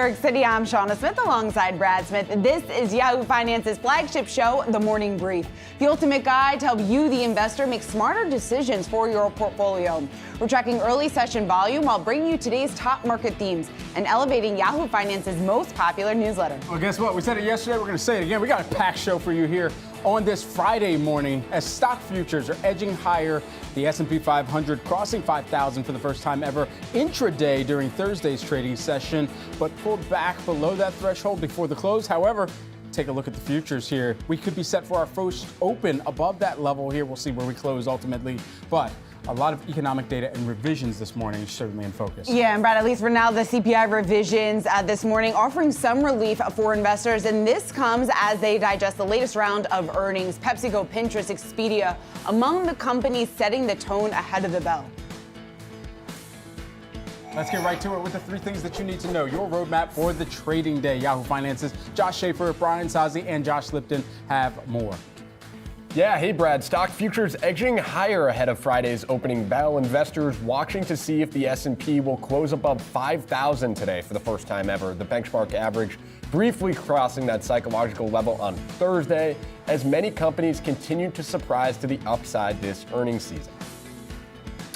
New York City, I'm Shauna Smith alongside Brad Smith. This is Yahoo Finance's flagship show, The Morning Brief, the ultimate guide to help you, the investor, make smarter decisions for your portfolio. We're tracking early session volume while bringing you today's top market themes and elevating Yahoo Finance's most popular newsletter. Well, guess what? We said it yesterday. We're going to say it again. We got a packed show for you here on this Friday morning as stock futures are edging higher. The S&P 500 crossing 5,000 for the first time ever intraday during Thursday's trading session, but pulled back below that threshold before the close. However, take a look at the futures here. We could be set for our first open above that level here. We'll see where we close ultimately, but a lot of economic data and revisions this morning is certainly in focus. Yeah, and Brad, at least for now, the CPI revisions this morning offering some relief for investors, and this comes as they digest the latest round of earnings. PepsiCo, Pinterest, Expedia, among the companies setting the tone ahead of the bell. Let's get right to it with the three things that you need to know. Your roadmap for the trading day. Yahoo Finance's Josh Schaefer, Brian Sazi, and Josh Lipton have more. Yeah, hey Brad, stock futures edging higher ahead of Friday's opening bell. Investors watching to see if the S&P will close above 5,000 today for the first time ever. The benchmark average briefly crossing that psychological level on Thursday as many companies continue to surprise to the upside this earnings season.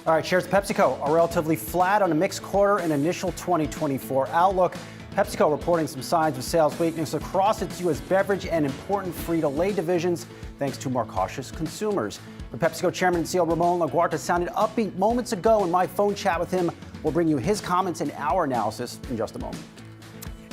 All right, shares of PepsiCo are relatively flat on a mixed quarter and initial 2024 outlook. PepsiCo reporting some signs of sales weakness across its U.S. beverage and important Frito-Lay divisions, thanks to more cautious consumers. But PepsiCo Chairman and CEO Ramon Laguarta sounded upbeat moments ago in my phone chat with him. We'll bring you his comments and our analysis in just a moment.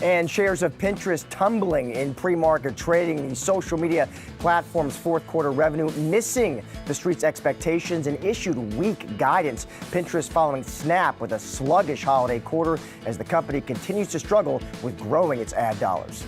And shares of Pinterest tumbling in pre-market trading. The social media platform's fourth quarter revenue missing the street's expectations and issued weak guidance. Pinterest following Snap with a sluggish holiday quarter as the company continues to struggle with growing its ad dollars.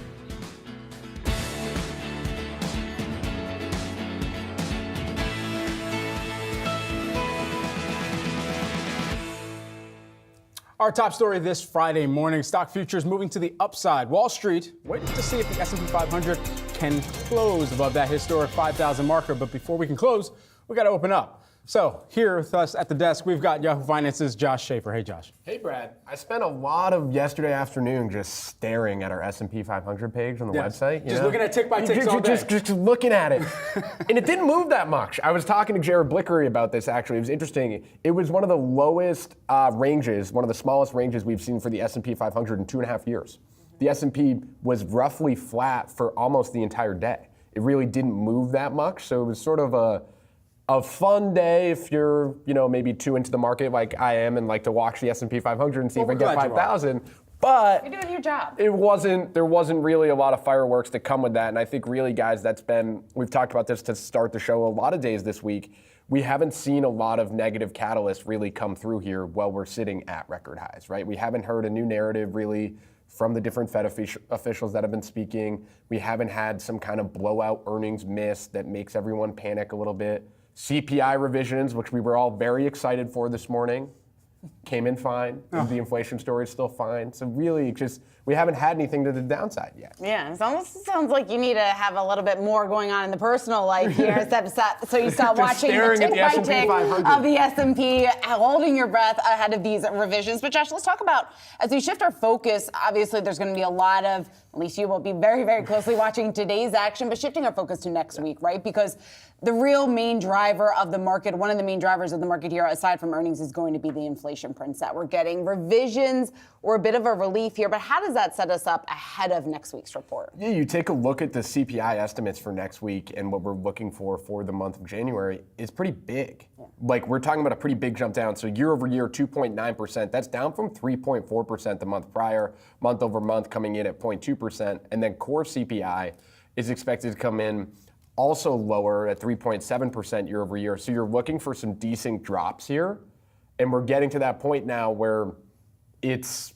Our top story this Friday morning, stock futures moving to the upside. Wall Street waiting to see if the S&P 500 can close above that historic 5,000 marker. But before we can close, we got to open up. So here with us at the desk, we've got Yahoo Finance's Josh Schaefer. Hey, Josh. Hey, Brad. I spent a lot of yesterday afternoon just staring at our S&P 500 page on the website. Just looking at tick by ticks all day. Just looking at it. And it didn't move that much. I was talking to Jared Blickery about this, actually. It was interesting. It was one of the lowest ranges, one of the smallest ranges we've seen for the S&P 500 in 2.5 years. The S&P was roughly flat for almost the entire day. It really didn't move that much, so it was sort of a fun day if you're, maybe too into the market like I am and like to watch the S&P 500 and see if I get 5,000. But you're doing your job. There wasn't really a lot of fireworks that come with that. And I think really, guys, we've talked about this to start the show a lot of days this week. We haven't seen a lot of negative catalysts really come through here while we're sitting at record highs, right? We haven't heard a new narrative really from the different Fed officials that have been speaking. We haven't had some kind of blowout earnings miss that makes everyone panic a little bit. CPI revisions, which we were all very excited for this morning, came in fine. The inflation story is still fine. So really, we haven't had anything to the downside yet. Yeah, it almost sounds like you need to have a little bit more going on in the personal life here, so you stop watching the tick by tick of the S&P, holding your breath ahead of these revisions. But Josh, let's talk about, as we shift our focus, obviously there's going to be a lot of, at least you will be very, very closely watching today's action, but shifting our focus to next week, right? Because the real main driver of the market, one of the main drivers of the market here, aside from earnings, is going to be the inflation prints that we're getting. Revisions were a bit of a relief here, but how does that set us up ahead of next week's report? Yeah, you take a look at the CPI estimates for next week and what we're looking for the month of January is pretty big. Yeah. Like, we're talking about a pretty big jump down. So year over year, 2.9%. That's down from 3.4% the month prior, month over month coming in at 0.2%. And then core CPI is expected to come in also lower at 3.7% year over year. So you're looking for some decent drops here. And we're getting to that point now where it's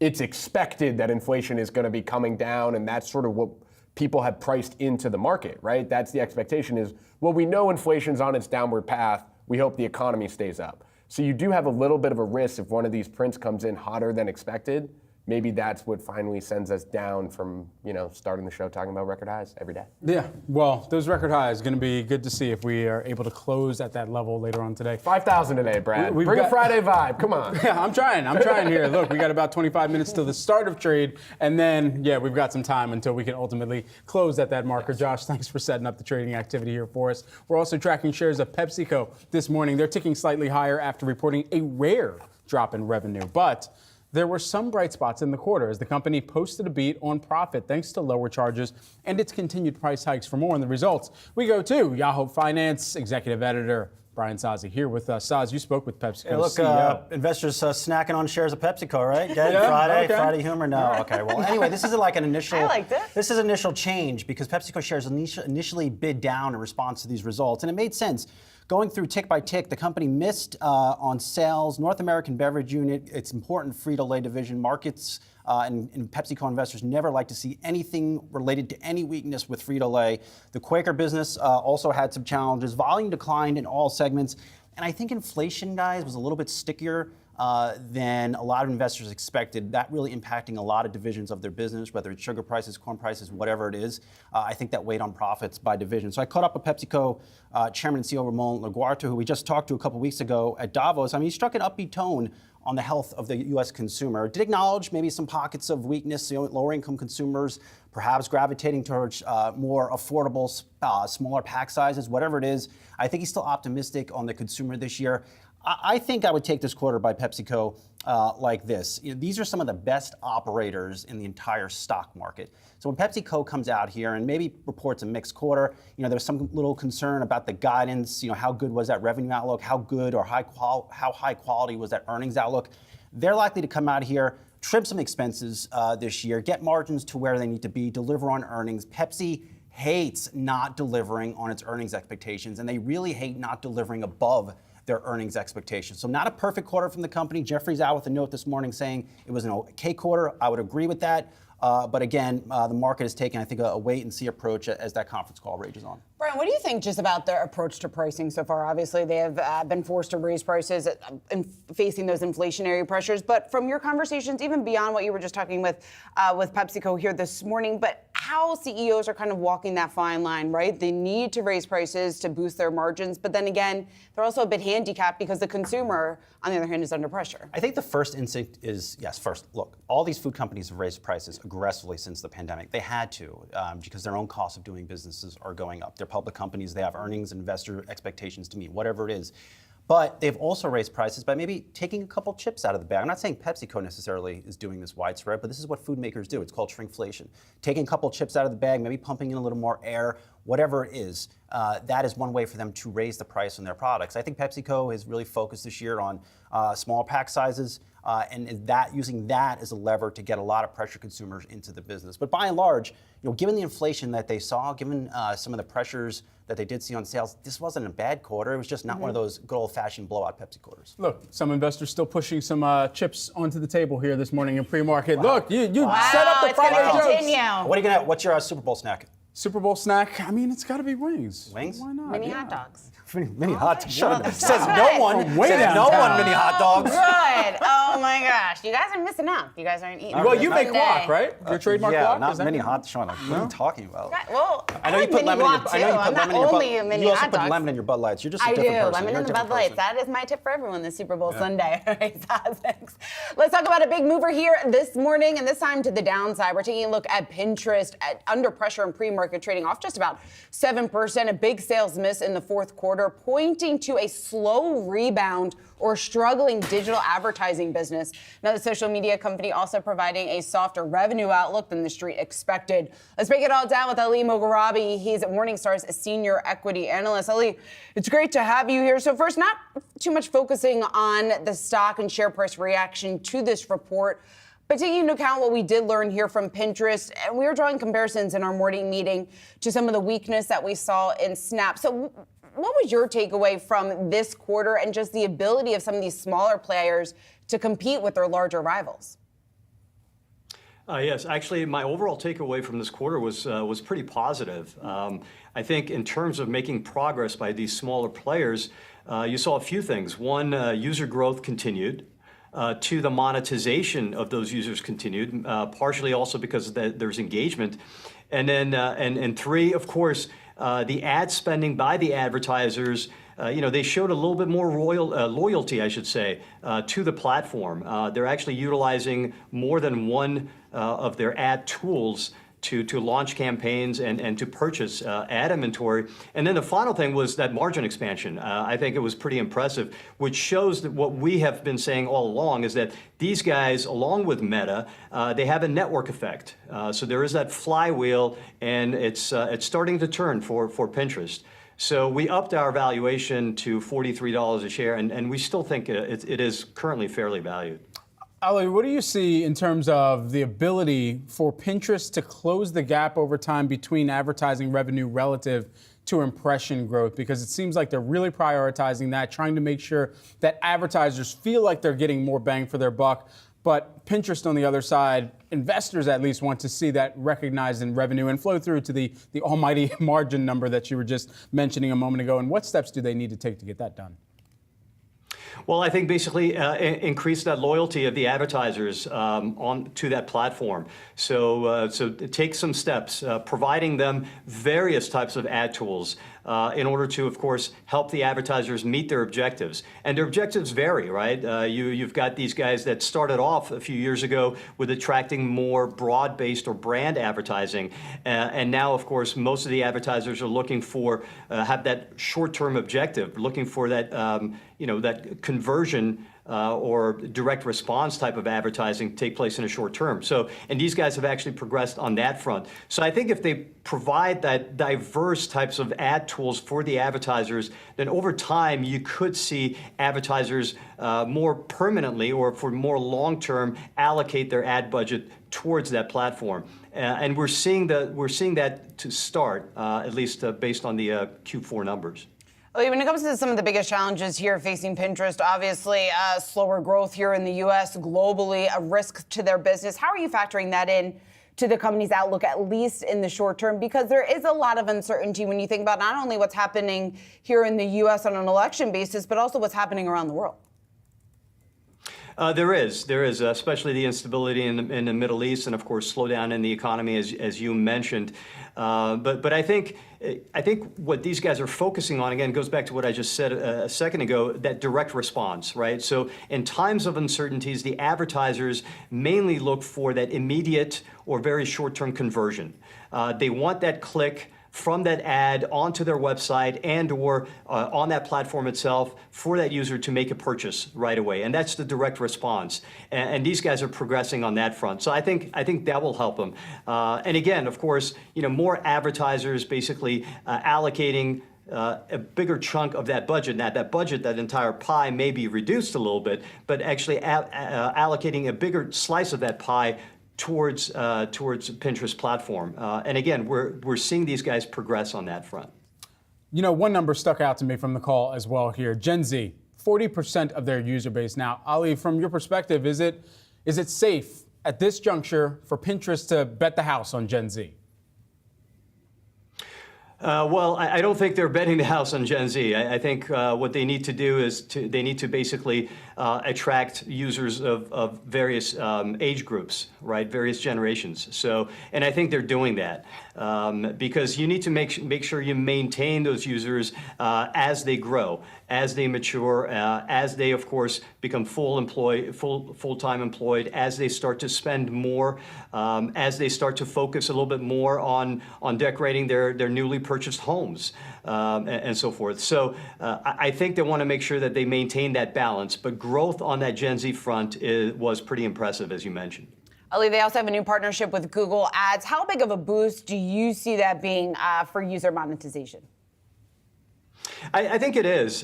expected that inflation is going to be coming down, and that's sort of what people have priced into the market, right? That's the expectation is, well, we know inflation's on its downward path. We hope the economy stays up. So you do have a little bit of a risk if one of these prints comes in hotter than expected. maybe that's what finally sends us down from, starting the show talking about record highs every day. Yeah, well, those record highs going to be good to see if we are able to close at that level later on today. 5,000 today, Brad. Bring a Friday vibe. Come on. Yeah, I'm trying here. Look, we got about 25 minutes till the start of trade, and then, we've got some time until we can ultimately close at that marker. Josh, thanks for setting up the trading activity here for us. We're also tracking shares of PepsiCo this morning. They're ticking slightly higher after reporting a rare drop in revenue, but there were some bright spots in the quarter as the company posted a beat on profit thanks to lower charges and its continued price hikes. For more on the results, we go to Yahoo Finance executive editor Brian Sozzi here with us. Soz, you spoke with PepsiCo CEO. Investors snacking on shares of PepsiCo, right? Friday humor? No. Okay. Well, anyway, this is like an initial. I liked it. This is initial change because PepsiCo shares initially bid down in response to these results, and it made sense. Going through tick by tick, the company missed on sales. North American beverage unit, its important Frito-Lay division, markets and PepsiCo investors never like to see anything related to any weakness with Frito-Lay. The Quaker business also had some challenges. Volume declined in all segments. And I think inflation, guys, was a little bit stickier than a lot of investors expected. That really impacting a lot of divisions of their business, whether it's sugar prices, corn prices, whatever it is. I think that weighed on profits by division. So I caught up with PepsiCo Chairman and CEO Ramon Laguarta, who we just talked to a couple weeks ago at Davos. I mean, he struck an upbeat tone on the health of the U.S. consumer. Did acknowledge maybe some pockets of weakness, lower income consumers, perhaps gravitating towards more affordable, smaller pack sizes, whatever it is. I think he's still optimistic on the consumer this year. I think I would take this quarter by PepsiCo like this. These are some of the best operators in the entire stock market. So when PepsiCo comes out here and maybe reports a mixed quarter, there's some little concern about the guidance. How good was that revenue outlook? How good or how high quality was that earnings outlook? They're likely to come out here, trim some expenses this year, get margins to where they need to be, deliver on earnings. Pepsi hates not delivering on its earnings expectations, and they really hate not delivering above their earnings expectations. So not a perfect quarter from the company. Jeffrey's out with a note this morning saying it was an okay quarter. I would agree with that. But again, the market is taking, I think, a wait-and-see approach as that conference call rages on. Brian, what do you think just about their approach to pricing so far? Obviously, they have been forced to raise prices and facing those inflationary pressures. But from your conversations, even beyond what you were just talking with PepsiCo here this morning, but how CEOs are kind of walking that fine line, right? They need to raise prices to boost their margins. But then again, they're also a bit handicapped because the consumer, on the other hand, is under pressure. I think the first instinct is, yes, first, look, all these food companies have raised prices aggressively since the pandemic. They had to because their own costs of doing businesses are going up. They're public companies. They have earnings, investor expectations to meet, whatever it is. But they've also raised prices by maybe taking a couple chips out of the bag. I'm not saying PepsiCo necessarily is doing this widespread, but this is what food makers do. It's called shrinkflation. Taking a couple chips out of the bag, maybe pumping in a little more air, whatever it is, that is one way for them to raise the price on their products. I think PepsiCo has really focused this year on smaller pack sizes and using that as a lever to get a lot of pressure consumers into the business. But by and large, given the inflation that they saw, given some of the pressures that they did see on sales, this wasn't a bad quarter. It was just not one of those good old-fashioned blowout Pepsi quarters. Look, some investors still pushing some chips onto the table here this morning in pre-market. Wow. Look, you set up the Friday jokes. What's your Super Bowl snack? Super Bowl snack? I mean, it's got to be wings. Wings? Why not? Mini hot dogs. Mini hot dogs. Shut up. Says no one. Says no one mini hot dogs. Good. Oh my gosh. You guys are missing out. You guys aren't eating. Well, you make guac, right? Your trademark guac? Yeah, not mini hot. Sean, what are you talking about? Well, I know you put lemon in your. I know you put lemon in your Bud. You also put dogs. lemon in your Bud Lights. You're just a I different do. person. Lemon in the Bud Lights. That is my tip for everyone this Super Bowl Sunday. All right, thanks. Let's talk about a big mover here this morning, and this time to the downside. We're taking a look at Pinterest under pressure in pre-market trading, off just about 7%. A big sales miss in the fourth quarter, pointing to a slow rebound or struggling digital advertising business. Now, the social media company also providing a softer revenue outlook than the street expected. Let's break it all down with Ali Mogharabi. He's at Morningstar's a senior equity analyst. Ali, it's great to have you here. So first, not too much focusing on the stock and share price reaction to this report, but taking into account what we did learn here from Pinterest, and we were drawing comparisons in our morning meeting to some of the weakness that we saw in Snap. So what was your takeaway from this quarter and just the ability of some of these smaller players to compete with their larger rivals? Yes, actually, my overall takeaway from this quarter was pretty positive. I think in terms of making progress by these smaller players, you saw a few things. One, user growth continued. to the monetization of those users continued, partially also because there's engagement. And then, and three, of course, the ad spending by the advertisers, they showed a little bit more loyalty, I should say, to the platform. They're actually utilizing more than one of their ad tools to launch campaigns and to purchase ad inventory. And then the final thing was that margin expansion. I think it was pretty impressive, which shows that what we have been saying all along is that these guys, along with Meta, they have a network effect. So there is that flywheel, and it's starting to turn for Pinterest. So we upped our valuation to $43 a share, and we still think it is currently fairly valued. Ali, what do you see in terms of the ability for Pinterest to close the gap over time between advertising revenue relative to impression growth? Because it seems like they're really prioritizing that, trying to make sure that advertisers feel like they're getting more bang for their buck. But Pinterest, on the other side, investors at least want to see that recognized in revenue and flow through to the almighty margin number that you were just mentioning a moment ago. And what steps do they need to take to get that done? Well, I think basically increase that loyalty of the advertisers to that platform. So take some steps, providing them various types of ad tools in order to, of course, help the advertisers meet their objectives. And their objectives vary, right? You've got these guys that started off a few years ago with attracting more broad-based or brand advertising. And now, of course, most of the advertisers are looking for, have that short-term objective, looking for that, that conversion or direct response type of advertising take place in a short term. So, and these guys have actually progressed on that front. So I think if they provide that diverse types of ad tools for the advertisers, then over time you could see advertisers more permanently or for more long-term allocate their ad budget towards that platform. And we're seeing that to start, at least based on the Q4 numbers. When it comes to some of the biggest challenges here facing Pinterest, obviously slower growth here in the U.S., globally, a risk to their business. How are you factoring that in to the company's outlook, at least in the short term? Because there is a lot of uncertainty when you think about not only what's happening here in the U.S. on an election basis, but also what's happening around the world. There is, especially the instability in the Middle East, and of course, slowdown in the economy, as you mentioned. But I think what these guys are focusing on, again, goes back to what I just said a second ago, that direct response, right? So in times of uncertainties, the advertisers mainly look for that immediate or very short-term conversion. They want that click from that ad onto their website and or on that platform itself for that user to make a purchase right away. And that's the direct response. And these guys are progressing on that front. So I think that will help them. And again, of course, more advertisers basically allocating a bigger chunk of that budget. Now, that entire pie may be reduced a little bit, but actually allocating a bigger slice of that pie towards Pinterest platform. And again, we're seeing these guys progress on that front. One number stuck out to me from the call as well here. Gen Z, 40% of their user base. Now, Ali, from your perspective, is it safe at this juncture for Pinterest to bet the house on Gen Z? Well, I don't think they're betting the house on Gen Z. I think what they need to do is they need to basically attract users of various age groups, right? Various generations. So, and I think they're doing that because you need to make sure you maintain those users as they grow, as they mature, as they, of course, become full-time employed, as they start to spend more, as they start to focus a little bit more on decorating their newly purchased homes and so forth. So I think they want to make sure that they maintain that balance. But growth on that Gen Z front was pretty impressive, as you mentioned. Ali, they also have a new partnership with Google Ads. How big of a boost do you see that being for user monetization? I think it is.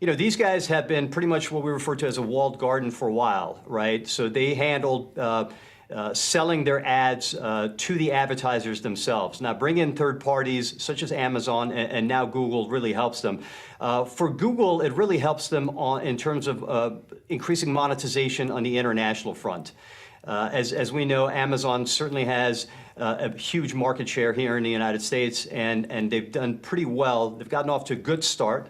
These guys have been pretty much what we refer to as a walled garden for a while, right? So they handled selling their ads to the advertisers themselves. Now, bring in third parties such as Amazon and now Google really helps them. For Google, it really helps them in terms of increasing monetization on the international front. As we know, Amazon certainly has a huge market share here in the United States, and they've done pretty well. They've gotten off to a good start.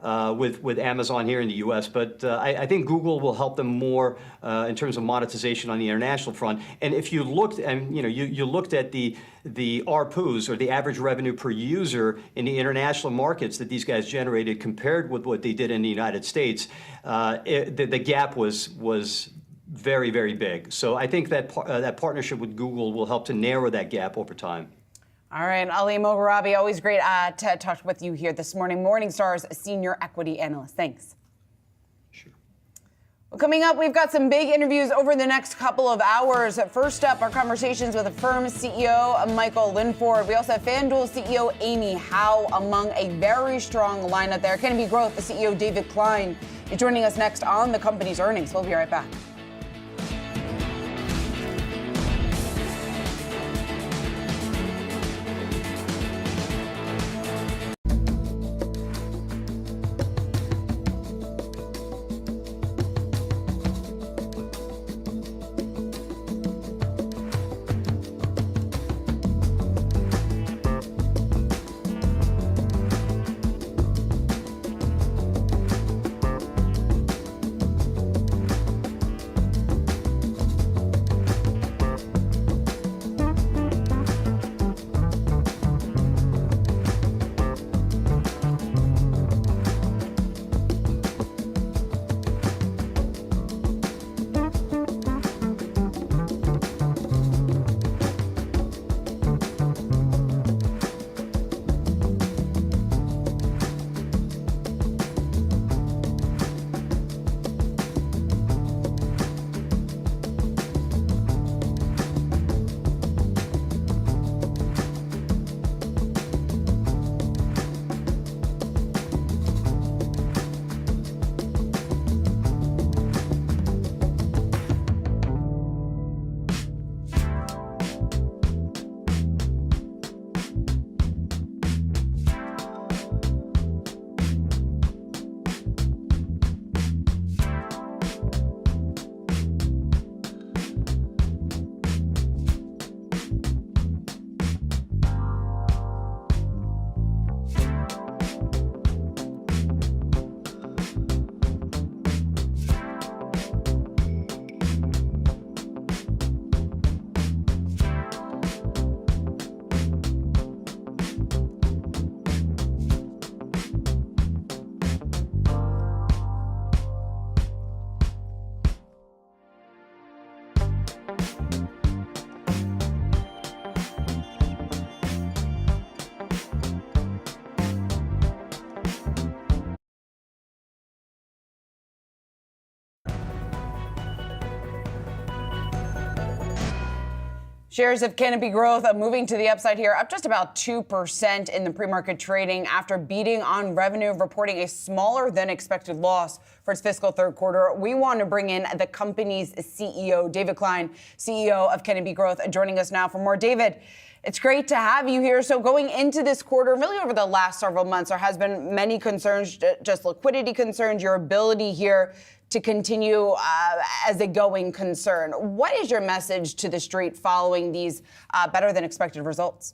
with Amazon here in the U.S., but I think Google will help them more in terms of monetization on the international front. And if you looked, and you looked at the ARPUs, or the average revenue per user in the international markets that these guys generated compared with what they did in the United States, the gap was very, very big. So I think that that partnership with Google will help to narrow that gap over time. All right, Ali Mogharabi, always great to talk with you here this morning. Morningstar's senior equity analyst. Thanks. Sure. Well, coming up, we've got some big interviews over the next couple of hours. First up, our conversations with Affirm's CEO, Michael Linford. We also have FanDuel CEO Amy Howe among a very strong lineup there. Canopy Growth, the CEO David Klein, is joining us next on the company's earnings. We'll be right back. Shares of Canopy Growth moving to the upside here, up just about 2% in the pre-market trading after beating on revenue, reporting a smaller than expected loss for its fiscal third quarter. We want to bring in the company's CEO, David Klein, CEO of Canopy Growth, joining us now for more. David, it's great to have you here. So going into this quarter, really over the last several months, there has been many concerns, just liquidity concerns, your ability here to continue as a going concern. What is your message to the street following these better than expected results?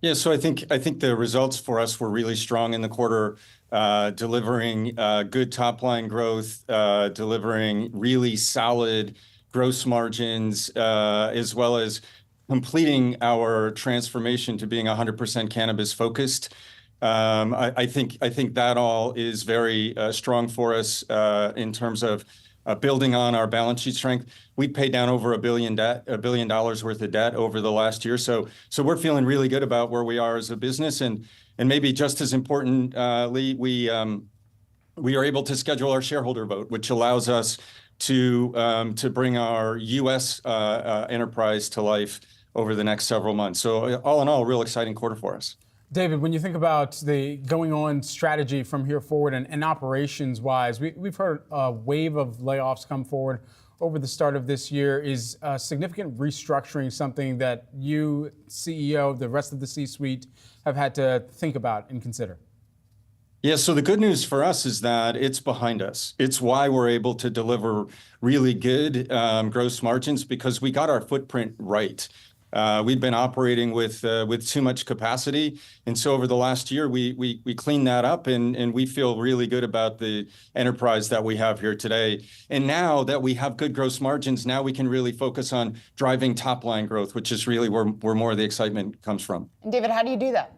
Yeah, so I think the results for us were really strong in the quarter, delivering good top line growth, delivering really solid gross margins, as well as completing our transformation to being 100% cannabis focused. I think that all is very strong for us in terms of building on our balance sheet strength. We paid down over $1 billion worth of debt over the last year, so we're feeling really good about where we are as a business, and maybe just as importantly, we are able to schedule our shareholder vote, which allows us to bring our U.S. enterprise to life over the next several months. So all in all, a real exciting quarter for us. David, when you think about the going on strategy from here forward and operations-wise, we've heard a wave of layoffs come forward over the start of this year. Is significant restructuring something that you, CEO, the rest of the C-suite have had to think about and consider? Yeah, so the good news for us is that it's behind us. It's why we're able to deliver really good gross margins, because we got our footprint right. We'd been operating with too much capacity, and so over the last year, we cleaned that up, and we feel really good about the enterprise that we have here today. And now that we have good gross margins, now we can really focus on driving top line growth, which is really where more of the excitement comes from. And David, how do you do that?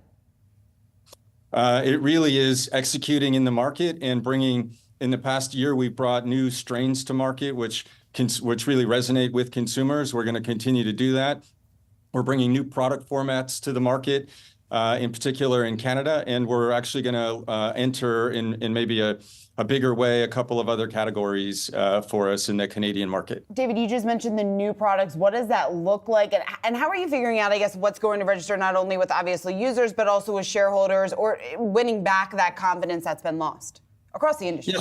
It really is executing in the market and bringing. In the past year, we brought new strains to market, which really resonate with consumers. We're going to continue to do that. We're bringing new product formats to the market, in particular in Canada, and we're actually going to enter in maybe a bigger way a couple of other categories for us in the Canadian market. David, you just mentioned the new products. What does that look like? And how are you figuring out, I guess, what's going to register not only with obviously users, but also with shareholders, or winning back that confidence that's been lost across the industry?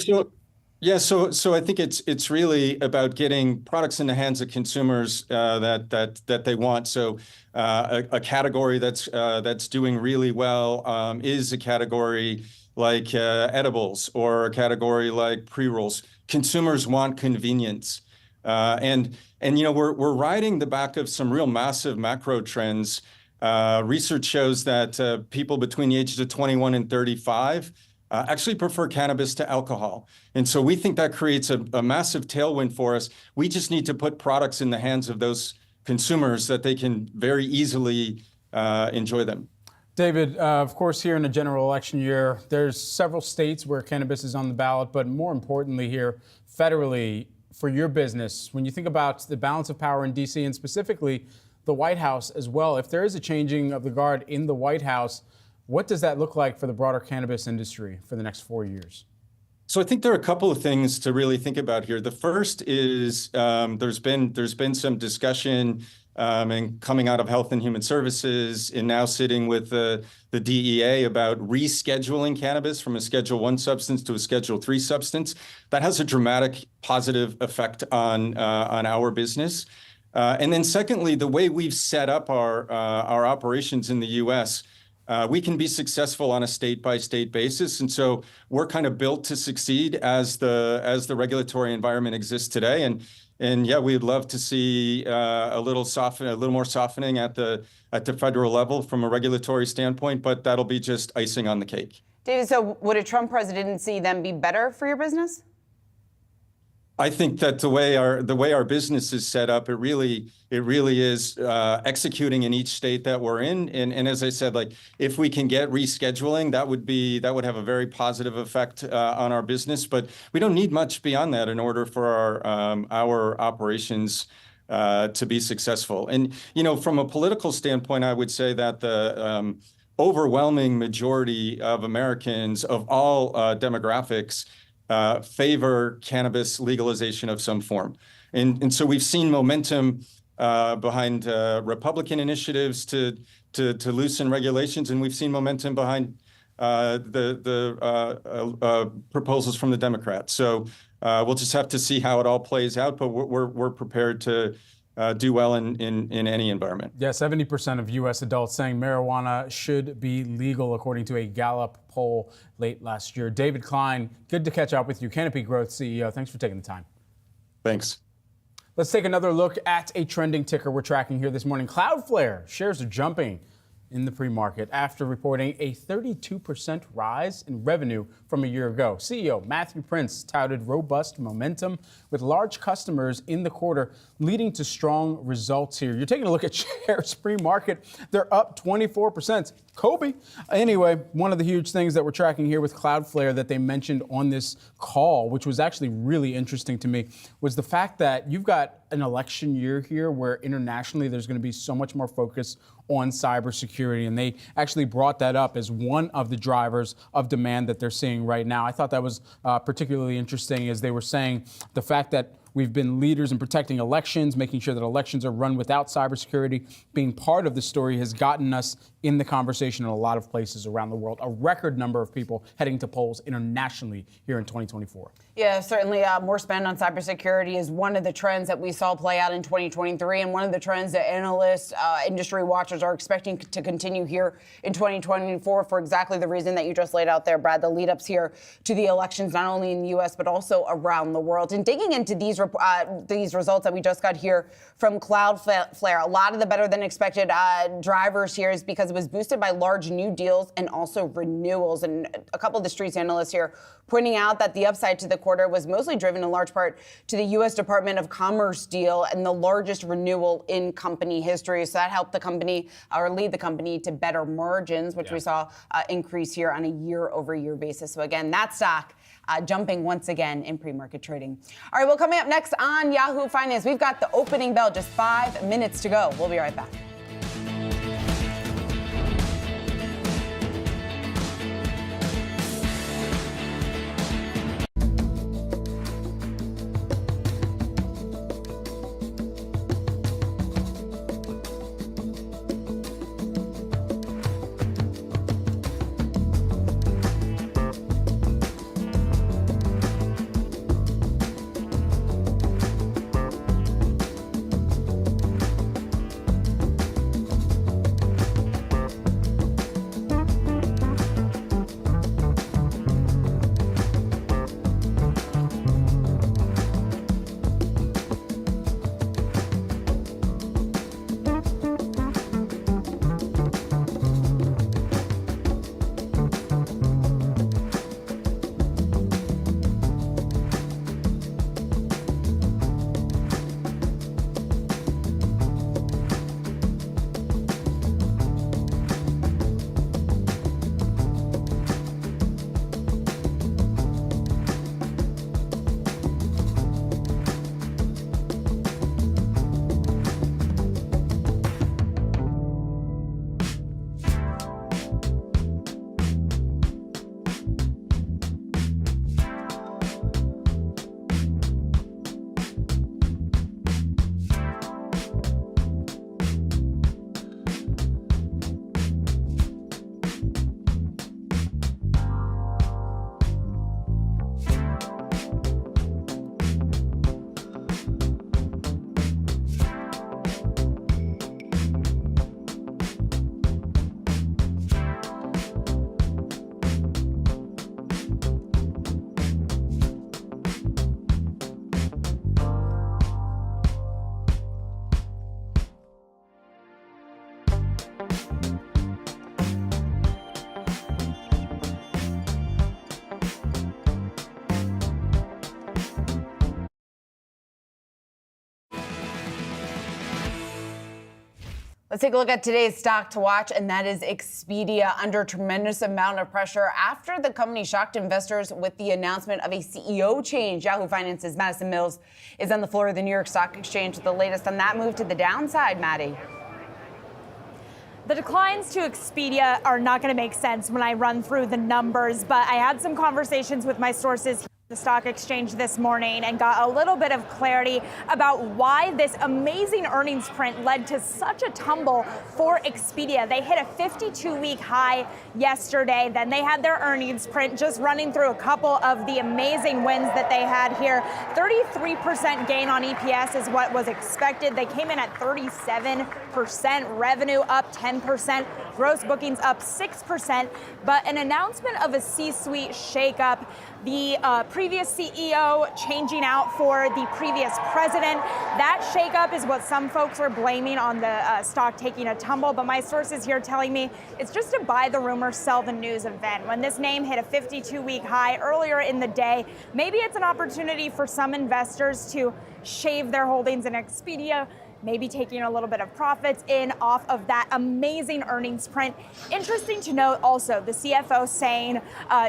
So I think it's really about getting products in the hands of consumers that they want. So a category that's doing really well is a category like edibles, or a category like pre-rolls. Consumers want convenience, and we're riding the back of some real massive macro trends. Research shows that people between the ages of 21 and 35 actually prefer cannabis to alcohol. And so we think that creates a massive tailwind for us. We just need to put products in the hands of those consumers that they can very easily enjoy them. David, of course, here in a general election year, there's several states where cannabis is on the ballot, but more importantly here, federally, for your business, when you think about the balance of power in D.C. and specifically the White House as well, if there is a changing of the guard in the White House, what does that look like for the broader cannabis industry for the next 4 years? So I think there are a couple of things to really think about here. The first is there's been some discussion and coming out of Health and Human Services and now sitting with the DEA about rescheduling cannabis from a Schedule I substance to a Schedule III substance. That has a dramatic positive effect on our business. And then secondly, the way we've set up our operations in the U.S., we can be successful on a state-by-state basis, and so we're kind of built to succeed as the regulatory environment exists today. And yeah, we'd love to see a little more softening at the federal level from a regulatory standpoint, but that'll be just icing on the cake. David, so would a Trump presidency then be better for your business? I think that the way our business is set up, it really is executing in each state that we're in. And as I said, like if we can get rescheduling, that would have a very positive effect on our business. But we don't need much beyond that in order for our operations to be successful. And from a political standpoint, I would say that the overwhelming majority of Americans of all demographics favor cannabis legalization of some form. And so we've seen momentum behind Republican initiatives to loosen regulations, and we've seen momentum behind the proposals from the Democrats. So we'll just have to see how it all plays out, but we're prepared to do well in any environment. Yeah, 70% of U.S. adults saying marijuana should be legal, according to a Gallup poll late last year. David Klein, good to catch up with you. Canopy Growth CEO, thanks for taking the time. Thanks. Let's take another look at a trending ticker we're tracking here this morning. Cloudflare shares are jumping in the pre-market after reporting a 32% rise in revenue from a year ago. CEO Matthew Prince touted robust momentum with large customers in the quarter, leading to strong results here. You're taking a look at shares pre-market. They're up 24%. Kobe. Anyway, one of the huge things that we're tracking here with Cloudflare that they mentioned on this call, which was actually really interesting to me, was the fact that you've got an election year here where internationally there's going to be so much more focus on cybersecurity. And they actually brought that up as one of the drivers of demand that they're seeing right now. I thought that was particularly interesting, as they were saying the fact that we've been leaders in protecting elections, making sure that elections are run without cybersecurity. Being part of the story has gotten us in the conversation in a lot of places around the world. A record number of people heading to polls internationally here in 2024. Yeah, certainly more spend on cybersecurity is one of the trends that we saw play out in 2023, and one of the trends that analysts, industry watchers are expecting to continue here in 2024 for exactly the reason that you just laid out there, Brad, the lead-ups here to the elections, not only in the U.S., but also around the world. And digging into these these results that we just got here from Cloudflare. A lot of the better than expected drivers here is because it was boosted by large new deals and also renewals. And a couple of the Streets analysts here pointing out that the upside to the quarter was mostly driven in large part to the U.S. Department of Commerce deal and the largest renewal in company history. So that helped the company or lead the company to better margins, which we saw increase here on a year-over-year basis. So again, that stock jumping once again in pre-market trading. All right, well, coming up next on Yahoo Finance, we've got the opening bell, just 5 minutes to go. We'll be right back. Let's take a look at today's stock to watch, and that is Expedia, under a tremendous amount of pressure after the company shocked investors with the announcement of a CEO change. Yahoo Finance's Madison Mills is on the floor of the New York Stock Exchange with the latest on that move to the downside. Maddie. The declines to Expedia are not going to make sense when I run through the numbers, but I had some conversations with my sources at the stock exchange this morning and got a little bit of clarity about why this amazing earnings print led to such a tumble for Expedia. They hit a 52-week high yesterday. Then they had their earnings print, just running through a couple of the amazing wins that they had here. 33% gain on EPS is what was expected. They came in at 37%, revenue up 10%, gross bookings up 6%, but an announcement of a C-suite shakeup. The previous CEO changing out for the previous president. That shakeup is what some folks are blaming on the stock taking a tumble, but my sources here telling me it's just a buy the rumor, sell the news event. When this name hit a 52-week high earlier in the day, maybe it's an opportunity for some investors to shave their holdings in Expedia, maybe taking a little bit of profits in off of that amazing earnings print. Interesting to note also, the CFO saying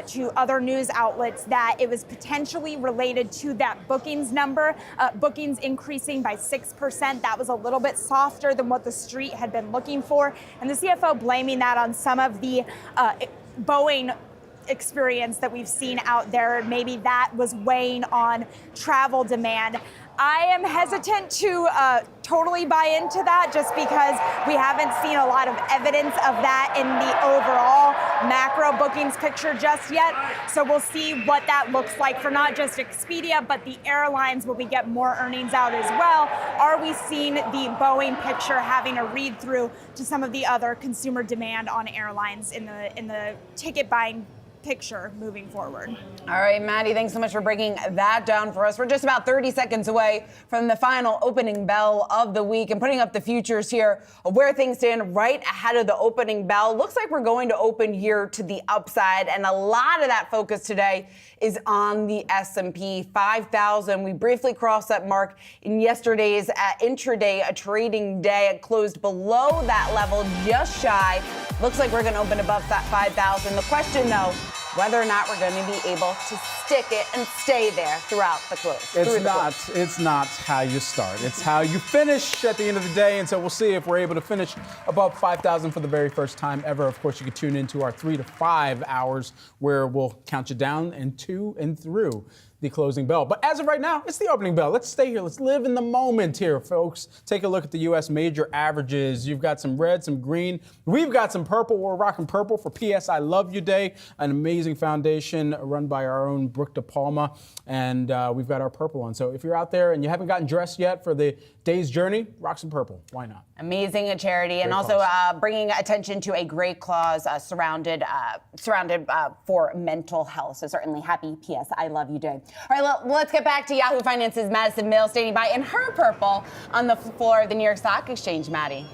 to other news outlets that it was potentially related to that bookings number, bookings increasing by 6%. That was a little bit softer than what the street had been looking for. And the CFO blaming that on some of the Boeing experience that we've seen out there. Maybe that was weighing on travel demand. I am hesitant to totally buy into that just because we haven't seen a lot of evidence of that in the overall macro bookings picture just yet. So we'll see what that looks like for not just Expedia, but the airlines. Will we get more earnings out as well? Are we seeing the Boeing picture having a read through to some of the other consumer demand on airlines in the ticket buying picture moving forward. All right, Maddie, thanks so much for breaking that down for us. We're just about 30 seconds away from the final opening bell of the week and putting up the futures here of where things stand right ahead of the opening bell. Looks like we're going to open here to the upside, and a lot of that focus today is on the S&P 5,000. We briefly crossed that mark in yesterday's intraday trading day. It closed below that level, just shy. Looks like we're going to open above that 5,000. The question, though, whether or not we're going to be able to stick it and stay there throughout the close. It's not how you start. It's how you finish at the end of the day. And so we'll see if we're able to finish above 5,000 for the very first time ever. Of course, you can tune into our 3 to 5 hours where we'll count you down and to and through the closing bell. But as of right now, it's the opening bell. Let's stay here. Let's live in the moment here, folks. Take a look at the U.S. major averages. You've got some red, some green. We've got some purple. We're rocking purple for PS I Love You Day, an amazing foundation run by our own Brooke De Palma. And we've got our purple on. So if you're out there and you haven't gotten dressed yet for the day's journey, rock some purple. Why not? Amazing charity, and also bringing attention to a great cause surrounded for mental health. So certainly happy PS I Love You Day. All right, let's get back to Yahoo Finance's Madison Mills standing by in her purple on the floor of the New York Stock Exchange. Maddie.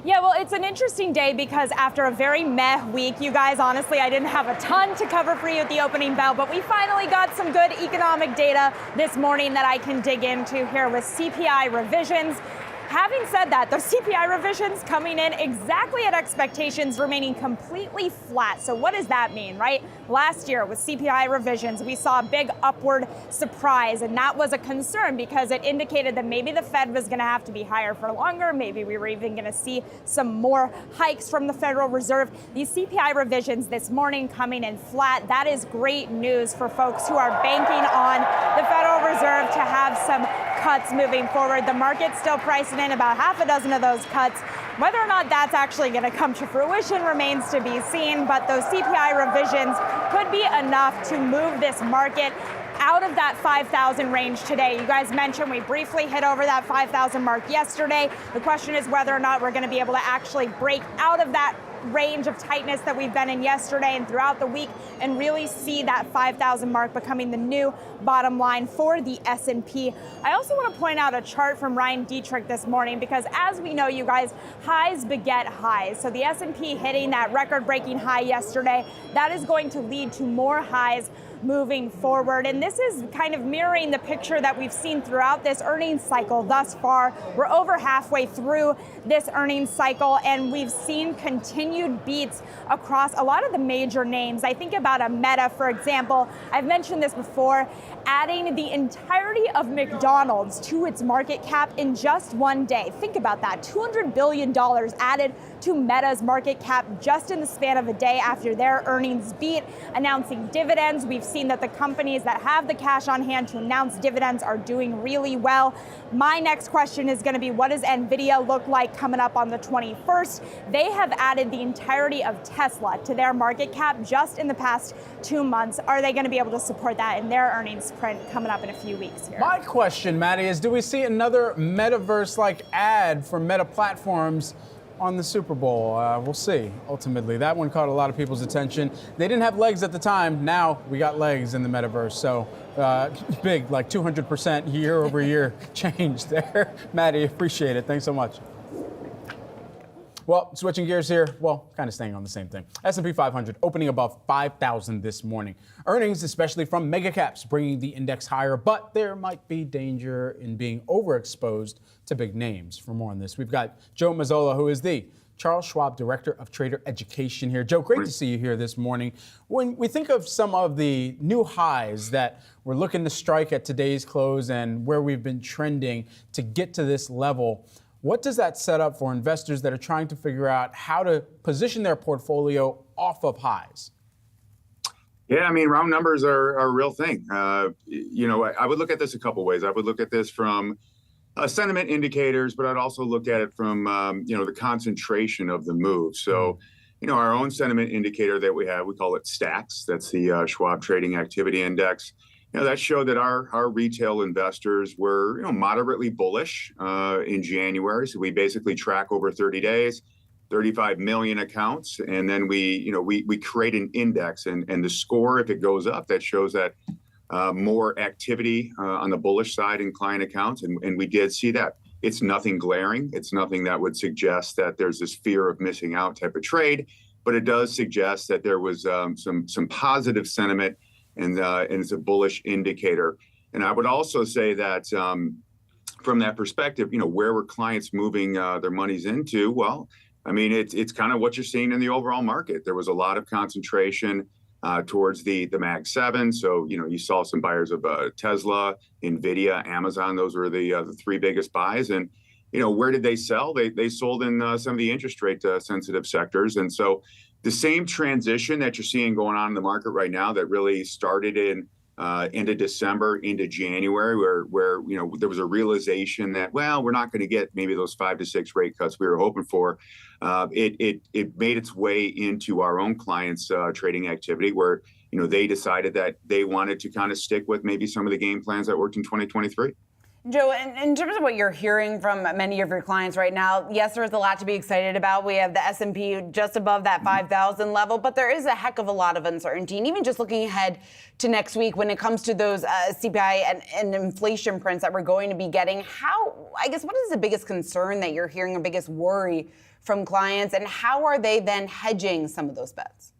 Yeah, well, it's an interesting day because after a very meh week, you guys, honestly, I didn't have a ton to cover for you at the opening bell, but we finally got some good economic data this morning that I can dig into here with CPI revisions. Having said that, those CPI revisions coming in exactly at expectations, remaining completely flat. So what does that mean, right? Last year with CPI revisions, we saw a big upward surprise, and that was a concern because it indicated that maybe the Fed was going to have to be higher for longer. Maybe we were even going to see some more hikes from the Federal Reserve. These CPI revisions this morning coming in flat. That is great news for folks who are banking on the Federal Reserve to have some cuts moving forward. The market's still pricing in about half a dozen of those cuts. Whether or not that's actually going to come to fruition remains to be seen, but those CPI revisions could be enough to move this market out of that 5,000 range today. You guys mentioned we briefly hit over that 5,000 mark yesterday. The question is whether or not we're going to be able to actually break out of that range of tightness that we've been in yesterday and throughout the week and really see that 5,000 mark becoming the new bottom line for the S&P. I also want to point out a chart from Ryan Dietrich this morning because as we know, you guys, highs beget highs. So the S&P hitting that record-breaking high yesterday, that is going to lead to more highs moving forward. And this is kind of mirroring the picture that we've seen throughout this earnings cycle thus far. We're over halfway through this earnings cycle, and we've seen continued beats across a lot of the major names. I think about a Meta, for example. I've mentioned this before, adding the entirety of McDonald's to its market cap in just one day. Think about that, $200 billion added to Meta's market cap just in the span of a day after their earnings beat, announcing dividends. We've seen that the companies that have the cash on hand to announce dividends are doing really well. My next question is going to be, what does NVIDIA look like coming up on the 21st? They have added the entirety of Tesla to their market cap just in the past 2 months. Are they going to be able to support that in their earnings print coming up in a few weeks here? My question, Maddie, is do we see another metaverse-like ad for Meta Platforms on the Super Bowl? We'll see. Ultimately, that one caught a lot of people's attention. They didn't have legs at the time. Now we got legs in the metaverse. So big, like 200% year over year change there. Maddie, appreciate it. Thanks so much. Well, switching gears here, well, kind of staying on the same thing. S&P 500 opening above 5,000 this morning. Earnings, especially from mega caps, bringing the index higher, but there might be danger in being overexposed to big names. For more on this, we've got Joe Mazzola, who is the Charles Schwab Director of Trader Education here. Joe, great to see you here this morning. When we think of some of the new highs that we're looking to strike at today's close and where we've been trending to get to this level, what does that set up for investors that are trying to figure out how to position their portfolio off of highs? Yeah, I mean, round numbers are a real thing. I would look at this a couple ways. I would look at this from sentiment indicators, but I'd also look at it from, the concentration of the move. So, our own sentiment indicator that we have, we call it STAX. That's the Schwab Trading Activity Index. That showed that our retail investors were, moderately bullish in January. So we basically track over 30 days. 35 million accounts, and then we create an index, and the score, if it goes up, that shows that more activity on the bullish side in client accounts, and we did see that. It's nothing glaring. It's nothing that would suggest that there's this fear of missing out type of trade, but it does suggest that there was some positive sentiment, and it's a bullish indicator. And I would also say that from that perspective, where were clients moving their monies into? Well, I mean, it's kind of what you're seeing in the overall market. There was a lot of concentration towards the Mag 7. So, you saw some buyers of Tesla, Nvidia, Amazon. Those were the three biggest buys. And, where did they sell? They sold in some of the interest rate sensitive sectors. And so the same transition that you're seeing going on in the market right now that really started in into December, into January, where there was a realization that, well, we're not going to get maybe those 5 to 6 rate cuts we were hoping for. It made its way into our own clients' trading activity, where they decided that they wanted to kind of stick with maybe some of the game plans that worked in 2023. Joe, in terms of what you're hearing from many of your clients right now, yes, there's a lot to be excited about. We have the S&P just above that 5,000 level, but there is a heck of a lot of uncertainty. And even just looking ahead to next week, when it comes to those CPI and inflation prints that we're going to be getting, what is the biggest concern that you're hearing, or biggest worry from clients, and how are they then hedging some of those bets?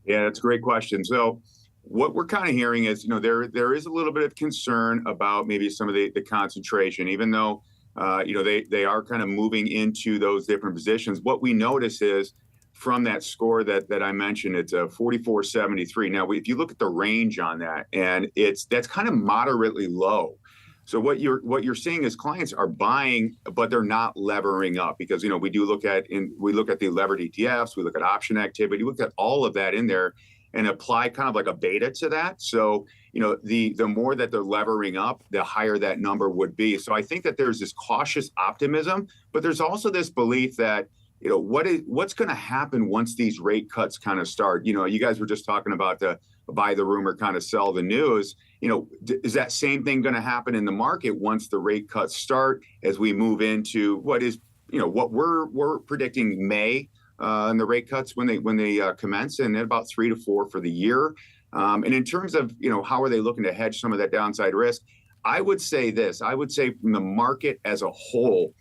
Yeah, that's a great question. So what we're kind of hearing is, there is a little bit of concern about maybe some of the concentration, even though, they are kind of moving into those different positions. What we notice is from that score that I mentioned, it's a 44.73. Now, if you look at the range on that, and that's kind of moderately low. So what you're seeing is clients are buying, but they're not levering up, because we look at the levered ETFs, we look at option activity, we look at all of that in there, and apply kind of like a beta to that. So, the more that they're levering up, the higher that number would be. So I think that there's this cautious optimism, but there's also this belief that, what's going to happen once these rate cuts kind of start? You guys were just talking about the buy the rumor, kind of sell the news. Is that same thing going to happen in the market once the rate cuts start, as we move into what we're predicting May? And the rate cuts when they commence, and about 3 to 4 for the year. And in terms of how are they looking to hedge some of that downside risk, I would say this. I would say from the market as a whole,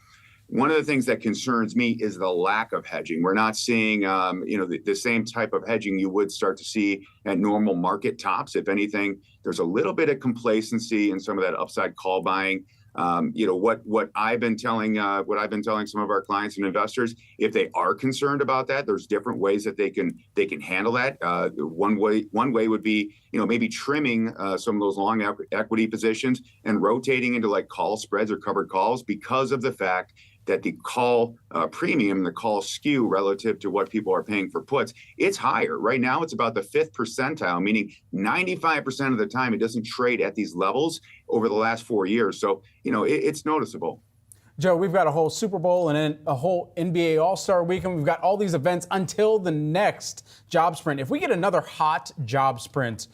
one of the things that concerns me is the lack of hedging. We're not seeing the same type of hedging you would start to see at normal market tops. If anything, there's a little bit of complacency in some of that upside call buying. What I've been telling some of our clients and investors, if they are concerned about that, there's different ways that they can handle that. One way would be maybe trimming some of those long equity positions and rotating into like call spreads or covered calls, because of the fact that the call premium, the call skew relative to what people are paying for puts, it's higher. Right now, it's about the 5th percentile, meaning 95% of the time it doesn't trade at these levels over the last 4 years. So, it's noticeable. Joe, we've got a whole Super Bowl and then a whole NBA All-Star Weekend. We've got all these events until the next jobs print. If we get another hot jobs print,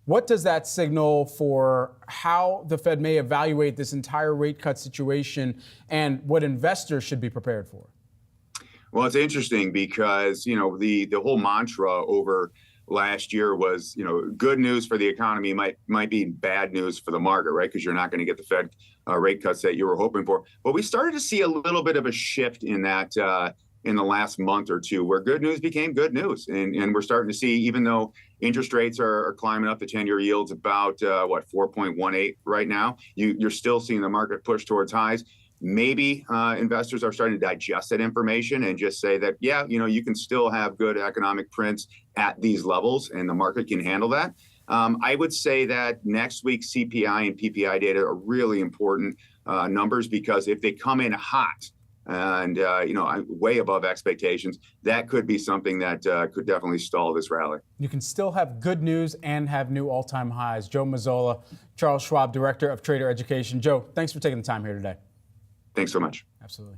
what does that signal for how the Fed may evaluate this entire rate cut situation, and what investors should be prepared for? Well, it's interesting because, the whole mantra over last year was, good news for the economy might be bad news for the market, right? Because you're not going to get the Fed rate cuts that you were hoping for. But we started to see a little bit of a shift in that in the last month or two, where good news became good news. And we're starting to see, even though interest rates are climbing up, the 10-year yield's about 4.18 right now, you're still seeing the market push towards highs. Maybe investors are starting to digest that information and just say that, you can still have good economic prints at these levels, and the market can handle that. I would say that next week's CPI and PPI data are really important numbers, because if they come in hot and way above expectations, that could be something that could definitely stall this rally. You can still have good news and have new all-time highs. Joe Mazzola, Charles Schwab, Director of Trader Education. Joe, thanks for taking the time here today. Thanks so much. Absolutely.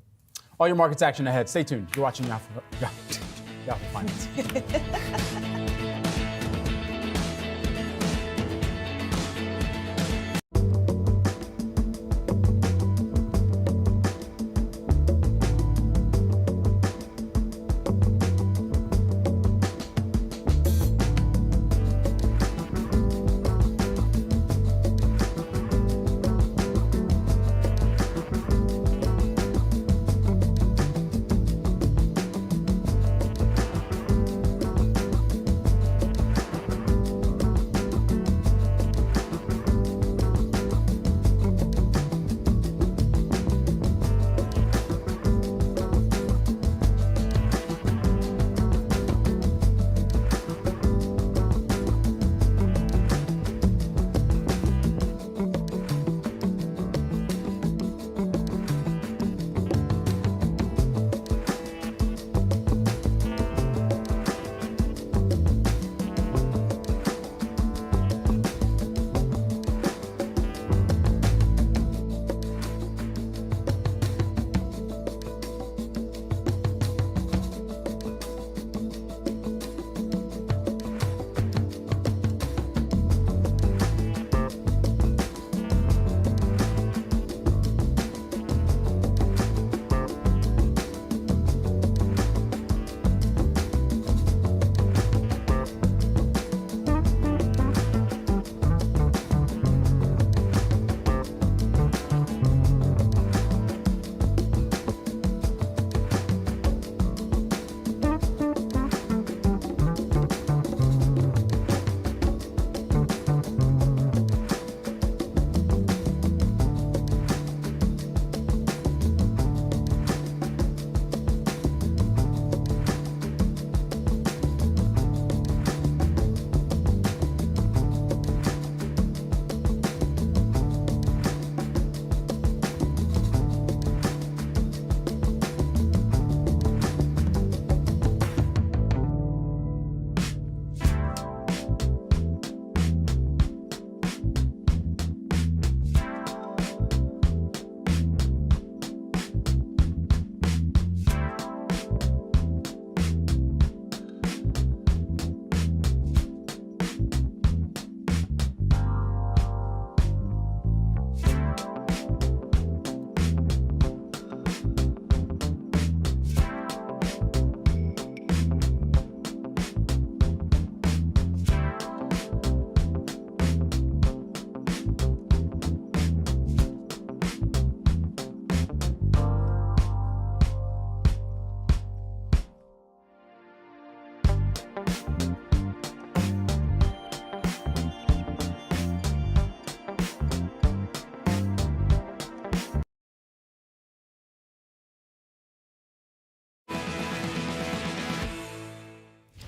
All your markets action ahead. Stay tuned. You're watching Yahoo Finance.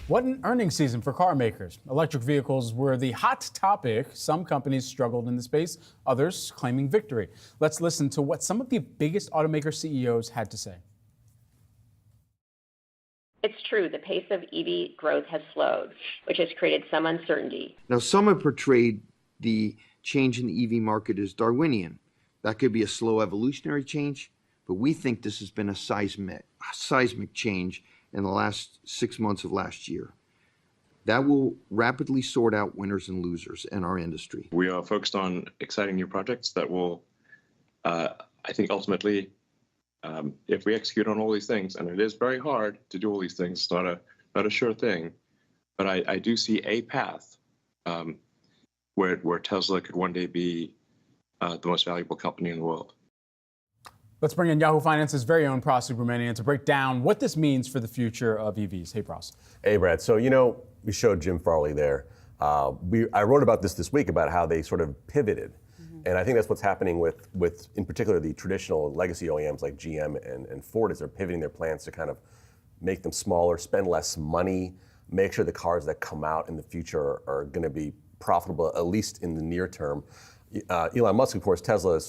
What an earnings season for car makers. Electric vehicles were the hot topic. Some companies struggled in the space, others claiming victory. Let's listen to what some of the biggest automaker CEOs had to say. It's true, the pace of EV growth has slowed, which has created some uncertainty. Now, some have portrayed the change in the EV market as Darwinian. That could be a slow evolutionary change, but we think this has been a seismic change in the last 6 months of last year. That will rapidly sort out winners and losers in our industry. We are focused on exciting new projects that will, I think ultimately, if we execute on all these things, and it is very hard to do all these things, it's not a sure thing, but I do see a path where Tesla could one day be the most valuable company in the world. Let's bring in Yahoo Finance's very own Pras Subramanian to break down what this means for the future of EVs. Hey, Pras. Hey, Brad. So, we showed Jim Farley there. I wrote about this week about how they sort of pivoted. And I think that's what's happening with in particular, the traditional legacy OEMs like GM and Ford, is they're pivoting their plans to kind of make them smaller, spend less money, make sure the cars that come out in the future are going to be profitable, at least in the near term. Elon Musk, of course, Tesla is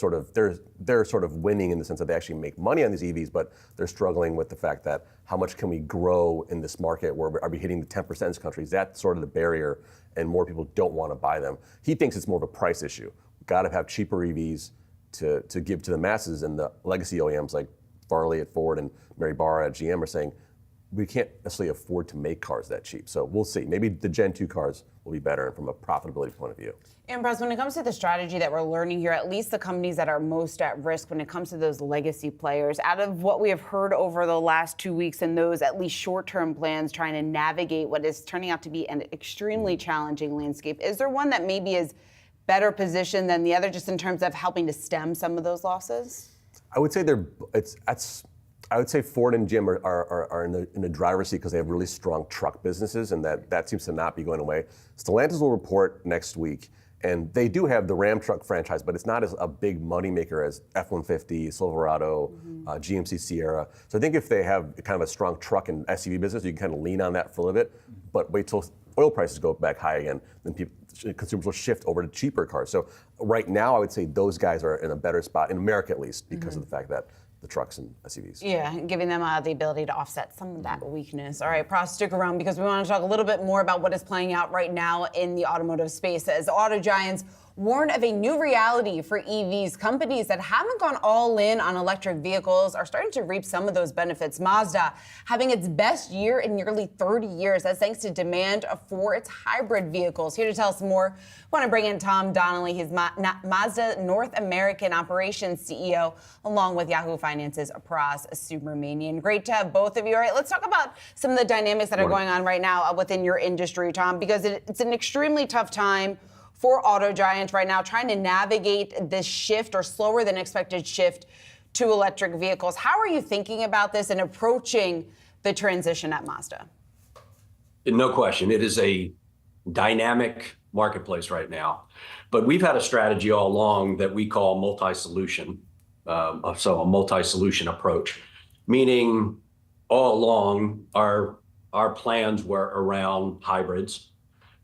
they're sort of winning in the sense that they actually make money on these EVs, but they're struggling with the fact that how much can we grow in this market where are we hitting the 10% in countries? That's sort of the barrier, and more people don't want to buy them. He thinks it's more of a price issue. We've got to have cheaper EVs to give to the masses, and the legacy OEMs like Farley at Ford and Mary Barra at GM are saying we can't necessarily afford to make cars that cheap. So we'll see. Maybe the Gen 2 cars will be better from a profitability point of view. And Pras, when it comes to the strategy that we're learning here, at least the companies that are most at risk when it comes to those legacy players, out of what we have heard over the last 2 weeks and those at least short-term plans trying to navigate what is turning out to be an extremely challenging landscape, is there one that maybe is better positioned than the other just in terms of helping to stem some of those losses? I would say I would say Ford and GM are in the driver's seat because they have really strong truck businesses, and that seems to not be going away. Stellantis will report next week, and they do have the Ram truck franchise, but it's not as a big moneymaker as F-150, Silverado, GMC Sierra. So I think if they have kind of a strong truck and SUV business, you can kind of lean on that for a little bit, but wait till oil prices go back high again, then consumers will shift over to cheaper cars. So right now, I would say those guys are in a better spot, in America at least, because of the fact that the trucks and SUVs. Yeah, giving them the ability to offset some of that weakness. All right, Pras, stick around because we want to talk a little bit more about what is playing out right now in the automotive space as auto giants warn of a new reality for EVs. Companies that haven't gone all in on electric vehicles are starting to reap some of those benefits. Mazda having its best year in nearly 30 years. That's thanks to demand for its hybrid vehicles. Here to tell us more, I want to bring in Tom Donnelly. He's Mazda North American Operations CEO, along with Yahoo Finance's Pras Subramanian. Great to have both of you. All right, let's talk about some of the dynamics that are going on right now within your industry, Tom, because it's an extremely tough time for auto giants right now, trying to navigate this shift or slower than expected shift to electric vehicles. How are you thinking about this and approaching the transition at Mazda? No question. It is a dynamic marketplace right now. But we've had a strategy all along that we call multi-solution. So a multi-solution approach, meaning all along our plans were around hybrids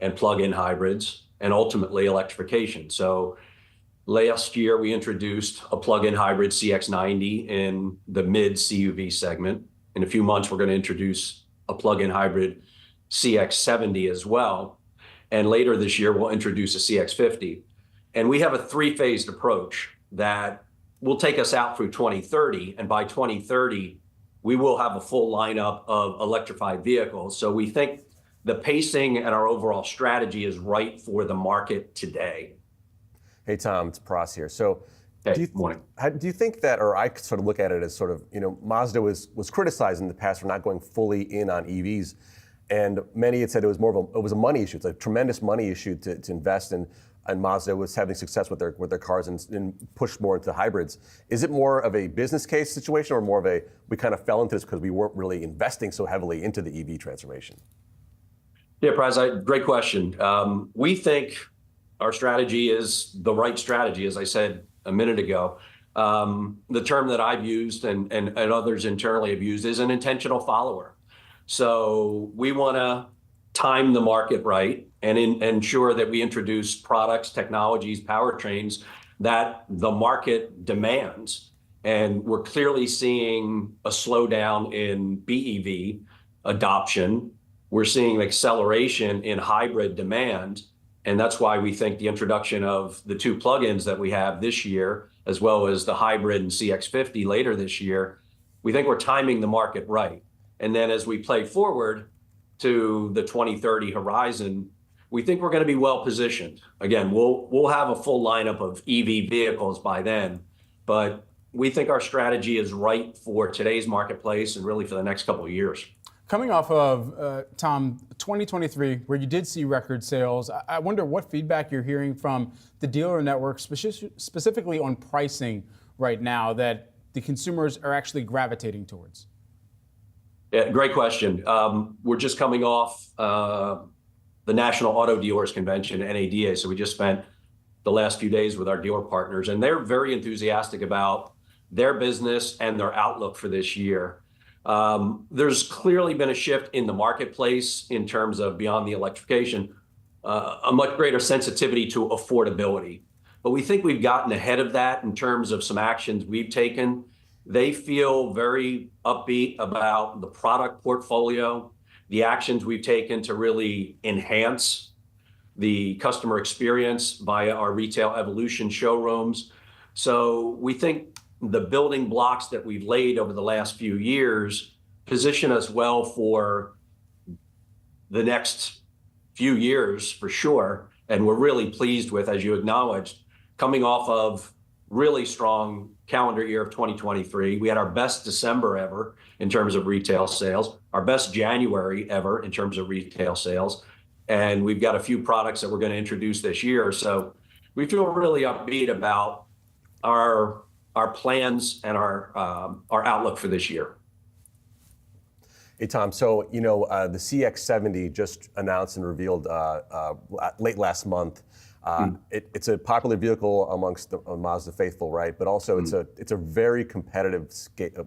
and plug-in hybrids, and ultimately electrification. So last year we introduced a plug-in hybrid CX-90 in the mid CUV segment. In a few months, we're going to introduce a plug-in hybrid CX-70 as well. And later this year, we'll introduce a CX-50. And we have a three-phased approach that will take us out through 2030. And by 2030, we will have a full lineup of electrified vehicles. So we think the pacing and our overall strategy is right for the market today. Hey, Tom, it's Pras here. So morning. Do you think that, or I sort of look at it as sort of, Mazda was criticized in the past for not going fully in on EVs. And many had said it was a money issue. It's a tremendous money issue to invest in. And Mazda was having success with their cars and pushed more into hybrids. Is it more of a business case situation or more of we kind of fell into this because we weren't really investing so heavily into the EV transformation? Yeah, Pras, great question. We think our strategy is the right strategy, as I said a minute ago. The term that I've used and others internally have used is an intentional follower. So we want to time the market right and ensure that we introduce products, technologies, powertrains that the market demands. And we're clearly seeing a slowdown in BEV adoption. We're seeing acceleration in hybrid demand. And that's why we think the introduction of the 2 plugins that we have this year, as well as the hybrid and CX-50 later this year, we think we're timing the market right. And then as we play forward to the 2030 horizon, we think we're going to be well positioned. Again, we'll have a full lineup of EV vehicles by then, but we think our strategy is right for today's marketplace and really for the next couple of years. Coming off of, Tom, 2023, where you did see record sales, I wonder what feedback you're hearing from the dealer network, specifically on pricing right now, that the consumers are actually gravitating towards. Yeah, great question. We're just coming off the National Auto Dealers Convention, NADA, so we just spent the last few days with our dealer partners, and they're very enthusiastic about their business and their outlook for this year. There's clearly been a shift in the marketplace in terms of beyond the electrification, a much greater sensitivity to affordability. But we think we've gotten ahead of that in terms of some actions we've taken. They feel very upbeat about the product portfolio, the actions we've taken to really enhance the customer experience via our Retail Evolution showrooms. So we think the building blocks that we've laid over the last few years position us well for the next few years for sure. And we're really pleased with, as you acknowledged, coming off of really strong calendar year of 2023. We had our best December ever in terms of retail sales, our best January ever in terms of retail sales. And we've got a few products that we're going to introduce this year. So we feel really upbeat about our plans and our outlook for this year. Hey, Tom, so, you know, the CX-70 just announced and revealed late last month. It's a popular vehicle amongst the Mazda faithful, right? But also it's a very competitive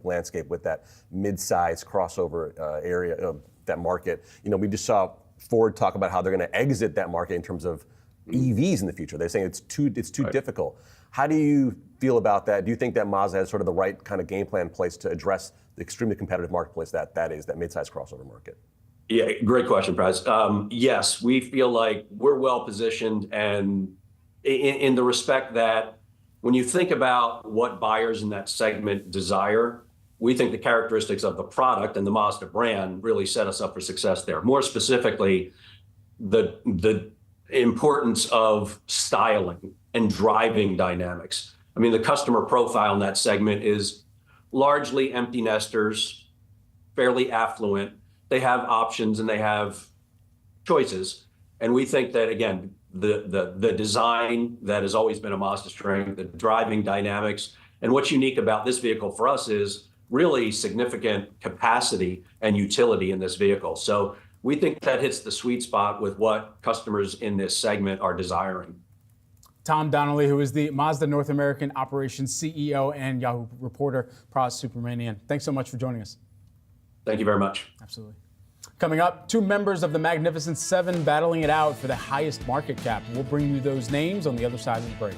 landscape with that mid-size crossover area, that market. You know, we just saw Ford talk about how they're going to exit that market in terms of EVs in the future. They're saying it's too difficult. How do you feel about that? Do you think that Mazda has sort of the right kind of game plan in place to address the extremely competitive marketplace that is that mid-size crossover market? Yeah, great question, Prez. Yes, we feel like we're well positioned, and in the respect that when you think about what buyers in that segment desire, we think the characteristics of the product and the Mazda brand really set us up for success there. More specifically, the importance of styling and driving dynamics. I mean, the customer profile in that segment is largely empty nesters, fairly affluent. They have options and they have choices. And we think that, again, the design that has always been a Mazda strength, the driving dynamics, and what's unique about this vehicle for us is really significant capacity and utility in this vehicle. So we think that hits the sweet spot with what customers in this segment are desiring. Tom Donnelly, who is the Mazda North American Operations CEO and Yahoo reporter, Pras Subramanian. Thanks so much for joining us. Thank you very much. Absolutely. Coming up, 2 members of the Magnificent Seven battling it out for the highest market cap. We'll bring you those names on the other side of the break.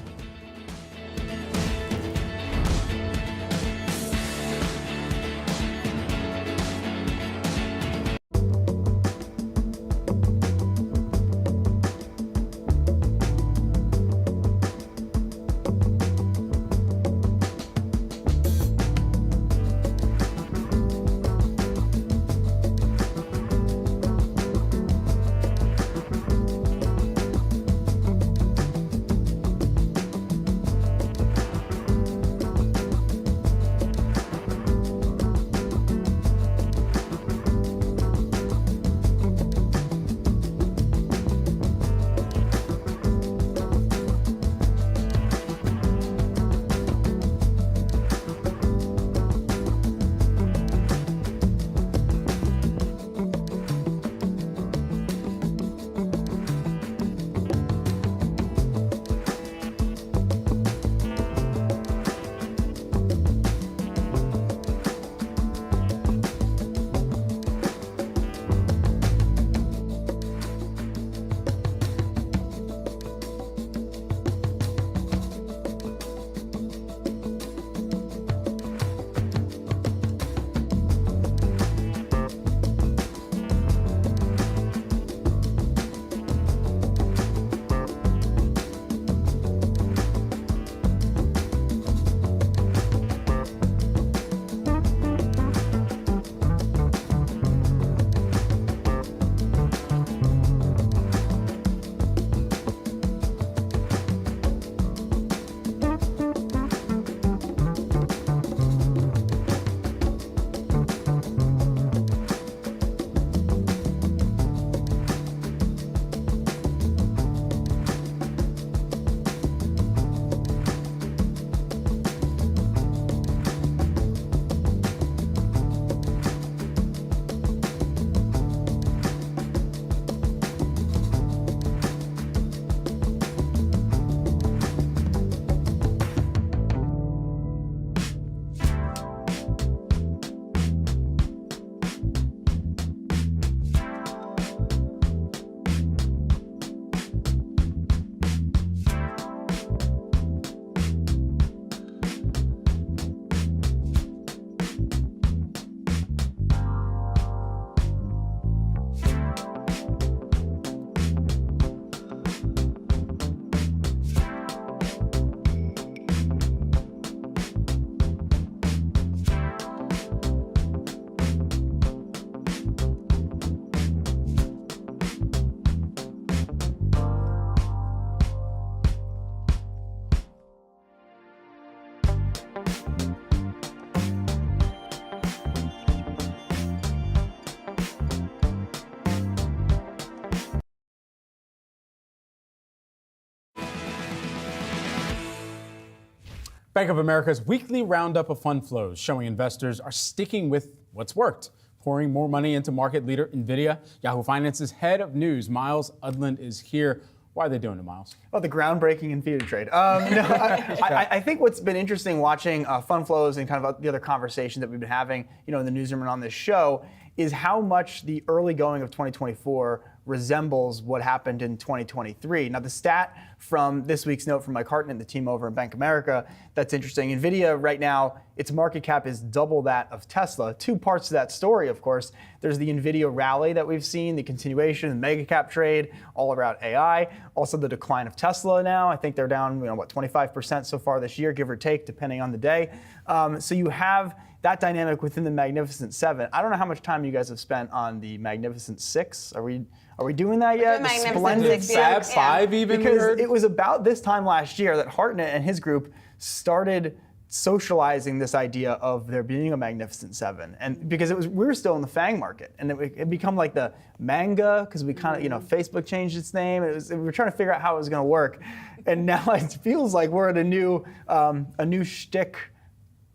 Bank of America's weekly roundup of fund flows showing investors are sticking with what's worked, pouring more money into market leader NVIDIA. Yahoo Finance's head of news, Miles Udland, is here. Why are they doing it, Miles? Oh, the groundbreaking NVIDIA trade. I think what's been interesting watching fund flows and kind of the other conversations that we've been having, in the newsroom and on this show, is how much the early going of 2024 resembles what happened in 2023. Now, the stat from this week's note from Mike Hartnett and the team over at Bank of America that's interesting. NVIDIA right now, its market cap is double that of Tesla. Two parts to that story, of course. There's the NVIDIA rally that we've seen, the continuation, the mega cap trade, all around AI. Also the decline of Tesla now. I think they're down, 25% so far this year, give or take, depending on the day. So you have that dynamic within the Magnificent Seven. I don't know how much time you guys have spent on the Magnificent Six. Are we doing that yet? The Splendid Fab Five, even? Because it was about this time last year that Hartnett and his group started socializing this idea of there being a Magnificent Seven, and because we were still in the FANG market, and it become like the manga because we kind of Facebook changed its name. We were trying to figure out how it was going to work, and now it feels like we're at a new shtick,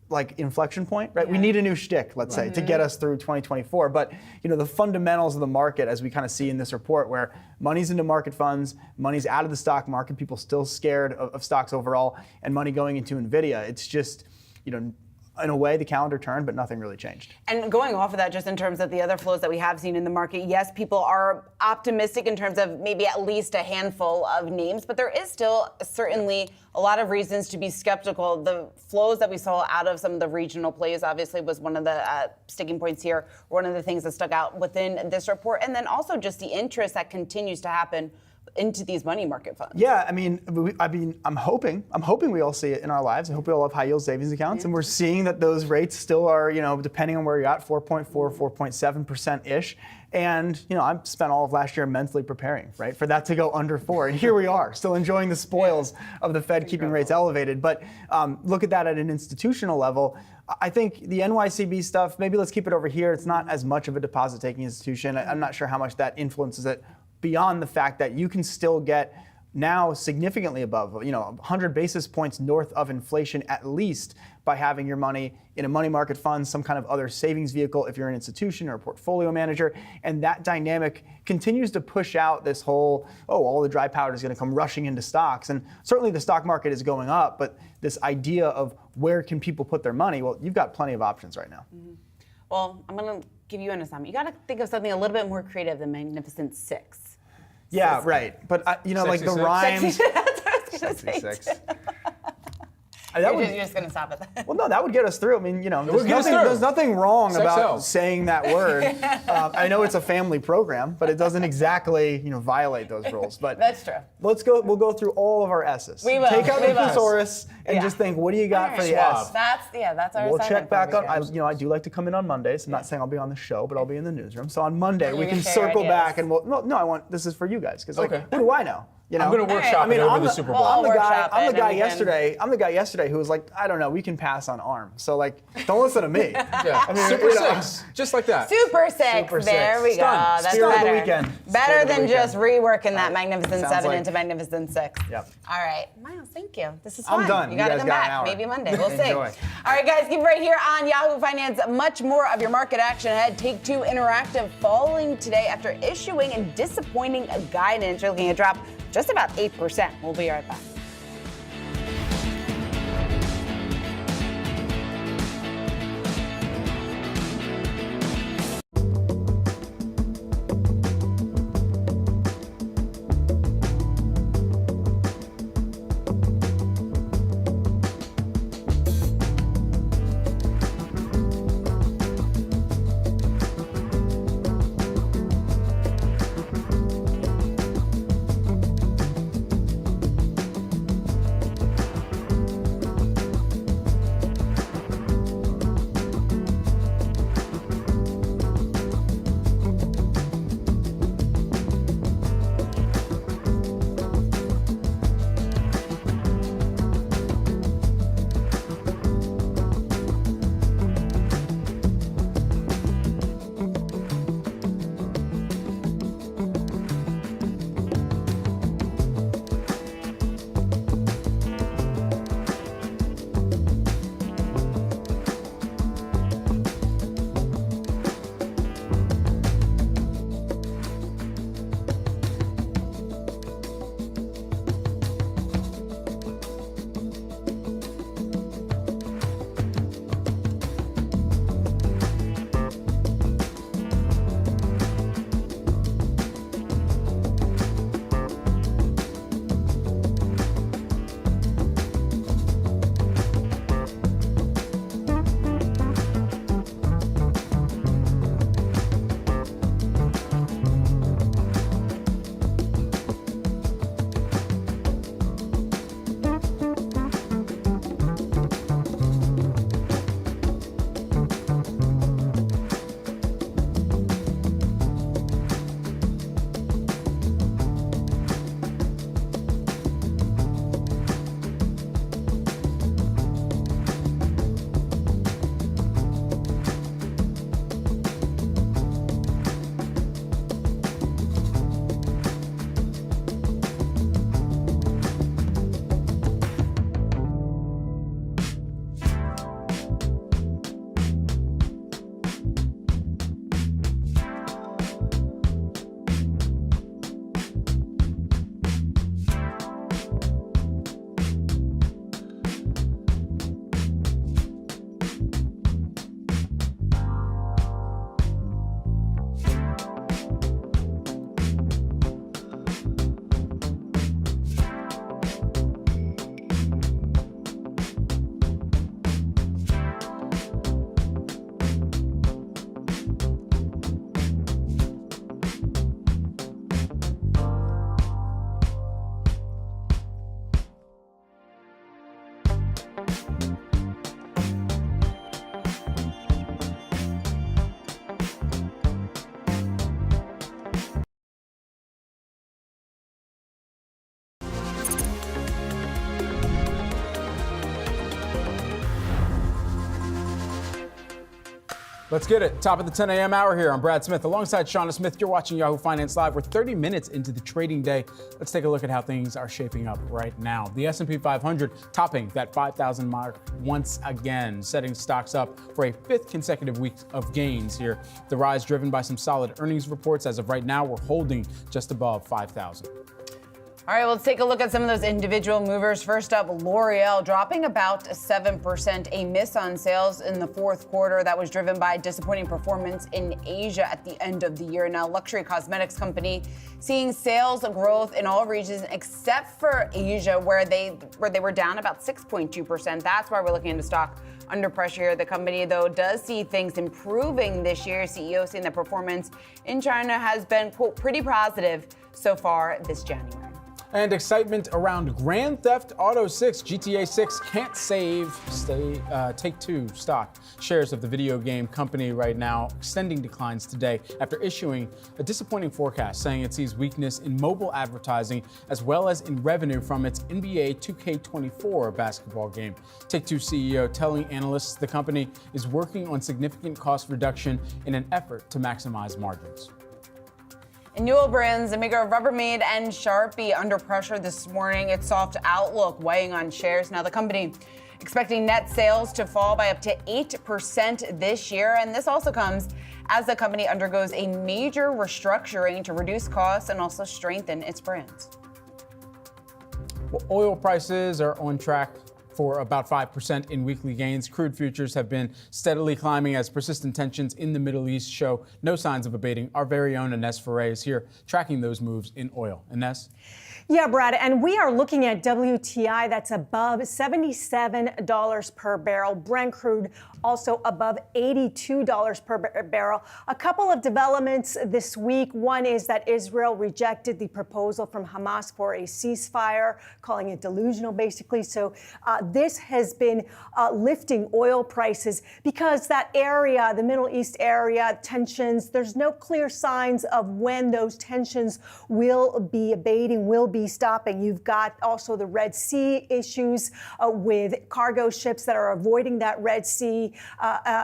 like inflection point, right? Yeah. We need a new shtick, let's say, to get us through 2024. But the fundamentals of the market, as we kind of see in this report, where money's into market funds, money's out of the stock market, people still scared of stocks overall, and money going into NVIDIA. It's just, in a way, the calendar turned, but nothing really changed. And going off of that, just in terms of the other flows that we have seen in the market, yes, people are optimistic in terms of maybe at least a handful of names, but there is still certainly a lot of reasons to be skeptical. The flows that we saw out of some of the regional plays obviously was one of the sticking points here, one of the things that stuck out within this report, and then also just the interest that continues to happen into these money market funds. Yeah, I'm hoping we all see it in our lives. I hope we all have high yield savings accounts, and we're seeing that those rates still are, depending on where you're at, 4.4, 4.7% ish. And I've spent all of last year mentally preparing, right, for that to go under 4. And here we are, still enjoying the spoils of the Fed keeping rates elevated. But look at that at an institutional level. I think the NYCB stuff, maybe let's keep it over here. It's not as much of a deposit-taking institution. I'm not sure how much that influences it, beyond the fact that you can still get now significantly above, 100 basis points north of inflation at least by having your money in a money market fund, some kind of other savings vehicle if you're an institution or a portfolio manager. And that dynamic continues to push out this whole, all the dry powder is going to come rushing into stocks. And certainly the stock market is going up, but this idea of where can people put their money, well, you've got plenty of options right now. Mm-hmm. Well, I'm going to give you an assignment. You got to think of something a little bit more creative than Magnificent Six. Yeah, right. But, like the rhymes. Sexy Six. You're just going to stop at that. Well, no, that would get us through. There's nothing wrong about saying that word. I know it's a family program, but it doesn't exactly, violate those rules. But that's true. We'll go through all of our S's. We will. Take out the thesaurus and just think, what do you got for the S? That's our We'll check back on. I do like to come in on Mondays. I'm not saying I'll be on the show, but I'll be in the newsroom. So on Monday we can circle back and this is for you guys because who do I know? I'm going to workshop it over the Super Bowl. I'm the guy yesterday who was like, I don't know, we can pass on ARM. So don't listen to me. Super Six, just like that. Super Six. There we go. That's better. Better than just reworking that Magnificent Seven into Magnificent Six. Yep. All right, Miles, thank you. This is fun. I'm done. You got to come back. Maybe Monday. We'll see. Enjoy. All right, guys, keep it right here on Yahoo Finance. Much more of your market action ahead. Take-Two Interactive falling today after issuing and disappointing guidance. You're looking at a drop just about 8%. We'll be right back. Let's get it. Top of the 10 a.m. hour here. I'm Brad Smith alongside Shauna Smith. You're watching Yahoo Finance Live. We're 30 minutes into the trading day. Let's take a look at how things are shaping up right now. The S&P 500 topping that 5,000 mark once again, setting stocks up for a fifth consecutive week of gains here. The rise driven by some solid earnings reports. As of right now, we're holding just above 5,000. All right, let's take a look at some of those individual movers. First up, L'Oreal dropping about 7%, a miss on sales in the fourth quarter. That was driven by disappointing performance in Asia at the end of the year. Now, luxury cosmetics company seeing sales growth in all regions except for Asia, where they were down about 6.2%. That's why we're looking at a stock under pressure here. The company, though, does see things improving this year. CEO saying the performance in China has been, quote, pretty positive so far this January. And excitement around Grand Theft Auto 6, GTA 6 can't save Take-Two stock. Shares of the video game company right now extending declines today after issuing a disappointing forecast, saying it sees weakness in mobile advertising as well as in revenue from its NBA 2K24 basketball game. Take-Two CEO telling analysts the company is working on significant cost reduction in an effort to maximize margins. In Newell Brands, the maker of Rubbermaid and Sharpie, under pressure this morning. Its soft outlook weighing on shares. Now, the company expecting net sales to fall by up to 8% this year. And this also comes as the company undergoes a major restructuring to reduce costs and also strengthen its brands. Well, oil prices are on track for about 5% in weekly gains. Crude futures have been steadily climbing as persistent tensions in the Middle East show no signs of abating. Our very own Ines Ferre is here tracking those moves in oil. Ines? Yeah, Brad, and we are looking at WTI that's above $77 per barrel. Brent crude also above $82 per barrel. A couple of developments this week. One is that Israel rejected the proposal from Hamas for a ceasefire, calling it delusional, basically. So this has been lifting oil prices because that area, the Middle East area, tensions, there's no clear signs of when those tensions will be abating, will be stopping. You've got also the Red Sea issues with cargo ships that are avoiding that Red Sea,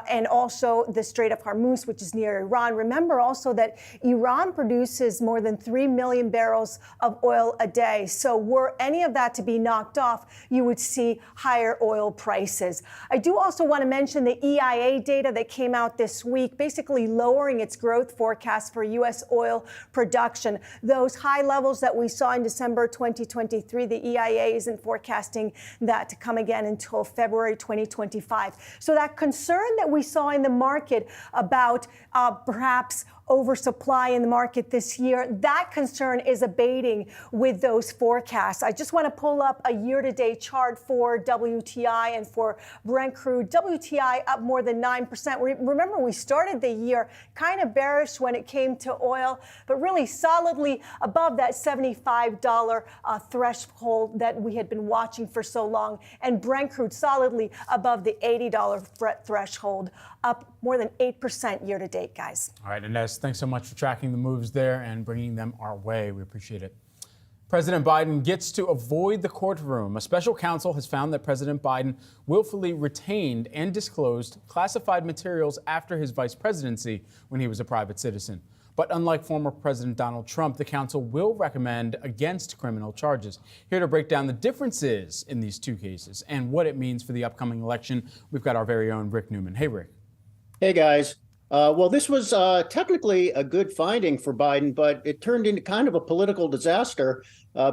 and also the Strait of Hormuz, which is near Iran. Remember also that Iran produces more than 3 million barrels of oil a day. So were any of that to be knocked off, you would see higher oil prices. I do also want to mention the EIA data that came out this week, basically lowering its growth forecast for U.S. oil production. Those high levels that we saw in December 2023, the EIA isn't forecasting that to come again until February 2025. So that concern that we saw in the market about perhaps oversupply in the market this year, that concern is abating with those forecasts. I just want to pull up a year-to-date chart for WTI and for Brent crude. WTI up more than 9%. Remember, we started the year kind of bearish when it came to oil, but really solidly above that $75 threshold that we had been watching for so long. And Brent crude solidly above the $80 threshold, up more than 8% year-to-date, guys. All right, Ines, thanks so much for tracking the moves there and bringing them our way. We appreciate it. President Biden gets to avoid the courtroom. A special counsel has found that President Biden willfully retained and disclosed classified materials after his vice presidency when he was a private citizen. But unlike former President Donald Trump, the counsel will recommend against criminal charges. Here to break down the differences in these two cases and what it means for the upcoming election, we've got our very own Rick Newman. Hey, Rick. Hey, guys. Well, this was technically a good finding for Biden, but it turned into kind of a political disaster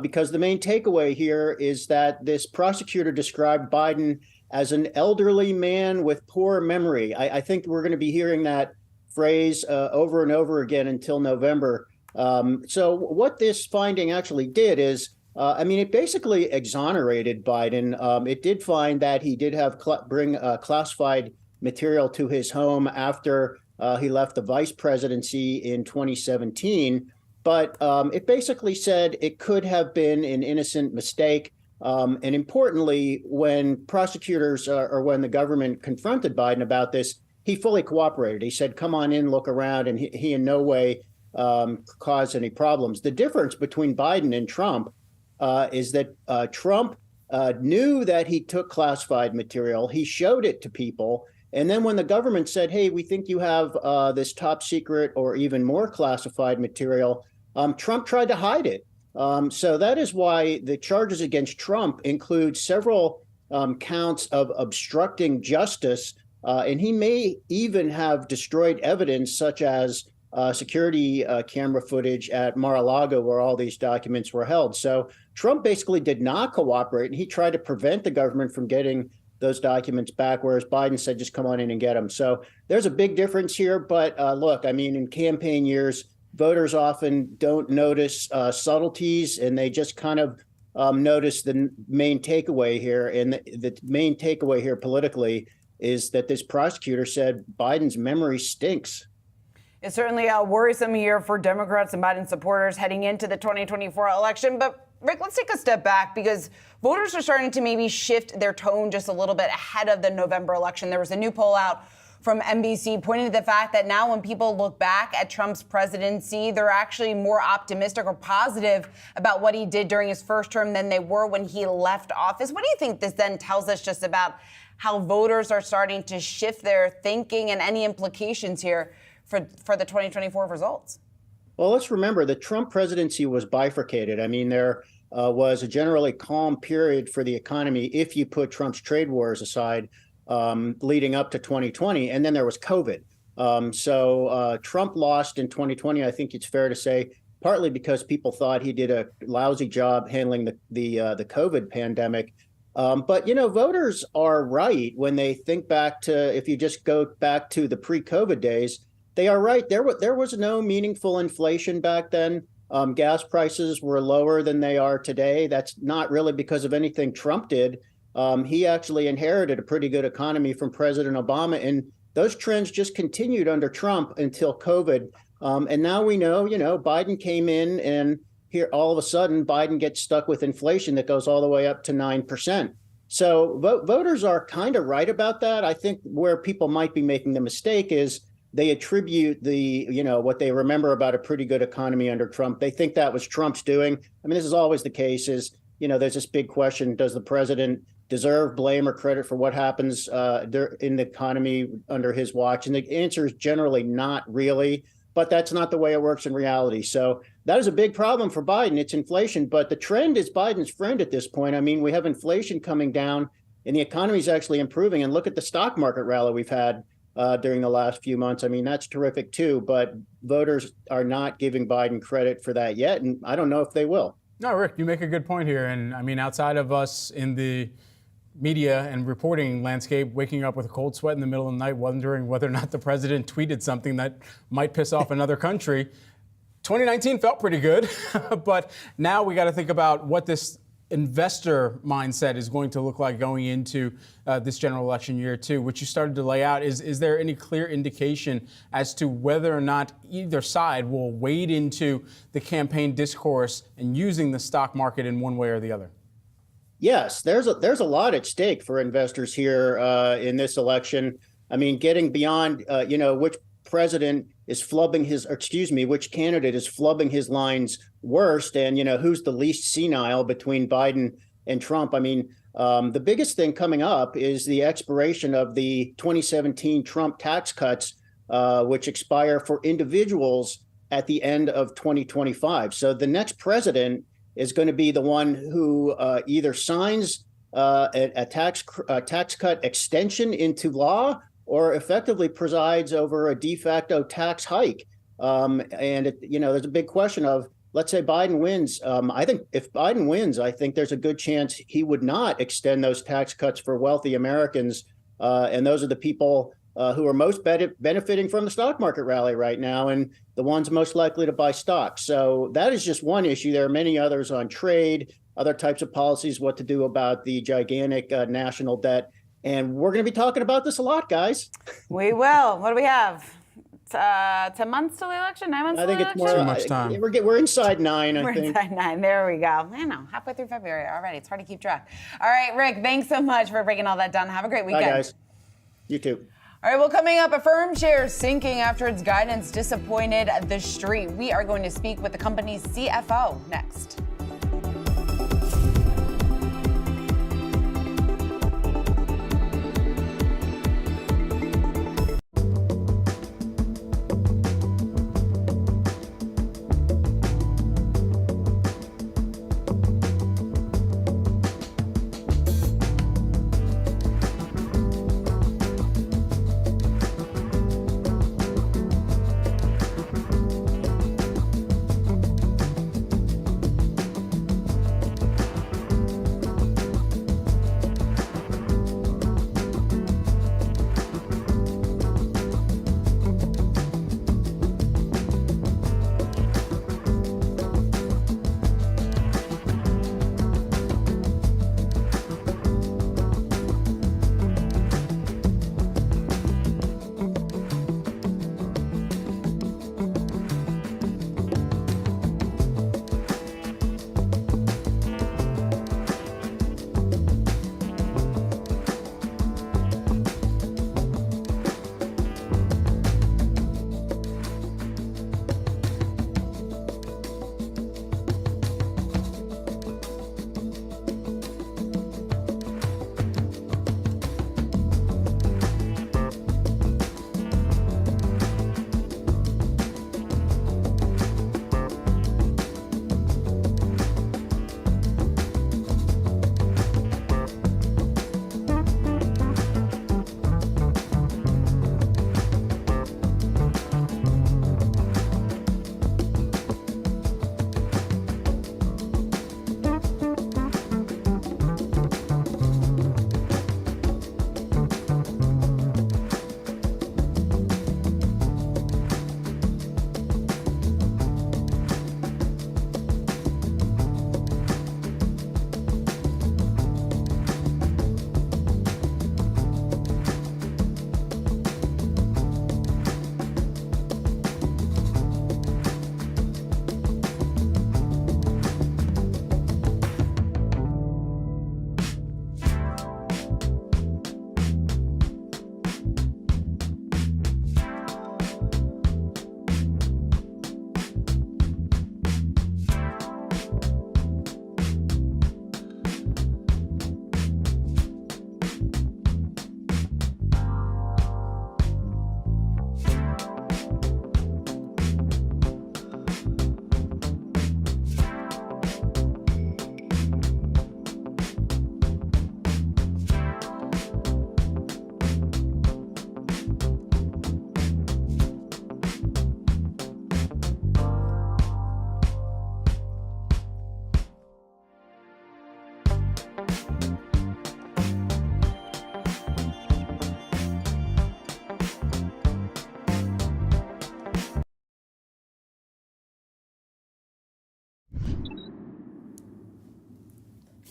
because the main takeaway here is that this prosecutor described Biden as an elderly man with poor memory. I think we're going to be hearing that phrase over and over again until November. So what this finding actually did is, it basically exonerated Biden. It did find that he did have bring classified material to his home after he left the vice presidency in 2017. But it basically said it could have been an innocent mistake. And importantly, when prosecutors or when the government confronted Biden about this, he fully cooperated. He said, come on in, look around, and he in no way caused any problems. The difference between Biden and Trump is that Trump knew that he took classified material. He showed it to people. And then when the government said, hey, we think you have this top secret or even more classified material, Trump tried to hide it. So that is why the charges against Trump include several counts of obstructing justice. And he may even have destroyed evidence such as security camera footage at Mar-a-Lago where all these documents were held. So Trump basically did not cooperate, and he tried to prevent the government from getting those documents back, whereas Biden said, just come on in and get them. So there's a big difference here. But look, I mean, in campaign years, voters often don't notice subtleties, and they just kind of notice the main takeaway here. And the main takeaway here politically is that this prosecutor said Biden's memory stinks. It's certainly a worrisome year for Democrats and Biden supporters heading into the 2024 election. But Rick, let's take a step back, because voters are starting to maybe shift their tone just a little bit ahead of the November election. There was a new poll out from NBC pointing to the fact that now when people look back at Trump's presidency, they're actually more optimistic or positive about what he did during his first term than they were when he left office. What do you think this then tells us just about how voters are starting to shift their thinking and any implications here for the 2024 results? Well, let's remember the Trump presidency was bifurcated. I mean, there was a generally calm period for the economy if you put Trump's trade wars aside, leading up to 2020. And then there was COVID. So Trump lost in 2020, I think it's fair to say, partly because people thought he did a lousy job handling the COVID pandemic. But, you know, voters are right when they think back to, if you just go back to the pre-COVID days, they are right. There was no meaningful inflation back then. Gas prices were lower than they are today. That's not really because of anything Trump did. He actually inherited a pretty good economy from President Obama, and those trends just continued under Trump until COVID. And now we know, you know, Biden came in, and here all of a sudden Biden gets stuck with inflation that goes all the way up to 9%. So voters are kind of right about that. I think where people might be making the mistake is they attribute what they remember about a pretty good economy under Trump. They think that was Trump's doing. I mean, this is always the case is, you know, there's this big question, does the president deserve blame or credit for what happens in the economy under his watch? And the answer is generally not really, but that's not the way it works in reality. So that is a big problem for Biden. It's inflation, but the trend is Biden's friend at this point. I mean, we have inflation coming down and the economy is actually improving. And look at the stock market rally we've had during the last few months. I mean, that's terrific too, but voters are not giving Biden credit for that yet. And I don't know if they will. No, Rick, you make a good point here. And I mean, outside of us in the media and reporting landscape, waking up with a cold sweat in the middle of the night, wondering whether or not the president tweeted something that might piss off another country, 2019 felt pretty good. But now we got to think about what this investor mindset is going to look like going into this general election year too, which you started to lay out. Is there any clear indication as to whether or not either side will wade into the campaign discourse and using the stock market in one way or the other? Yes, there's a lot at stake for investors here in this election. I mean, getting beyond, which president is which candidate is flubbing his lines worst, and, who's the least senile between Biden and Trump. I mean, the biggest thing coming up is the expiration of the 2017 Trump tax cuts, which expire for individuals at the end of 2025. So the next president is going to be the one who either signs a tax cut extension into law or effectively presides over a de facto tax hike. There's a big question of, let's say Biden wins. I think if Biden wins, I think there's a good chance he would not extend those tax cuts for wealthy Americans. And those are the people who are most benefiting from the stock market rally right now and the ones most likely to buy stocks. So that is just one issue. There are many others on trade, other types of policies, what to do about the gigantic national debt. And we're going to be talking about this a lot, guys. We will. What do we have? 10 months till the election? 9 months till the election? I think it's more. Too much time. We're inside 9, I think. We're inside 9. There we go. I know. Halfway through February already. It's hard to keep track. All right, Rick, thanks so much for breaking all that down. Have a great weekend. Bye, guys. You too. All right, well, coming up, Affirm shares sinking after its guidance disappointed the street. We are going to speak with the company's CFO next.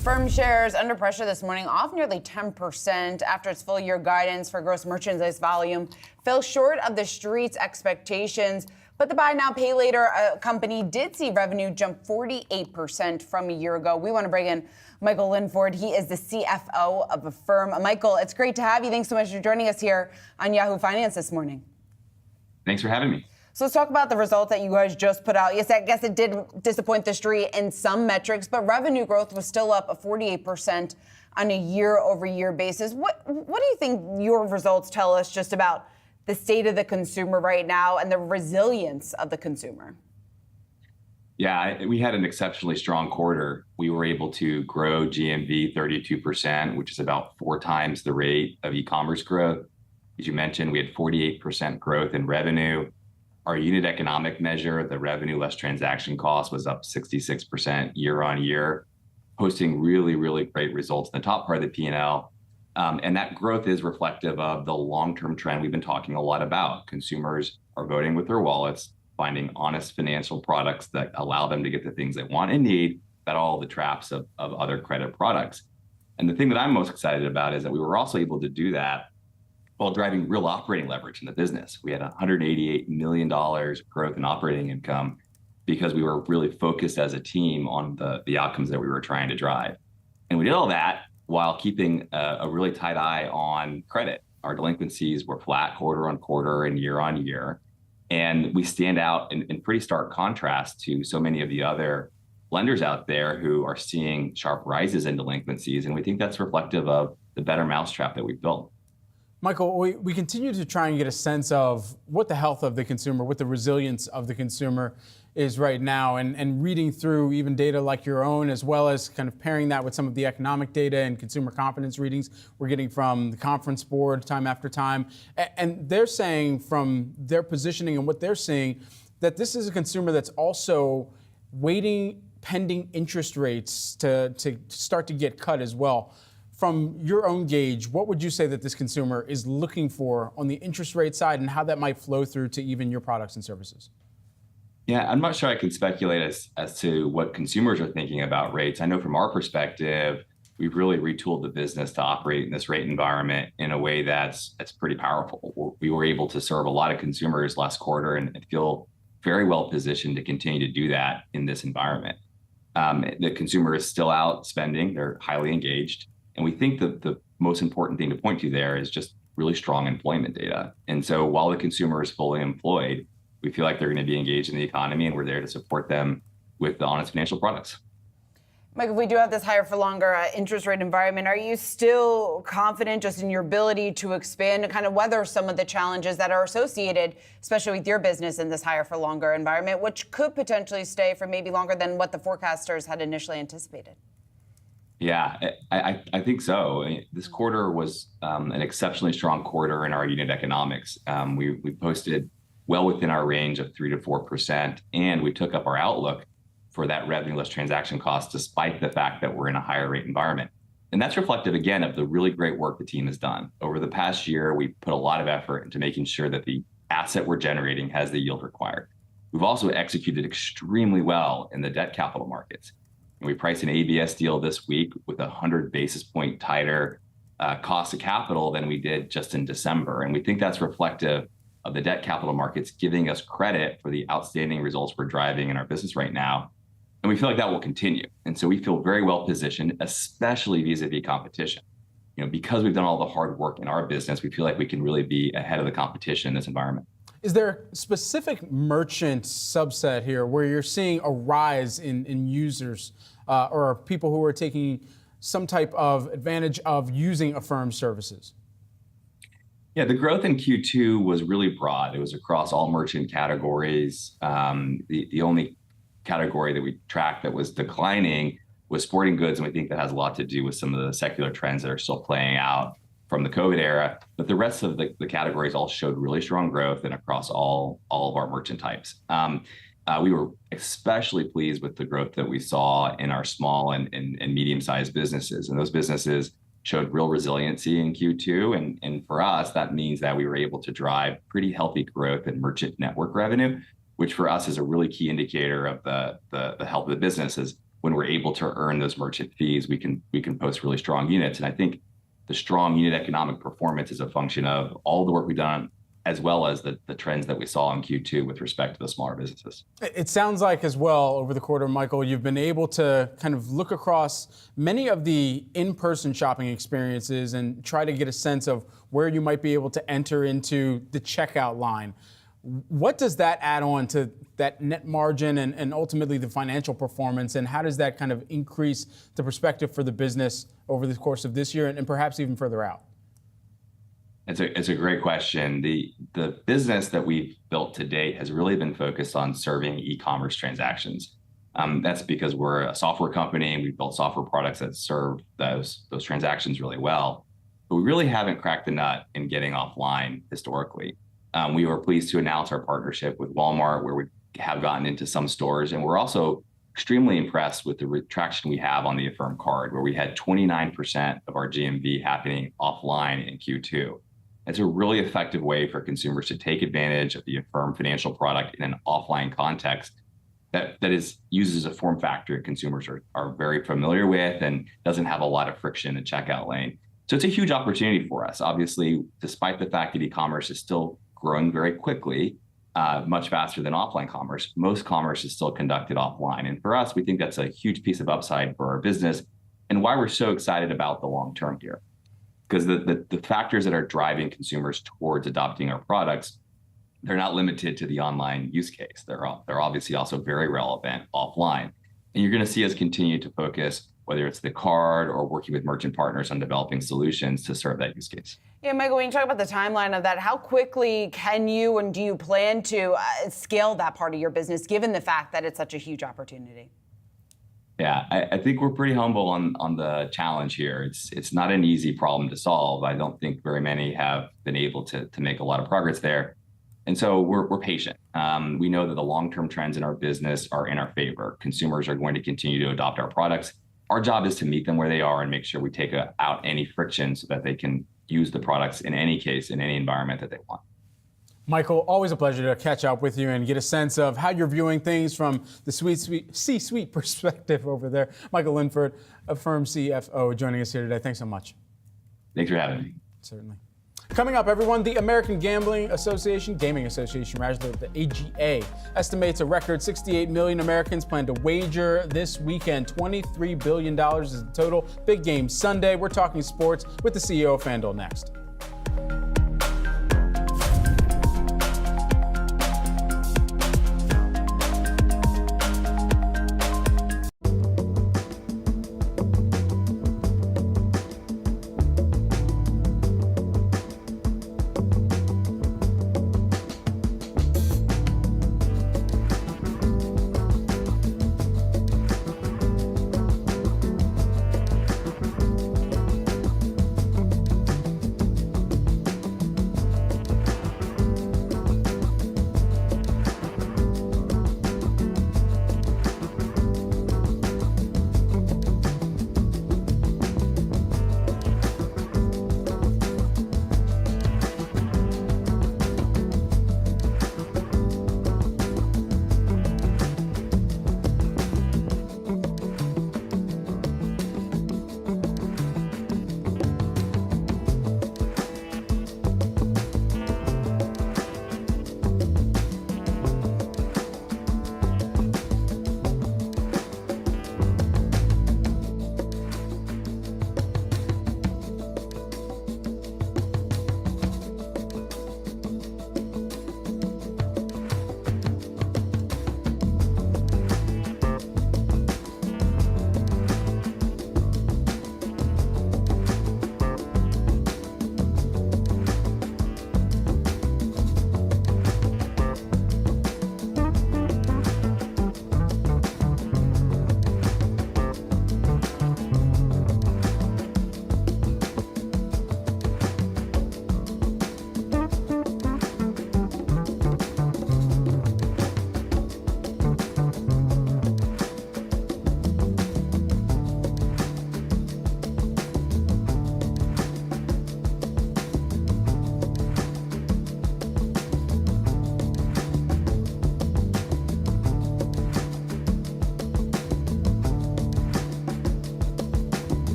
Firm shares under pressure this morning, off nearly 10% after its full year guidance for gross merchandise volume fell short of the street's expectations. But the buy now, pay later company did see revenue jump 48% from a year ago. We want to bring in Michael Linford. He is the CFO of Affirm. Michael, it's great to have you. Thanks so much for joining us here on Yahoo Finance this morning. Thanks for having me. So let's talk about the results that you guys just put out. Yes, I guess it did disappoint the street in some metrics, but revenue growth was still up 48% on a year-over-year basis. What do you think your results tell us just about the state of the consumer right now and the resilience of the consumer? Yeah, we had an exceptionally strong quarter. We were able to grow GMV 32%, which is about 4 times the rate of e-commerce growth. As you mentioned, we had 48% growth in revenue. Our unit economic measure, the revenue less transaction cost, was up 66% year on year, posting really, really great results in the top part of the P&L. And that growth is reflective of the long-term trend we've been talking a lot about. Consumers are voting with their wallets, finding honest financial products that allow them to get the things they want and need, without all the traps of other credit products. And the thing that I'm most excited about is that we were also able to do that while driving real operating leverage in the business. We had $188 million growth in operating income because we were really focused as a team on the outcomes that we were trying to drive. And we did all that while keeping a really tight eye on credit. Our delinquencies were flat quarter on quarter and year on year. And we stand out in pretty stark contrast to so many of the other lenders out there who are seeing sharp rises in delinquencies. And we think that's reflective of the better mousetrap that we've built. Michael, we continue to try and get a sense of what the health of the consumer, what the resilience of the consumer is right now, and reading through even data like your own, as well as kind of pairing that with some of the economic data and consumer confidence readings we're getting from the Conference Board time after time. And they're saying from their positioning and what they're seeing that this is a consumer that's also waiting pending interest rates to start to get cut as well. From your own gauge, what would you say that this consumer is looking for on the interest rate side and how that might flow through to even your products and services? Yeah, I'm not sure I can speculate as to what consumers are thinking about rates. I know from our perspective, we've really retooled the business to operate in this rate environment in a way that's pretty powerful. We were able to serve a lot of consumers last quarter and feel very well positioned to continue to do that in this environment. The consumer is still out spending. They're highly engaged. And we think that the most important thing to point to there is just really strong employment data. And so while the consumer is fully employed, we feel like they're going to be engaged in the economy, and we're there to support them with the honest financial products. Mike, if we do have this higher for longer interest rate environment, are you still confident just in your ability to expand and kind of weather some of the challenges that are associated, especially with your business in this higher for longer environment, which could potentially stay for maybe longer than what the forecasters had initially anticipated? Yeah, I think so. I mean, this quarter was an exceptionally strong quarter in our unit economics. We posted well within our range of 3 to 4%, and we took up our outlook for that revenue less transaction cost, despite the fact that we're in a higher rate environment. And that's reflective, again, of the really great work the team has done. Over the past year, we put a lot of effort into making sure that the asset we're generating has the yield required. We've also executed extremely well in the debt capital markets. And we priced an ABS deal this week with 100 basis point tighter cost of capital than we did just in December. And we think that's reflective of the debt capital markets giving us credit for the outstanding results we're driving in our business right now. And we feel like that will continue. And so we feel very well positioned, especially vis-a-vis competition. Because we've done all the hard work in our business, we feel like we can really be ahead of the competition in this environment. Is there a specific merchant subset here where you're seeing a rise in users or people who are taking some type of advantage of using Affirm services? Yeah, the growth in Q2 was really broad. It was across all merchant categories. The only category that we tracked that was declining was sporting goods, and we think that has a lot to do with some of the secular trends that are still playing out from the COVID era. But the rest of the categories all showed really strong growth and across all of our merchant types. We were especially pleased with the growth that we saw in our small and medium-sized businesses. And those businesses showed real resiliency in Q2. And for us, that means that we were able to drive pretty healthy growth in merchant network revenue, which for us is a really key indicator of the health of the business. As when we're able to earn those merchant fees, we can post really strong units. And I think the strong unit economic performance is a function of all the work we've done, as well as the trends that we saw in Q2 with respect to the smaller businesses. It sounds like as well over the quarter, Michael, you've been able to kind of look across many of the in-person shopping experiences and try to get a sense of where you might be able to enter into the checkout line. What does that add on to that net margin and ultimately the financial performance, and how does that kind of increase the perspective for the business over the course of this year and perhaps even further out? It's a great question. The business that we've built to date has really been focused on serving e-commerce transactions. That's because we're a software company and we've built software products that serve those transactions really well. But we really haven't cracked the nut in getting offline historically. We were pleased to announce our partnership with Walmart, where we have gotten into some stores, and we're also extremely impressed with the traction we have on the Affirm card, where we had 29% of our GMV happening offline in Q2. It's a really effective way for consumers to take advantage of the Affirm financial product in an offline context that uses a form factor consumers are very familiar with and doesn't have a lot of friction in the checkout lane. So it's a huge opportunity for us. Obviously, despite the fact that e-commerce is still growing very quickly, much faster than offline commerce, most commerce is still conducted offline. And for us, we think that's a huge piece of upside for our business and why we're so excited about the long term here. Because the factors that are driving consumers towards adopting our products, they're not limited to the online use case. They're obviously also very relevant offline. And you're going to see us continue to focus, whether it's the card or working with merchant partners on developing solutions to serve that use case. Yeah, Michael, when you talk about the timeline of that, how quickly can you and do you plan to scale that part of your business, given the fact that it's such a huge opportunity? Yeah, I think we're pretty humble on the challenge here. It's not an easy problem to solve. I don't think very many have been able to make a lot of progress there. And so we're patient. We know that the long-term trends in our business are in our favor. Consumers are going to continue to adopt our products. Our job is to meet them where they are and make sure we take out any friction so that they can use the products in any case, in any environment that they want. Michael, always a pleasure to catch up with you and get a sense of how you're viewing things from the C-suite perspective over there. Michael Linford, Affirm CFO, joining us here today. Thanks so much. Thanks for having me. Certainly. Coming up, everyone, the American Gaming Association, the AGA, estimates a record 68 million Americans plan to wager this weekend. $23 billion is the total. Big game Sunday. We're talking sports with the CEO of FanDuel next.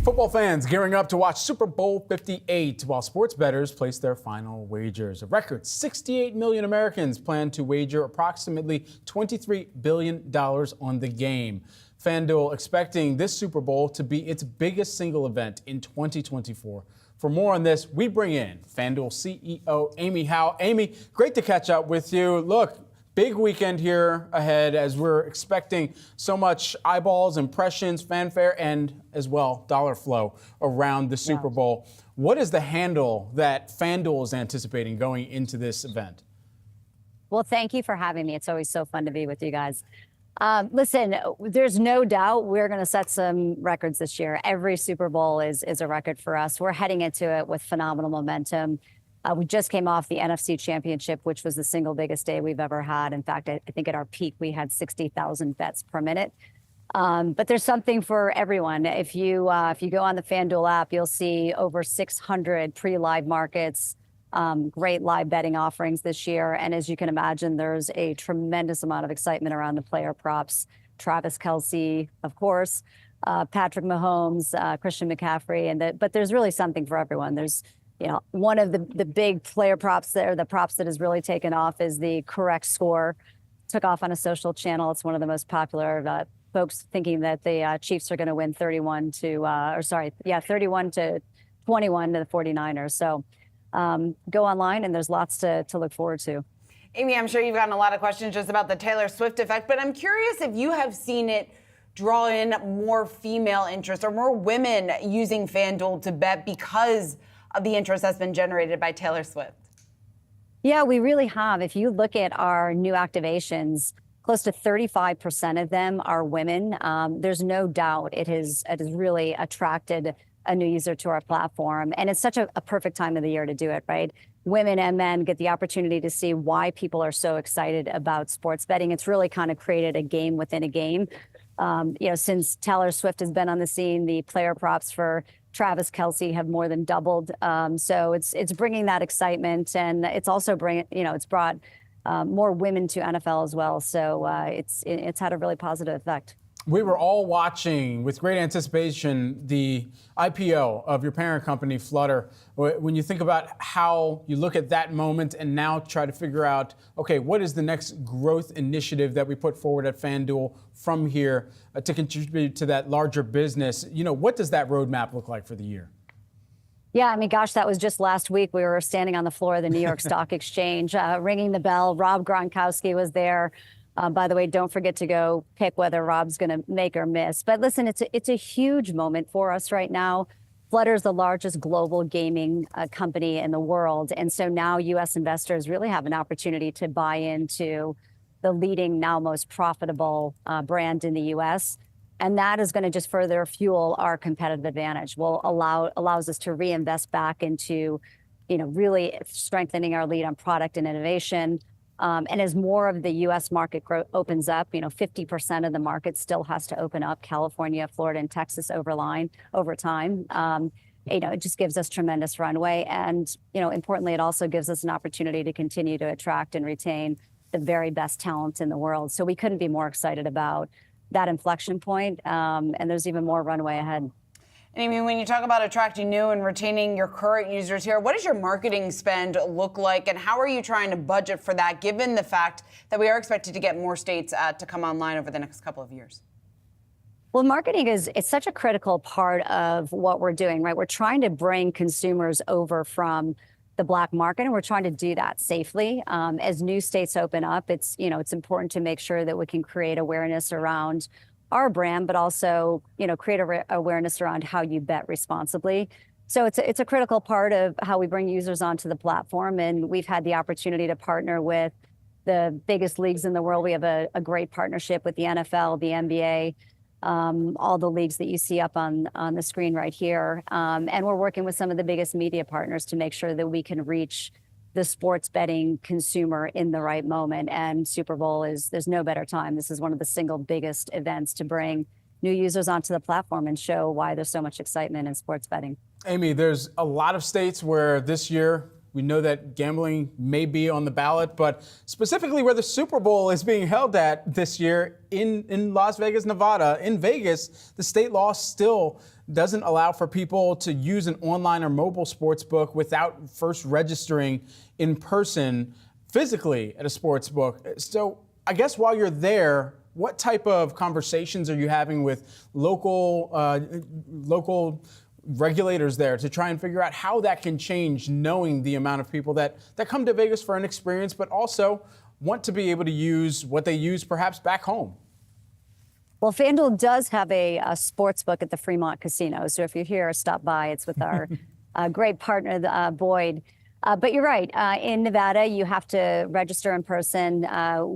Football fans gearing up to watch Super Bowl 58 while sports bettors place their final wagers. A record 68 million Americans plan to wager approximately $23 billion on the game. FanDuel expecting this Super Bowl to be its biggest single event in 2024. For more on this, we bring in FanDuel CEO Amy Howe. Amy, great to catch up with you. Look, big weekend here ahead as we're expecting so much eyeballs, impressions, fanfare, and as well dollar flow around the Super Bowl. What is the handle that FanDuel is anticipating going into this event? Well, thank you for having me. It's always so fun to be with you guys. Listen, there's no doubt we're going to set some records this year. Every Super Bowl is a record for us. We're heading into it with phenomenal momentum. We just came off the NFC Championship, which was the single biggest day we've ever had. In fact, I think at our peak, we had 60,000 bets per minute. But there's something for everyone. If you go on the FanDuel app, you'll see over 600 pre-live markets, great live betting offerings this year. And as you can imagine, there's a tremendous amount of excitement around the player props. Travis Kelce, of course, Patrick Mahomes, Christian McCaffrey, but there's really something for everyone. There's one of the big player props there, the props that has really taken off is the correct score. Took off on a social channel. It's one of the most popular. Folks thinking that the Chiefs are going to win 31 to 21 to the 49ers. So go online and there's lots to look forward to. Amy, I'm sure you've gotten a lot of questions just about the Taylor Swift effect, but I'm curious if you have seen it draw in more female interest or more women using FanDuel to bet because of the interest that's been generated by Taylor Swift. Yeah, we really have. If you look at our new activations, close to 35% of them are women. There's no doubt it has really attracted a new user to our platform. And it's such a perfect time of the year to do it, right? Women and men get the opportunity to see why people are so excited about sports betting. It's really kind of created a game within a game. Since Taylor Swift has been on the scene, the player props for Travis Kelce have more than doubled. So it's bringing that excitement, and it's also it's brought more women to NFL as well. So it's had a really positive effect. We were all watching with great anticipation the IPO of your parent company, Flutter. When you think about how you look at that moment and now try to figure out, okay, what is the next growth initiative that we put forward at FanDuel from here to contribute to that larger business? What does that roadmap look like for the year? Yeah, I mean, gosh, that was just last week. We were standing on the floor of the New York Stock Exchange, ringing the bell. Rob Gronkowski was there. By the way, don't forget to go pick whether Rob's going to make or miss. But listen, it's a huge moment for us right now. Flutter is the largest global gaming company in the world. And so now U.S. investors really have an opportunity to buy into the leading, now most profitable brand in the U.S. And that is going to just further fuel our competitive advantage. Allows us to reinvest back into, really strengthening our lead on product and innovation. And as more of the U.S. market opens up, 50% of the market still has to open up, California, Florida, and Texas over time. It just gives us tremendous runway. And, importantly, it also gives us an opportunity to continue to attract and retain the very best talent in the world. So we couldn't be more excited about that inflection point. And there's even more runway ahead. Amy, when you talk about attracting new and retaining your current users here, what does your marketing spend look like, and how are you trying to budget for that, given the fact that we are expected to get more states to come online over the next couple of years? Well, marketing it's such a critical part of what we're doing, right? We're trying to bring consumers over from the black market, and we're trying to do that safely. As new states open up, it's important to make sure that we can create awareness around our brand, but also, create awareness around how you bet responsibly. So it's a critical part of how we bring users onto the platform. And we've had the opportunity to partner with the biggest leagues in the world. We have a great partnership with the NFL, the NBA, all the leagues that you see up on the screen right here. And we're working with some of the biggest media partners to make sure that we can reach the sports betting consumer in the right moment. And Super Bowl there's no better time. This is one of the single biggest events to bring new users onto the platform and show why there's so much excitement in sports betting. Amy, there's a lot of states where this year We know that gambling may be on the ballot, but specifically where the Super Bowl is being held at this year in Las Vegas, Nevada. In Vegas, the state law still doesn't allow for people to use an online or mobile sports book without first registering in person physically at a sports book. So I guess while you're there, what type of conversations are you having with local regulators there to try and figure out how that can change, knowing the amount of people that come to Vegas for an experience, but also want to be able to use what they use perhaps back home? Well, FanDuel does have a sports book at the Fremont Casino. So if you're here, stop by. It's with our great partner, Buoyed. But you're right. In Nevada, you have to register in person.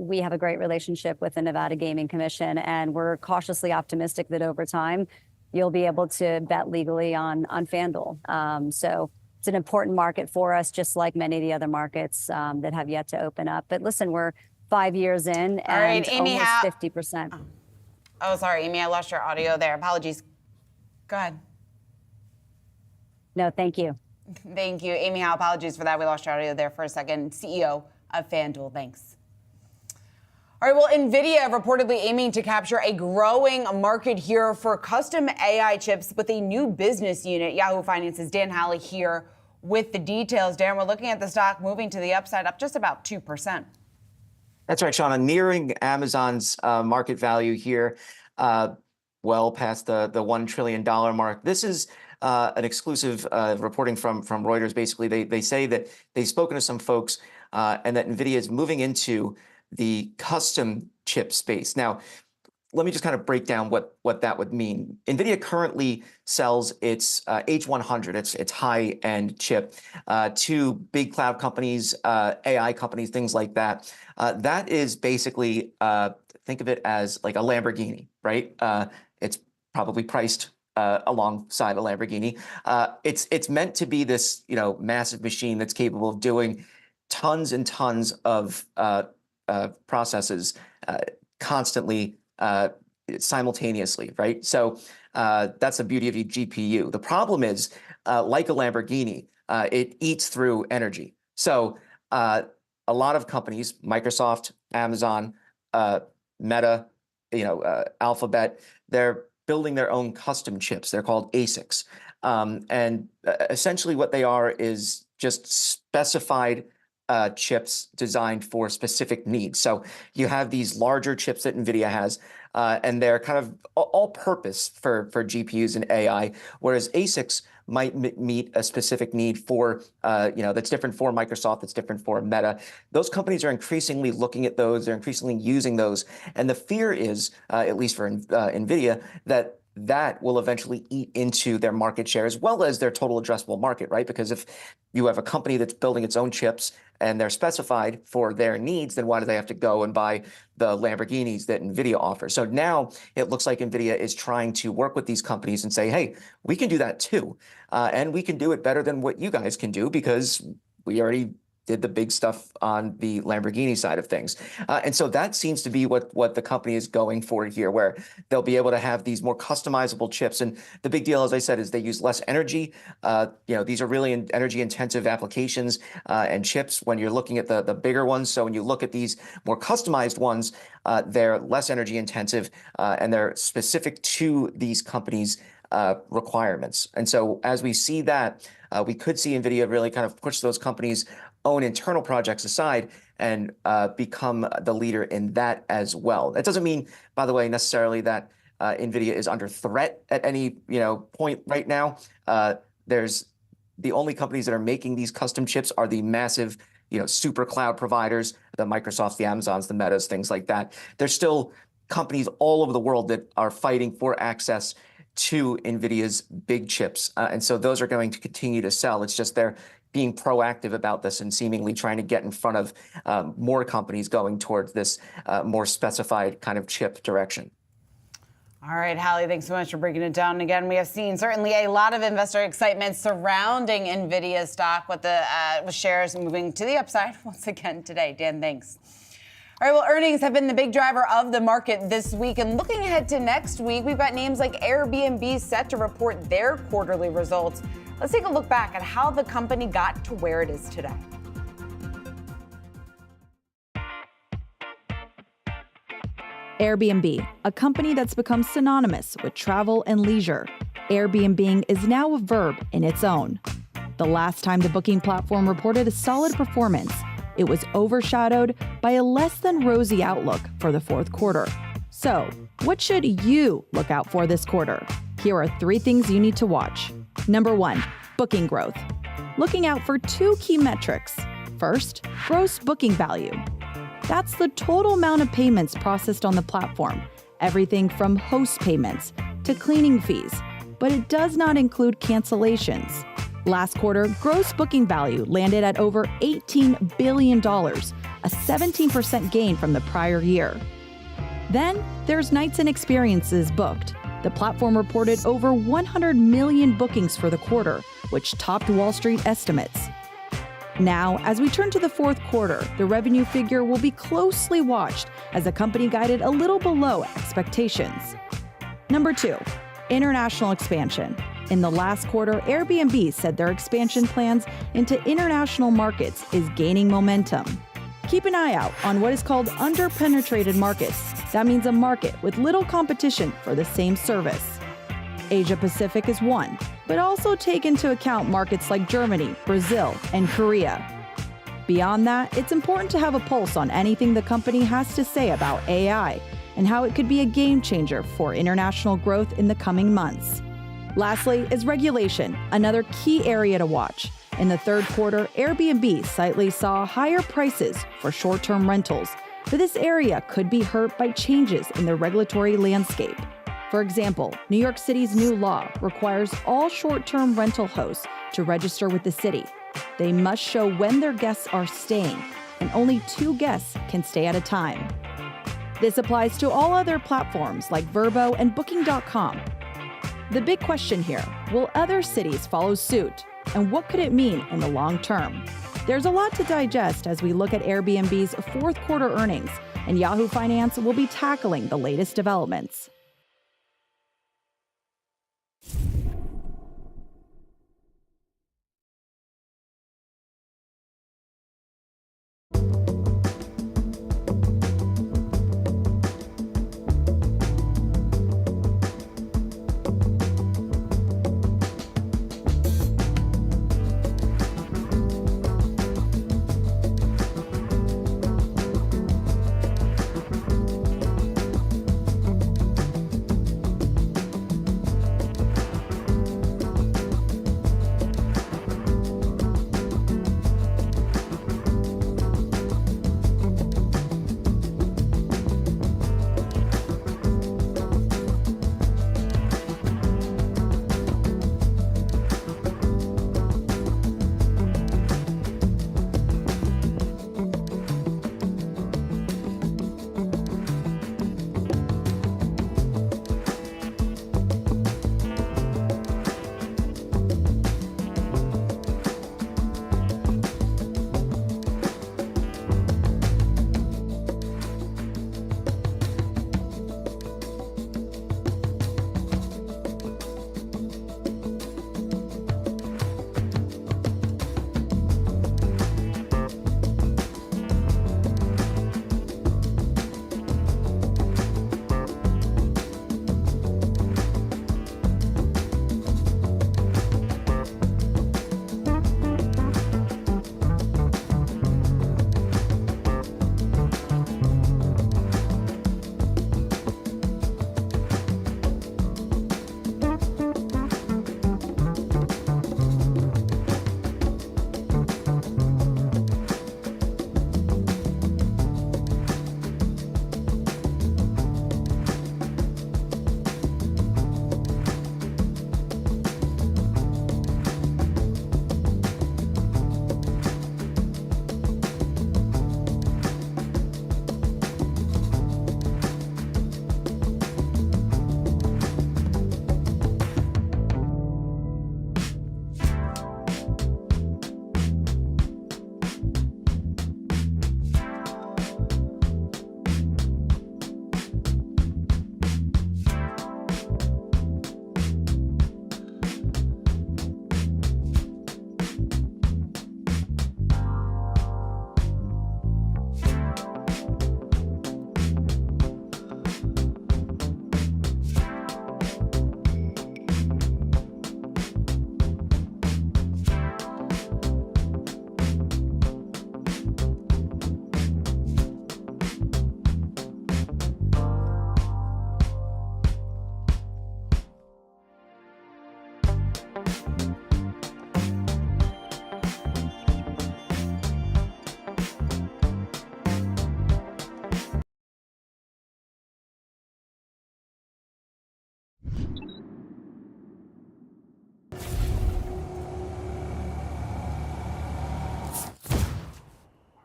We have a great relationship with the Nevada Gaming Commission, and we're cautiously optimistic that over time, you'll be able to bet legally on FanDuel. So it's an important market for us, just like many of the other markets that have yet to open up. But listen, we're 5 years in, and right, Amy, almost 50%. Oh, sorry, Amy, I lost your audio there. Apologies. Go ahead. No, thank you. Thank you. Amy Howe, apologies for that. We lost your audio there for a second. CEO of FanDuel, thanks. All right, well, NVIDIA reportedly aiming to capture a growing market here for custom AI chips with a new business unit. Yahoo Finance's Dan Halley here with the details. Dan, we're looking at the stock moving to the upside, up just about 2%. That's right, Shauna. Nearing Amazon's market value here, well past the $1 trillion mark. This is an exclusive reporting from Reuters. Basically, they say that they've spoken to some folks and that NVIDIA is moving into the custom chip space. Now, let me just kind of break down what that would mean. NVIDIA currently sells its H100, its high-end chip, to big cloud companies, AI companies, things like that. That is basically, think of it as like a Lamborghini, right? It's probably priced alongside a Lamborghini. It's meant to be this, massive machine that's capable of doing tons and tons of processes constantly, simultaneously, right? So that's the beauty of a GPU. The problem is, like a Lamborghini, it eats through energy. So a lot of companies, Microsoft, Amazon, Meta, Alphabet, they're building their own custom chips. They're called ASICs. And essentially what they are is just specified chips designed for specific needs. So you have these larger chips that NVIDIA has, and they're kind of all-purpose for GPUs and AI, whereas ASICs might meet a specific need for, that's different for Microsoft, that's different for Meta. Those companies are increasingly looking at those, they're increasingly using those, and the fear is, at least for NVIDIA, that will eventually eat into their market share as well as their total addressable market, right? Because if you have a company that's building its own chips and they're specified for their needs, then why do they have to go and buy the Lamborghinis that NVIDIA offers? So now it looks like NVIDIA is trying to work with these companies and say, hey, we can do that too. And we can do it better than what you guys can do because we already did the big stuff on the Lamborghini side of things. And so that seems to be what the company is going for here, where they'll be able to have these more customizable chips. And the big deal, as I said, is they use less energy. These are really energy intensive applications and chips when you're looking at the bigger ones. So when you look at these more customized ones, they're less energy intensive and they're specific to these companies' requirements. And so as we see that, we could see NVIDIA really kind of push those companies' own internal projects aside and become the leader in that as well. That doesn't mean, by the way, necessarily that NVIDIA is under threat at any point right now. There's the only companies that are making these custom chips are the massive super cloud providers, the Microsofts, the Amazons, the Metas, things like that. There's still companies all over the world that are fighting for access to NVIDIA's big chips. And so those are going to continue to sell. It's just they're being proactive about this and seemingly trying to get in front of more companies going towards this more specified kind of chip direction. All right, Hallie, thanks so much for breaking it down. Again, we have seen certainly a lot of investor excitement surrounding NVIDIA stock with shares moving to the upside once again today. Dan, thanks. All right, well, earnings have been the big driver of the market this week. And looking ahead to next week, we've got names like Airbnb set to report their quarterly results. Let's take a look back at how the company got to where it is today. Airbnb, a company that's become synonymous with travel and leisure. Airbnb is now a verb in its own. The last time the booking platform reported a solid performance, it was overshadowed by a less than rosy outlook for the fourth quarter. So, what should you look out for this quarter? Here are 3 things you need to watch. Number 1, booking growth. Looking out for 2 key metrics. First, gross booking value. That's the total amount of payments processed on the platform, everything from host payments to cleaning fees, but it does not include cancellations. Last quarter, gross booking value landed at over $18 billion, a 17% gain from the prior year. Then there's nights and experiences booked. The platform reported over 100 million bookings for the quarter, which topped Wall Street estimates. Now, as we turn to the fourth quarter, the revenue figure will be closely watched as the company guided a little below expectations. Number 2, international expansion. In the last quarter, Airbnb said their expansion plans into international markets is gaining momentum. Keep an eye out on what is called under-penetrated markets. That means a market with little competition for the same service. Asia Pacific is one, but also take into account markets like Germany, Brazil, and Korea. Beyond that, it's important to have a pulse on anything the company has to say about AI and how it could be a game changer for international growth in the coming months. Lastly is regulation, another key area to watch. In the third quarter, Airbnb slightly saw higher prices for short-term rentals, but this area could be hurt by changes in the regulatory landscape. For example, New York City's new law requires all short-term rental hosts to register with the city. They must show when their guests are staying, and only 2 guests can stay at a time. This applies to all other platforms like Vrbo and Booking.com. The big question here, will other cities follow suit? And what could it mean in the long term? There's a lot to digest as we look at Airbnb's fourth quarter earnings, and Yahoo Finance will be tackling the latest developments.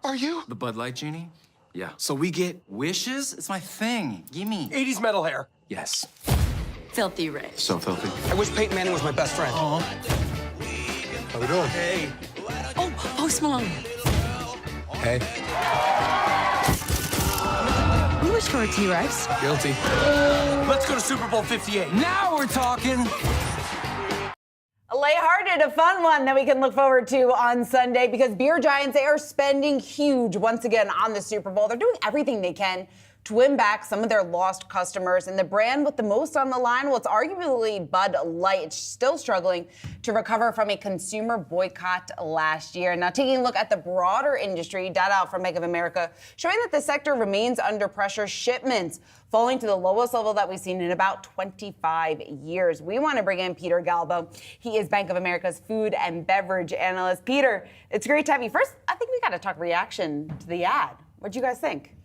Are you? The Bud Light Genie? Yeah. So we get wishes? It's my thing. Gimme. 80s metal hair. Yes. Filthy rich. So filthy. I wish Peyton Manning was my best friend. Aw. How we doing? Hey. Oh, Post Malone. Hey. We wish for a T-Rex. Guilty. Let's go to Super Bowl 58. Now we're talking. A lighthearted, a fun one that we can look forward to on Sunday because beer giants, they are spending huge once again on the Super Bowl. They're doing everything they can to win back some of their lost customers. And the brand with the most on the line, well, it's arguably Bud Light. It's still struggling to recover from a consumer boycott last year. Now, taking a look at the broader industry, data out from Bank of America showing that the sector remains under pressure. Shipments falling to the lowest level that we've seen in about 25 years. We want to bring in Peter Galbo. He is Bank of America's food and beverage analyst. Peter, it's great to have you. First, I think we got to talk reaction to the ad. What'd you guys think?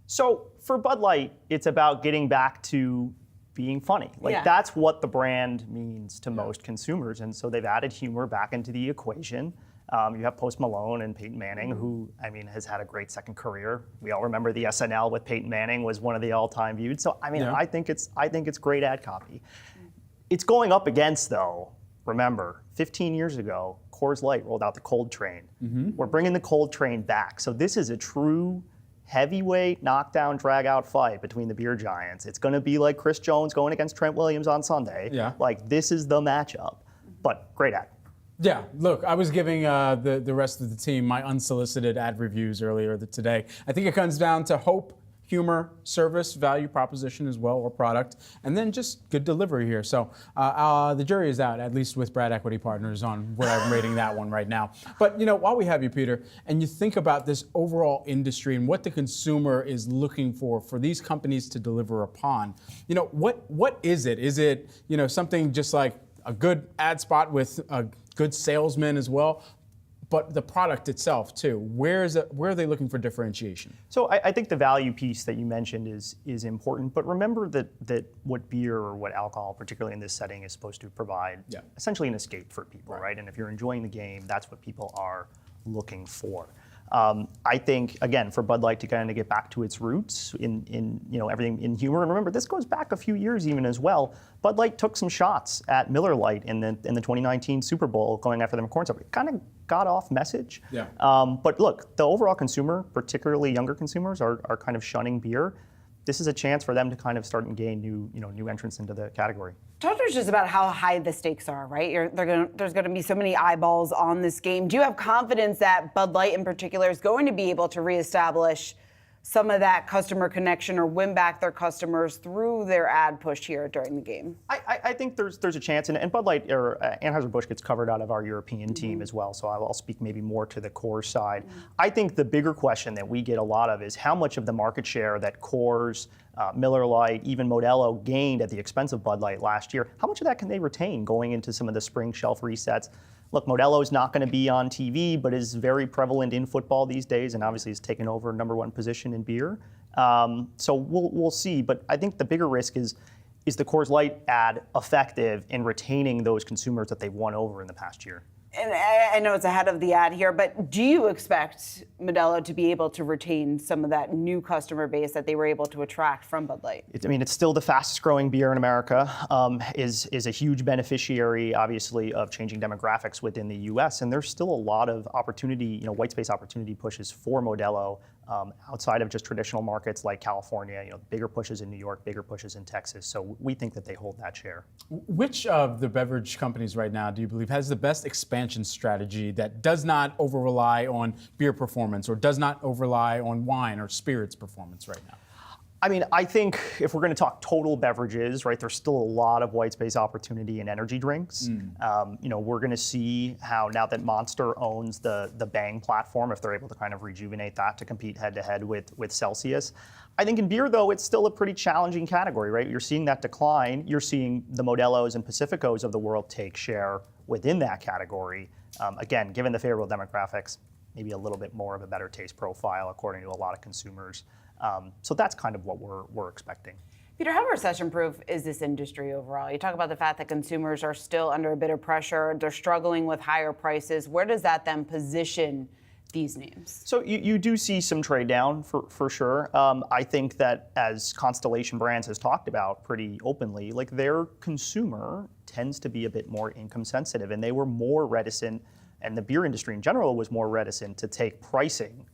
So for Bud Light, it's about getting back to being funny. That's what the brand means to most consumers. And so they've added humor back into the equation. You have Post Malone and Peyton Manning, who, has had a great second career. We all remember the SNL with Peyton Manning was one of the all-time viewed. So, I think it's great ad copy. It's going up against, though, remember, 15 years ago, Coors Light rolled out the Cold Train. We're bringing the Cold Train back. So this is a true heavyweight knockdown, drag-out fight between the beer giants. It's going to be like Chris Jones going against Trent Williams on Sunday. Yeah. This is the matchup. But great ad. Yeah, look, I was giving the rest of the team my unsolicited ad reviews earlier today. I think it comes down to hope, humor, service, value proposition as well, or product, and then just good delivery here. So the jury is out, at least with Brad Equity Partners, on where I'm rating that one right now. But, while we have you, Peter, and you think about this overall industry and what the consumer is looking for these companies to deliver upon, what is it? Is it, something just like a good ad spot with a good salesman as well? But the product itself too, where are they looking for differentiation? So I think the value piece that you mentioned is important, but remember that what beer or what alcohol, particularly in this setting, is supposed to provide essentially an escape for people, right? And if you're enjoying the game, that's what people are looking for. I think, again, for Bud Light to kind of get back to its roots in everything in humor, and remember, this goes back a few years even as well. Bud Light took some shots at Miller Lite in the 2019 Super Bowl, going after them corn syrup. It kind of got off message. Yeah. But look, the overall consumer, particularly younger consumers, are kind of shunning beer. This is a chance for them to kind of start and gain new entrants into the category. Talk to us just about how high the stakes are, right? There's going to be so many eyeballs on this game. Do you have confidence that Bud Light in particular is going to be able to reestablish some of that customer connection or win back their customers through their ad push here during the game? I think there's a chance, and Bud Light or Anheuser-Busch gets covered out of our European team as well, so I'll speak maybe more to the Coors side. I think the bigger question that we get a lot of is how much of the market share that Coors, Miller Lite, even Modelo gained at the expense of Bud Light last year, how much of that can they retain going into some of the spring shelf resets? Look, Modelo is not going to be on TV, but is very prevalent in football these days, and obviously has taken over #1 position in beer. So we'll see. But I think the bigger risk is the Coors Light ad effective in retaining those consumers that they've won over in the past year? And I know it's ahead of the ad here, but do you expect Modelo to be able to retain some of that new customer base that they were able to attract from Bud Light? It's still the fastest growing beer in America, is a huge beneficiary, obviously, of changing demographics within the U.S., and there's still a lot of opportunity, white space opportunity pushes for Modelo outside of just traditional markets like California, bigger pushes in New York, bigger pushes in Texas. So we think that they hold that share. Which of the beverage companies right now do you believe has the best expansion strategy that does not over-rely on beer performance or does not over-rely on wine or spirits performance right now? I think if we're going to talk total beverages, right, there's still a lot of white space opportunity in energy drinks. We're going to see how now that Monster owns the Bang platform, if they're able to kind of rejuvenate that to compete head-to-head with Celsius. I think in beer, though, it's still a pretty challenging category, right? You're seeing that decline. You're seeing the Modelos and Pacificos of the world take share within that category. Again, given the favorable demographics, maybe a little bit more of a better taste profile according to a lot of consumers. So that's kind of what we're expecting. Peter, how recession-proof is this industry overall? You talk about the fact that consumers are still under a bit of pressure. They're struggling with higher prices. Where does that then position these names? So you do see some trade down for sure. I think that as Constellation Brands has talked about pretty openly, like their consumer tends to be a bit more income sensitive, and they were more reticent, and the beer industry in general was more reticent to take pricing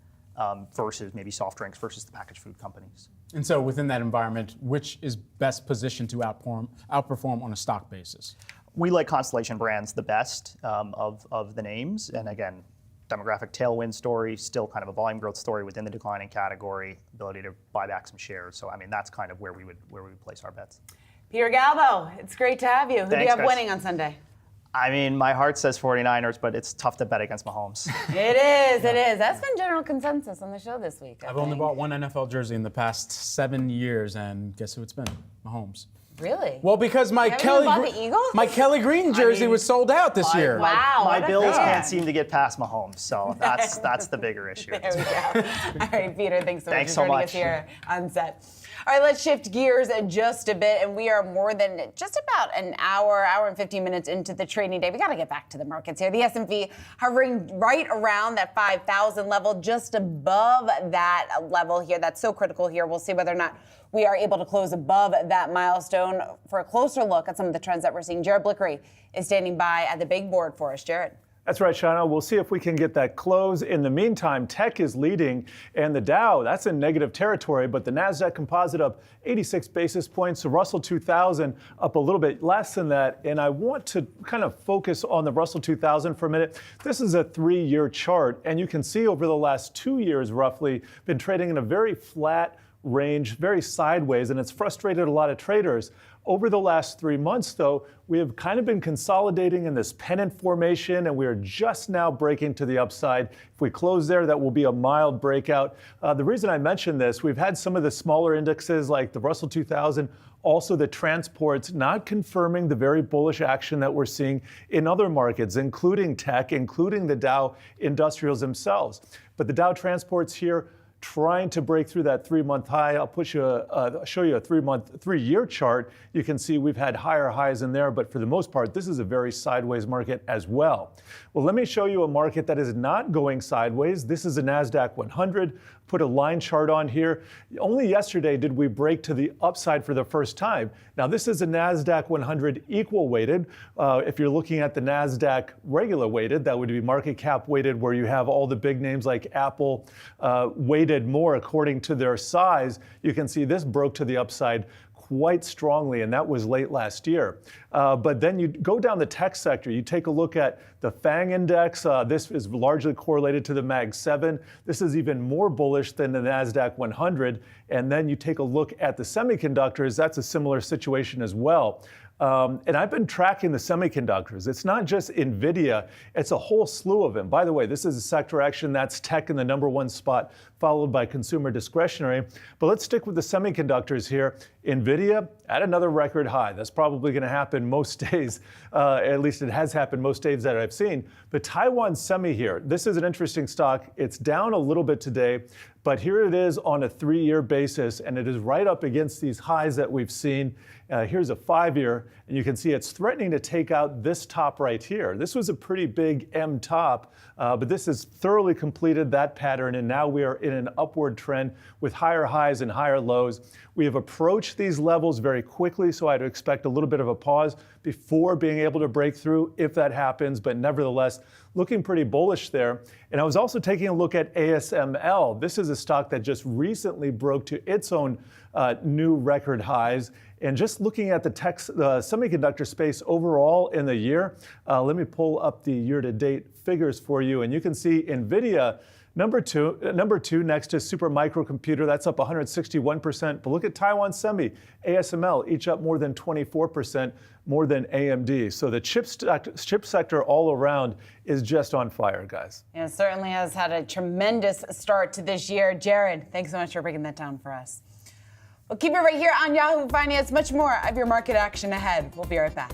versus maybe soft drinks versus the packaged food companies. And so within that environment, which is best positioned to outperform on a stock basis? We like Constellation Brands the best of the names. And again, demographic tailwind story, still kind of a volume growth story within the declining category, ability to buy back some shares. So I mean, that's kind of where we would place our bets. Peter Galbo, it's great to have you. Who do you have guys. winning on Sunday? I mean, my heart says 49ers, but it's tough to bet against Mahomes. It is, it is. That's been general consensus on the show this week. I've only bought one NFL jersey in the past 7 years, and guess who it's been? Mahomes. Really? Well, because my You haven't even bought the Eagles? my Kelly Green jersey was sold out this year. Wow. My what a Bills fan. can't seem to get past Mahomes, so that's the bigger issue. There we go. All right, Peter, thanks so much Thanks for so joining much. us here on set. All right, let's shift gears just a bit, and we are more than just about an hour and 15 minutes into the trading day. We got to get back to the markets here. The S&P hovering right around that 5,000 level, just above that level here. That's so critical here. We'll see whether or not we are able to close above that milestone. For a closer look at some of the trends that we're seeing, Jared Blickery is standing by at the big board for us. Jared. That's right, Shauna. We'll see if we can get that close. In the meantime, tech is leading, and the Dow, that's in negative territory, but the Nasdaq Composite up 86 basis points. The Russell 2000 up a little bit less than that, and I want to kind of focus on the Russell 2000 for a minute. This is a 3-year chart, and you can see over the last 2 years, roughly, been trading in a very flat range, very sideways, and it's frustrated a lot of traders. Over the last 3 months, though, we have kind of been consolidating in this pennant formation, and we are just now breaking to the upside. If we close there, that will be a mild breakout. The reason I mention this, we've had some of the smaller indexes like the Russell 2000, also the transports, not confirming the very bullish action that we're seeing in other markets, including tech, including the Dow Industrials themselves. But the Dow transports here, trying to break through that 3-month high. I'll show you a 3-year chart. You can see we've had higher highs in there, but for the most part, this is a very sideways market as well. Well, let me show you a market that is not going sideways. This is a Nasdaq 100. Put a line chart on here. Only yesterday did we break to the upside for the first time. Now, this is a Nasdaq 100 equal weighted. If you're looking at the Nasdaq regular weighted, that would be market cap weighted, where you have all the big names like Apple weighted more according to their size. You can see this broke to the upside quite strongly, and that was late last year. But then you go down the tech sector, you take a look at the FANG index. This is largely correlated to the MAG 7. This is even more bullish than the NASDAQ 100. And then you take a look at the semiconductors. That's a similar situation as well. And I've been tracking the semiconductors. It's not just NVIDIA, it's a whole slew of them. By the way, this is a sector action that's tech in the #1 spot, followed by consumer discretionary. But let's stick with the semiconductors here. NVIDIA at another record high. That's probably going to happen most days. At least it has happened most days that I've seen. But Taiwan Semi here, this is an interesting stock. It's down a little bit today, but here it is on a 3-year basis, and it is right up against these highs that we've seen. Here's a 5-year, and you can see it's threatening to take out this top right here. This was a pretty big M top, but this has thoroughly completed that pattern, and now we are in an upward trend with higher highs and higher lows. We have approached these levels very quickly, so I'd expect a little bit of a pause before being able to break through if that happens, but nevertheless, looking pretty bullish there. And I was also taking a look at ASML. This is a stock that just recently broke to its own new record highs. And just looking at the semiconductor space overall in the year, let me pull up the year-to-date figures for you. And you can see NVIDIA, number two next to Supermicro Computer, that's up 161%. But look at Taiwan Semi, ASML, each up more than 24%, more than AMD. So the chip sector all around is just on fire, guys. Yeah, it certainly has had a tremendous start to this year. Jared, thanks so much for breaking that down for us. We'll keep it right here on Yahoo Finance. Much more of your market action ahead. We'll be right back.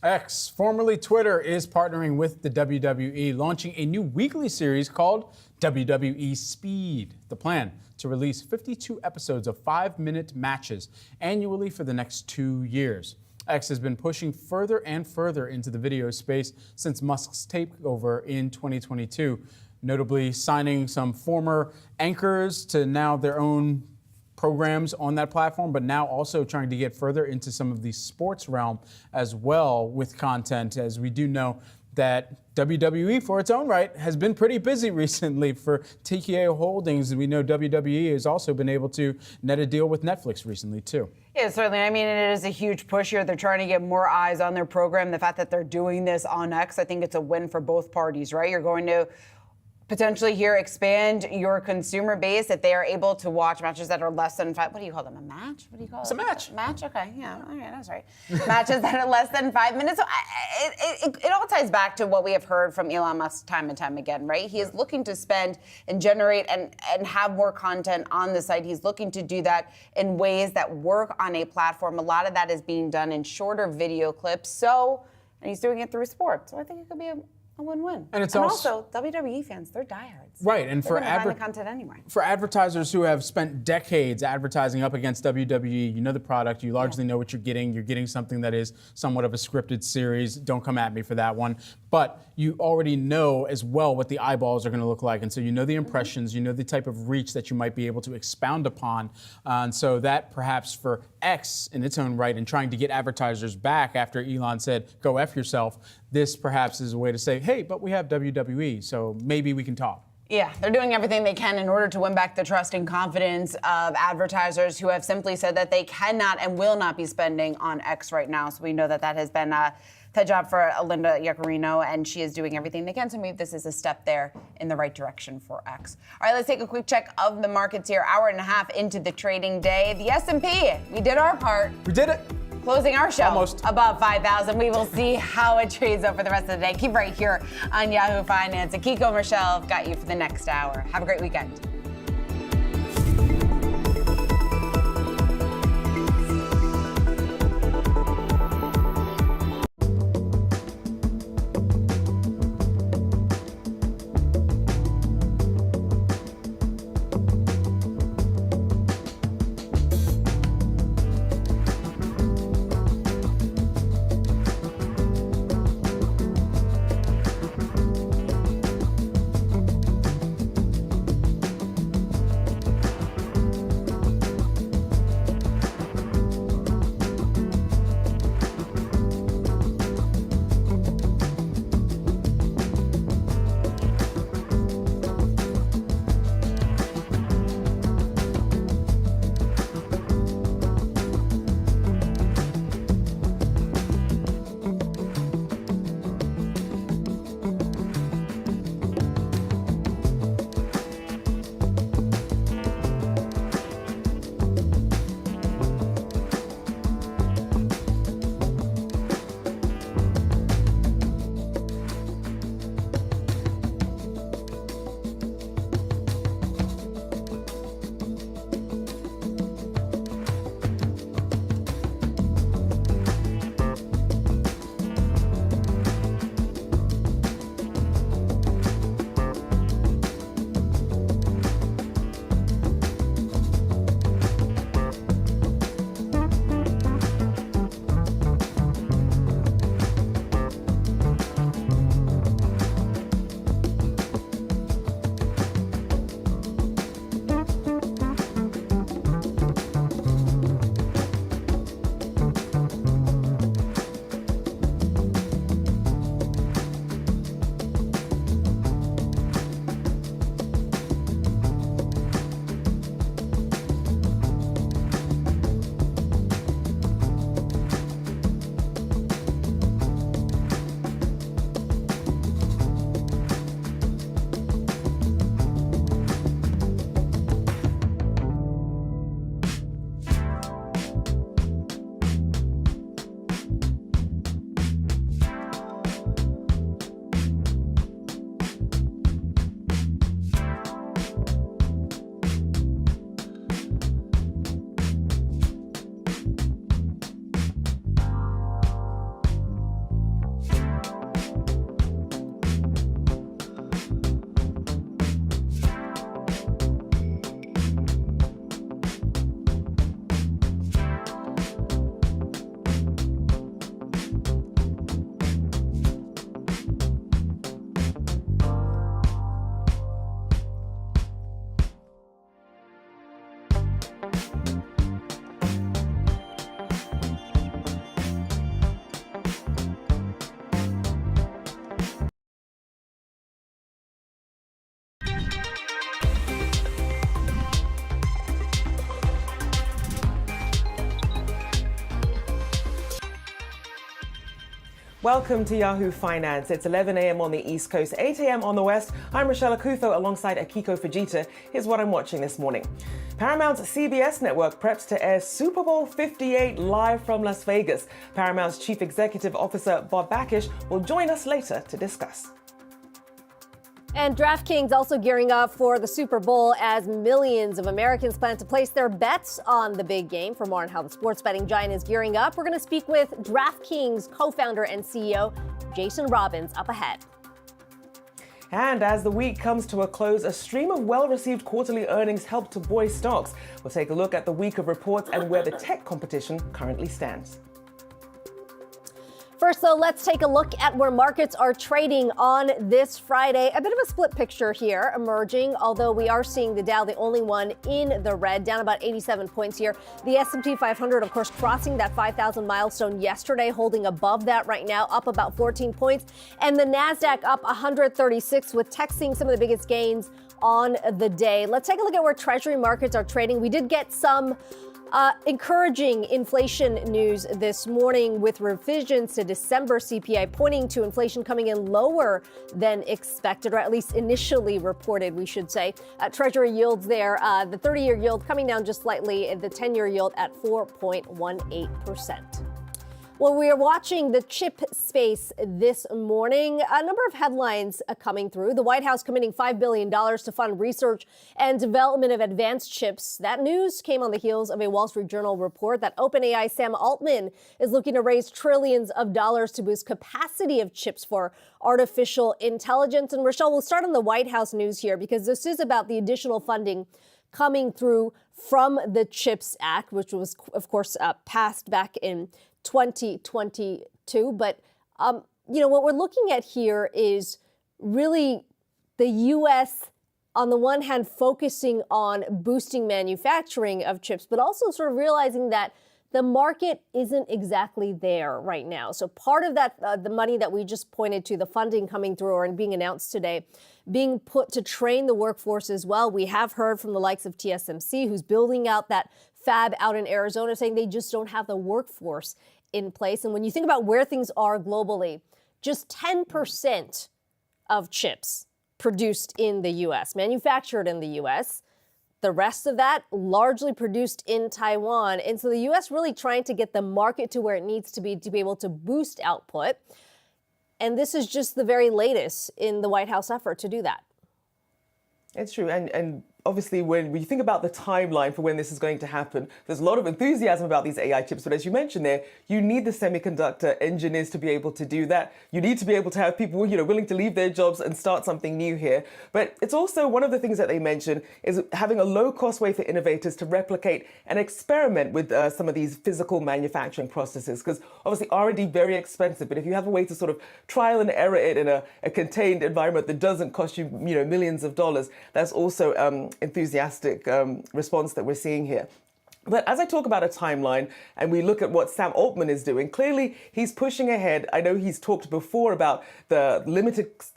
X, formerly Twitter, is partnering with the WWE, launching a new weekly series called WWE Speed. The plan to release 52 episodes of 5-minute matches annually for the next 2 years. X has been pushing further and further into the video space since Musk's takeover in 2022, notably signing some former anchors to now their own programs on that platform, but now also trying to get further into some of the sports realm as well with content, as we do know that WWE, for its own right, has been pretty busy recently for TKO Holdings. We know WWE has also been able to net a deal with Netflix recently, too. Yeah, certainly. I mean, it is a huge push here. They're trying to get more eyes on their program. The fact that they're doing this on X, I think it's a win for both parties, right? You're going to potentially here expand your consumer base if they are able to watch matches that are less than 5. What do you call them? A match? What do you call it? It's a match. Match? Okay. Yeah. All right. That's right. Matches that are less than 5 minutes. So it all ties back to what we have heard from Elon Musk time and time again, right? He is looking to spend and generate and have more content on the site. He's looking to do that in ways that work on a platform. A lot of that is being done in shorter video clips. And he's doing it through sports. So I think it could be a win-win. And it's also WWE fans, they're diehards. Right, and they're find the content anyway. For advertisers who have spent decades advertising up against WWE, you know the product, you largely know what you're getting something that is somewhat of a scripted series. Don't come at me for that one. But you already know as well what the eyeballs are going to look like, and so you know the impressions, you know the type of reach that you might be able to expound upon. And so that perhaps for X in its own right, and trying to get advertisers back after Elon said, go F yourself, this perhaps is a way to say, hey, but we have WWE, so maybe we can talk. Yeah, they're doing everything they can in order to win back the trust and confidence of advertisers who have simply said that they cannot and will not be spending on X right now. So we know that that has been a job for Linda Yaccarino, and she is doing everything they can. So maybe this is a step there in the right direction for X. All right, let's take a quick check of the markets here. Hour and a half into the trading day. The S&P, we did our part. We did it. Closing our show almost above 5,000. We will see how it trades over the rest of the day. Keep right here on Yahoo Finance. And Kiko and Michelle have got you for the next hour. Have a great weekend. Welcome to Yahoo Finance. It's 11 a.m. on the East Coast, 8 a.m. on the West. I'm Rochelle Akutho alongside Akiko Fujita. Here's what I'm watching this morning. Paramount's CBS network preps to air Super Bowl 58 live from Las Vegas. Paramount's Chief Executive Officer Bob Bakish will join us later to discuss. And DraftKings also gearing up for the Super Bowl as millions of Americans plan to place their bets on the big game. For more on how the sports betting giant is gearing up, we're going to speak with DraftKings co-founder and CEO Jason Robins up ahead. And as the week comes to a close, a stream of well-received quarterly earnings helped to buoy stocks. We'll take a look at the week of reports and where the tech competition currently stands. First, though, let's take a look at where markets are trading on this Friday. A bit of a split picture here emerging, although we are seeing the Dow, the only one in the red, down about 87 points here. The S&P 500, of course, crossing that 5,000 milestone yesterday, holding above that right now, up about 14 points. And the Nasdaq up 136, with tech seeing some of the biggest gains on the day. Let's take a look at where Treasury markets are trading. We did get some encouraging inflation news this morning with revisions to December CPI pointing to inflation coming in lower than expected, or at least initially reported, we should say. Treasury yields there, the 30-year yield coming down just slightly, the 10-year yield at 4.18%. Well, we are watching the chip space this morning. A number of headlines coming through. The White House committing $5 billion to fund research and development of advanced chips. That news came on the heels of a Wall Street Journal report that OpenAI Sam Altman is looking to raise trillions of dollars to boost capacity of chips for artificial intelligence. And Rochelle, we'll start on the White House news here because this is about the additional funding coming through from the CHIPS Act, which was, of course, passed back in 2022. But, what we're looking at here is really the U.S., on the one hand, focusing on boosting manufacturing of chips, but also sort of realizing that the market isn't exactly there right now. So part of that, the money that we just pointed to, the funding coming through or being announced today, being put to train the workforce as well. We have heard from the likes of TSMC, who's building out that fab out in Arizona, saying they just don't have the workforce in place. And when you think about where things are globally, just 10% of chips produced in the U.S., manufactured in the U.S., the rest of that largely produced in Taiwan. And so the U.S. really trying to get the market to where it needs to be able to boost output. And this is just the very latest in the White House effort to do that. It's true. And obviously, when you think about the timeline for when this is going to happen, there's a lot of enthusiasm about these AI chips. But as you mentioned there, you need the semiconductor engineers to be able to do that. You need to be able to have people, willing to leave their jobs and start something new here. But it's also one of the things that they mentioned is having a low-cost way for innovators to replicate and experiment with some of these physical manufacturing processes. Because obviously R&D very expensive. But if you have a way to sort of trial and error it in a contained environment that doesn't cost you, millions of dollars, that's also enthusiastic response that we're seeing here. But as I talk about a timeline and we look at what Sam Altman is doing, clearly he's pushing ahead. I know he's talked before about the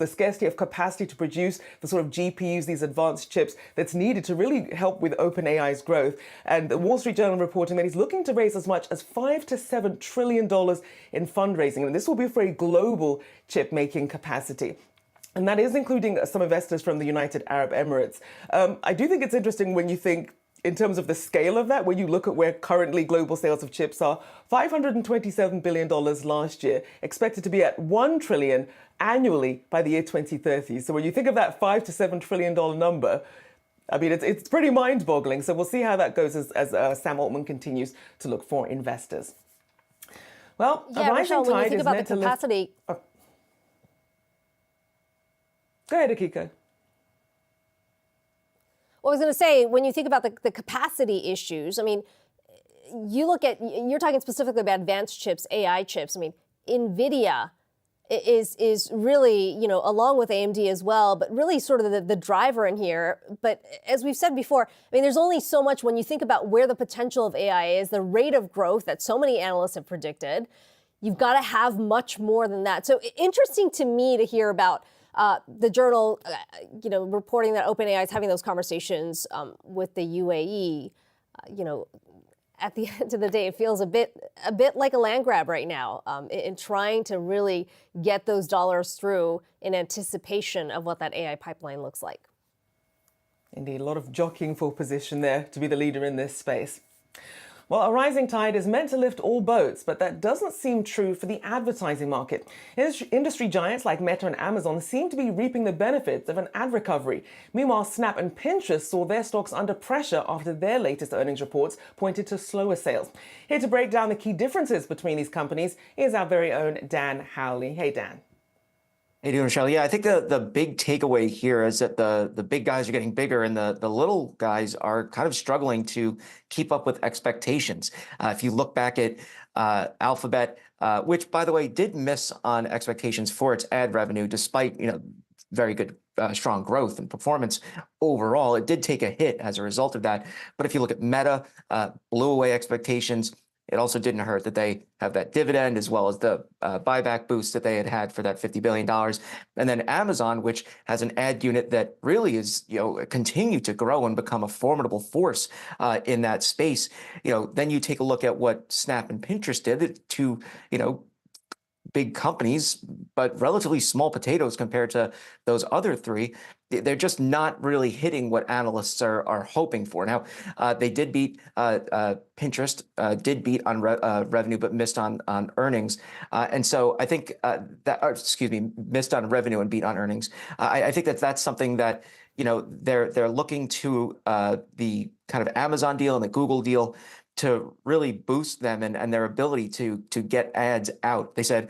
scarcity of capacity to produce the sort of GPUs, these advanced chips that's needed to really help with OpenAI's growth. And the Wall Street Journal reporting that he's looking to raise as much as $5 to $7 trillion in fundraising. And this will be for a global chip making capacity. And that is including some investors from the United Arab Emirates. I do think it's interesting when you think in terms of the scale of that, when you look at where currently global sales of chips are, $527 billion last year, expected to be at $1 trillion annually by the year 2030. So when you think of that $5 to $7 trillion number, I mean, it's pretty mind-boggling. So we'll see how that goes as Sam Altman continues to look for investors. Well, yeah, Rochelle, when you think about the capacity... Go ahead, Akiko. Well, I was going to say, when you think about the capacity issues, I mean, you're talking specifically about advanced chips, AI chips. I mean, NVIDIA is really, along with AMD as well, but really sort of the driver in here. But as we've said before, I mean, there's only so much when you think about where the potential of AI is, the rate of growth that so many analysts have predicted. You've got to have much more than that. So interesting to me to hear about the journal, reporting that OpenAI is having those conversations with the UAE, at the end of the day, it feels a bit like a land grab right now in trying to really get those dollars through in anticipation of what that AI pipeline looks like. Indeed, a lot of jockeying for position there to be the leader in this space. Well, a rising tide is meant to lift all boats, but that doesn't seem true for the advertising market. Industry giants like Meta and Amazon seem to be reaping the benefits of an ad recovery. Meanwhile, Snap and Pinterest saw their stocks under pressure after their latest earnings reports pointed to slower sales. Here to break down the key differences between these companies is our very own Dan Howley. Hey, Dan. Hey, doing, Michelle? Yeah, I think the big takeaway here is that the big guys are getting bigger and the little guys are kind of struggling to keep up with expectations. If you look back at Alphabet, which, by the way, did miss on expectations for its ad revenue, despite very good, strong growth and performance overall, it did take a hit as a result of that. But if you look at Meta, blew away expectations. It also didn't hurt that they have that dividend as well as the buyback boost that they had for that $50 billion. And then Amazon, which has an ad unit that really is, continue to grow and become a formidable force in that space. Then you take a look at what Snap and Pinterest did to, big companies, but relatively small potatoes compared to those other three. They're just not really hitting what analysts are hoping for. Now, they did beat Pinterest, did beat on revenue, but missed on earnings. And so I think missed on revenue and beat on earnings. I think that's something that they're looking to the kind of Amazon deal and the Google deal to really boost them and their ability to get ads out. They said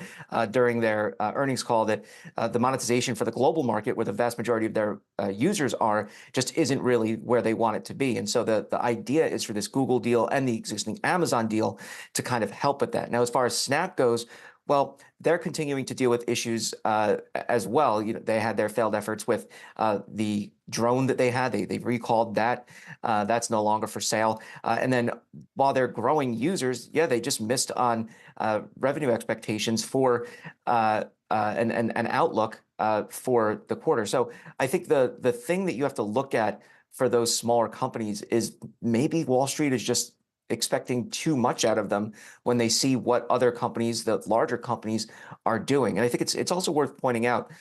during their earnings call that the monetization for the global market, where the vast majority of their users are, just isn't really where they want it to be. And so the idea is for this Google deal and the existing Amazon deal to kind of help with that. Now, as far as Snap goes, well, they're continuing to deal with issues as well. They had their failed efforts with the drone that they had. They recalled that. That's no longer for sale. And then while they're growing users, they just missed on revenue expectations for an outlook for the quarter. So I think the thing that you have to look at for those smaller companies is maybe Wall Street is just expecting too much out of them when they see what other companies, the larger companies, are doing. And I think it's also worth pointing out,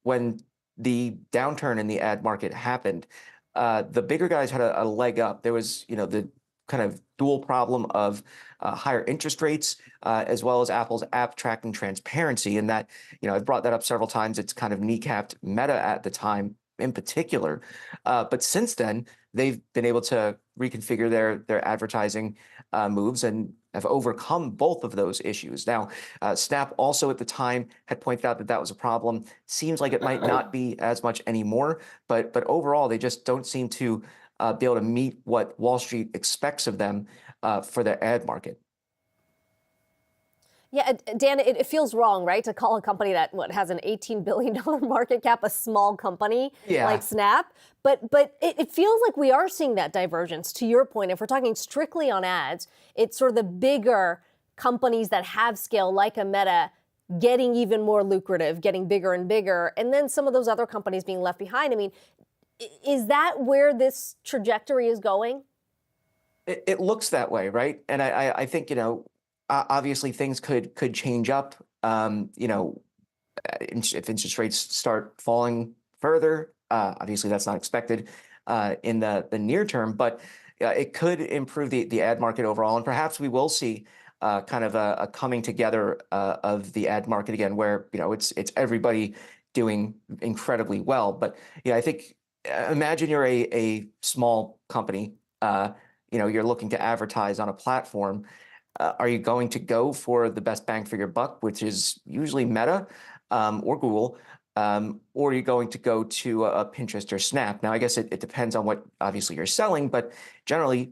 when the downturn in the ad market happened, the bigger guys had a leg up. There was, the kind of dual problem of higher interest rates, as well as Apple's app tracking transparency. And that, I've brought that up several times. It's kind of kneecapped Meta at the time in particular. But since then, they've been able to reconfigure their advertising moves and have overcome both of those issues. Now, Snap also at the time had pointed out that was a problem. Seems like it might not be as much anymore, but overall, they just don't seem to be able to meet what Wall Street expects of them for their ad market. Yeah, Dan, it feels wrong, right, to call a company that has an $18 billion market cap a small company like Snap. But it feels like we are seeing that divergence. To your point, if we're talking strictly on ads, it's sort of the bigger companies that have scale, like a Meta, getting even more lucrative, getting bigger and bigger, and then some of those other companies being left behind. I mean, is that where this trajectory is going? It looks that way, right? And I think, obviously things could change up. If interest rates start falling further, obviously that's not expected in the near term, but it could improve the ad market overall, and perhaps we will see kind of a coming together of the ad market again, where it's everybody doing incredibly well. But I think imagine you're a small company, you're looking to advertise on a platform. Are you going to go for the best bang for your buck, which is usually Meta or Google, or are you going to go to a Pinterest or Snap? Now, I guess it depends on what obviously you're selling, but generally,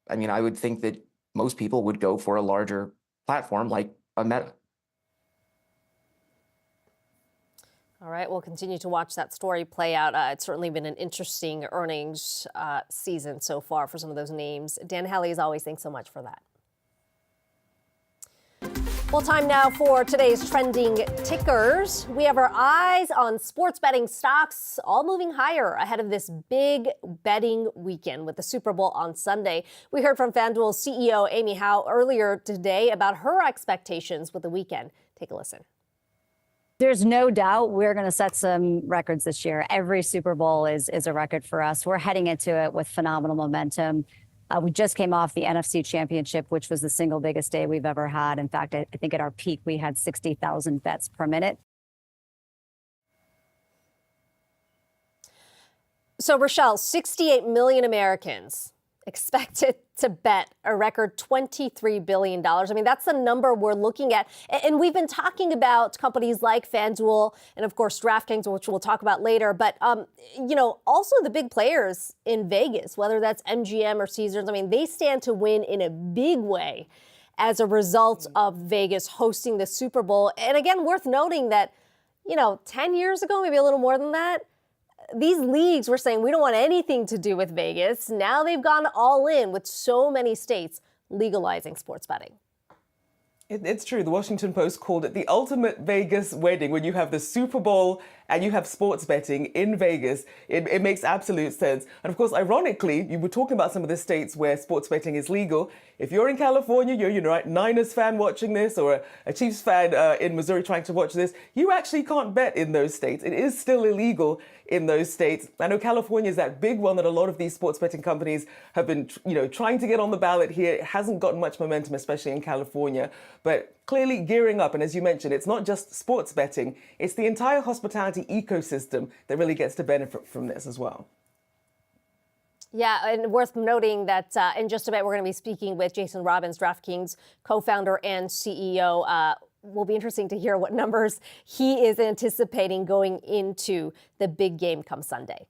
I would think that most people would go for a larger platform like a Meta. All right, we'll continue to watch that story play out. It's certainly been an interesting earnings season so far for some of those names. Dan Howley, as always, thanks so much for that. Well, time now for today's trending tickers. We have our eyes on sports betting stocks, all moving higher ahead of this big betting weekend with the Super Bowl on Sunday. We heard from FanDuel CEO Amy Howe earlier today about her expectations with the weekend. Take a listen. There's no doubt we're going to set some records this year. Every Super Bowl is a record for us. We're heading into it with phenomenal momentum. We just came off the NFC Championship, which was the single biggest day we've ever had. In fact, I think at our peak, we had 60,000 bets per minute. So, Rochelle, 68 million Americans expected to bet a record $23 billion. I mean, that's the number we're looking at. And we've been talking about companies like FanDuel and, of course, DraftKings, which we'll talk about later. But, also the big players in Vegas, whether that's MGM or Caesars, I mean, they stand to win in a big way as a result of Vegas hosting the Super Bowl. And again, worth noting that, 10 years ago, maybe a little more than that, these leagues were saying we don't want anything to do with Vegas. Now they've gone all in with so many states legalizing sports betting. It's true. The Washington Post called it the ultimate Vegas wedding when you have the Super Bowl and you have sports betting in Vegas. It makes absolute sense. And of course, ironically, you were talking about some of the states where sports betting is legal. If you're in California, you're a Niners fan watching this or a Chiefs fan in Missouri trying to watch this, you actually can't bet in those states. It is still illegal in those states. I know California is that big one that a lot of these sports betting companies have been, trying to get on the ballot here. It hasn't gotten much momentum, especially in California, but clearly gearing up. And as you mentioned, it's not just sports betting, it's the entire hospitality ecosystem that really gets to benefit from this as well. Yeah, and worth noting that in just a bit, we're going to be speaking with Jason Robins, DraftKings co-founder and CEO. Will be interesting to hear what numbers he is anticipating going into the big game come Sunday.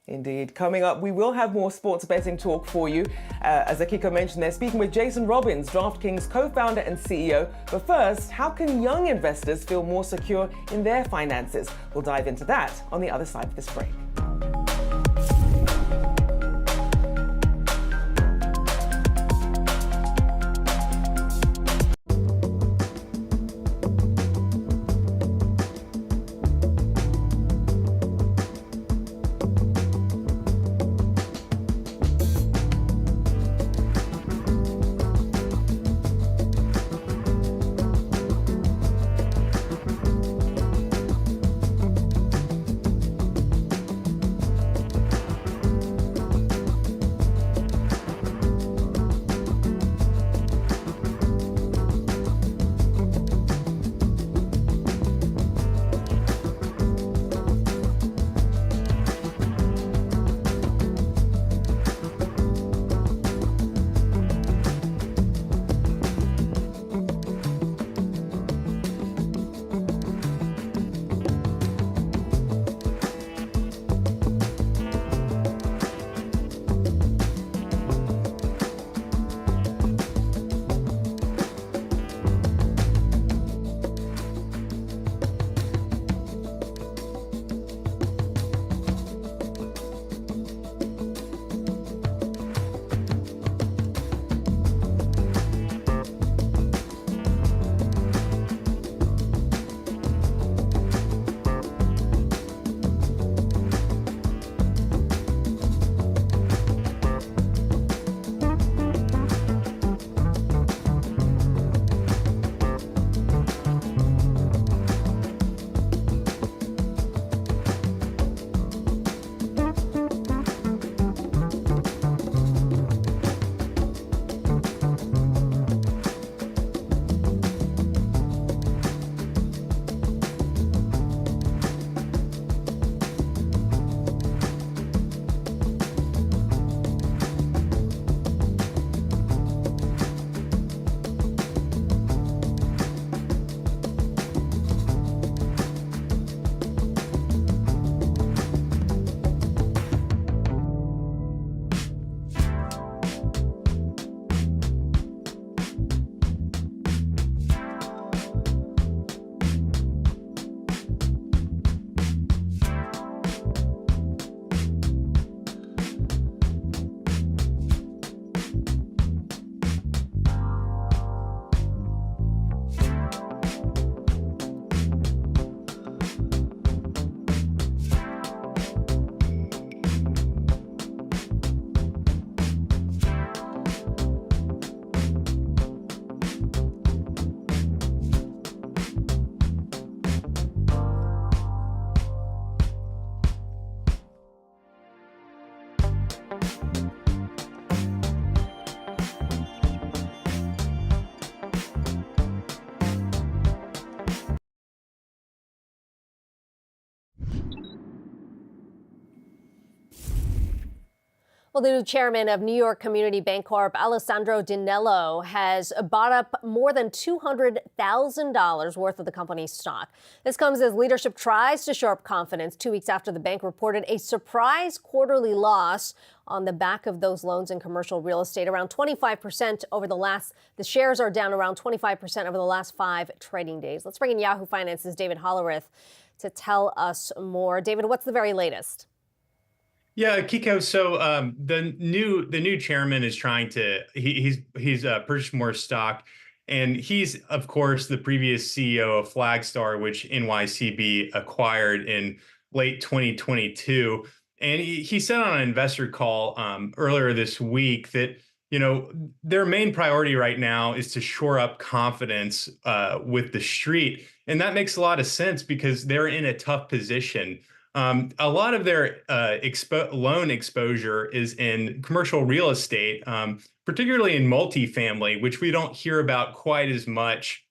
Indeed. Coming up, we will have more sports betting talk for you. As Akiko mentioned, they're speaking with Jason Robins, DraftKings co-founder and CEO. But first, how can young investors feel more secure in their finances? We'll dive into that on the other side of this break. Well, the new chairman of New York Community Bank Corp, Alessandro Dinello, has bought up more than $200,000 worth of the company's stock. This comes as leadership tries to shore up confidence 2 weeks after the bank reported a surprise quarterly loss on the back of those loans in commercial real estate, around 25% the shares are down around 25% over the last 5 trading days. Let's bring in Yahoo Finance's David Hollerith to tell us more. David, what's the very latest? Yeah, Kiko. So the new chairman is trying to he's purchased more stock, and he's of course the previous CEO of Flagstar, which NYCB acquired in late 2022. And he said on an investor call earlier this week that their main priority right now is to shore up confidence with the street, and that makes a lot of sense because they're in a tough position. A lot of their loan exposure is in commercial real estate, particularly in multifamily, which we don't hear about quite as much.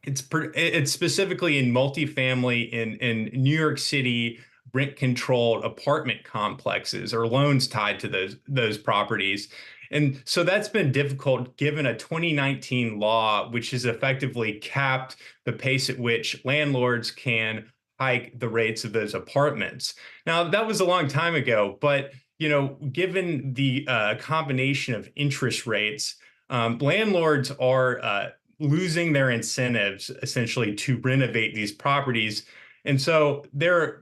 It's specifically in multifamily in New York City, rent-controlled apartment complexes or loans tied to those properties. And so that's been difficult given a 2019 law, which has effectively capped the pace at which landlords can hike the rates of those apartments. Now, that was a long time ago, but given the combination of interest rates, landlords are losing their incentives essentially to renovate these properties. And so they're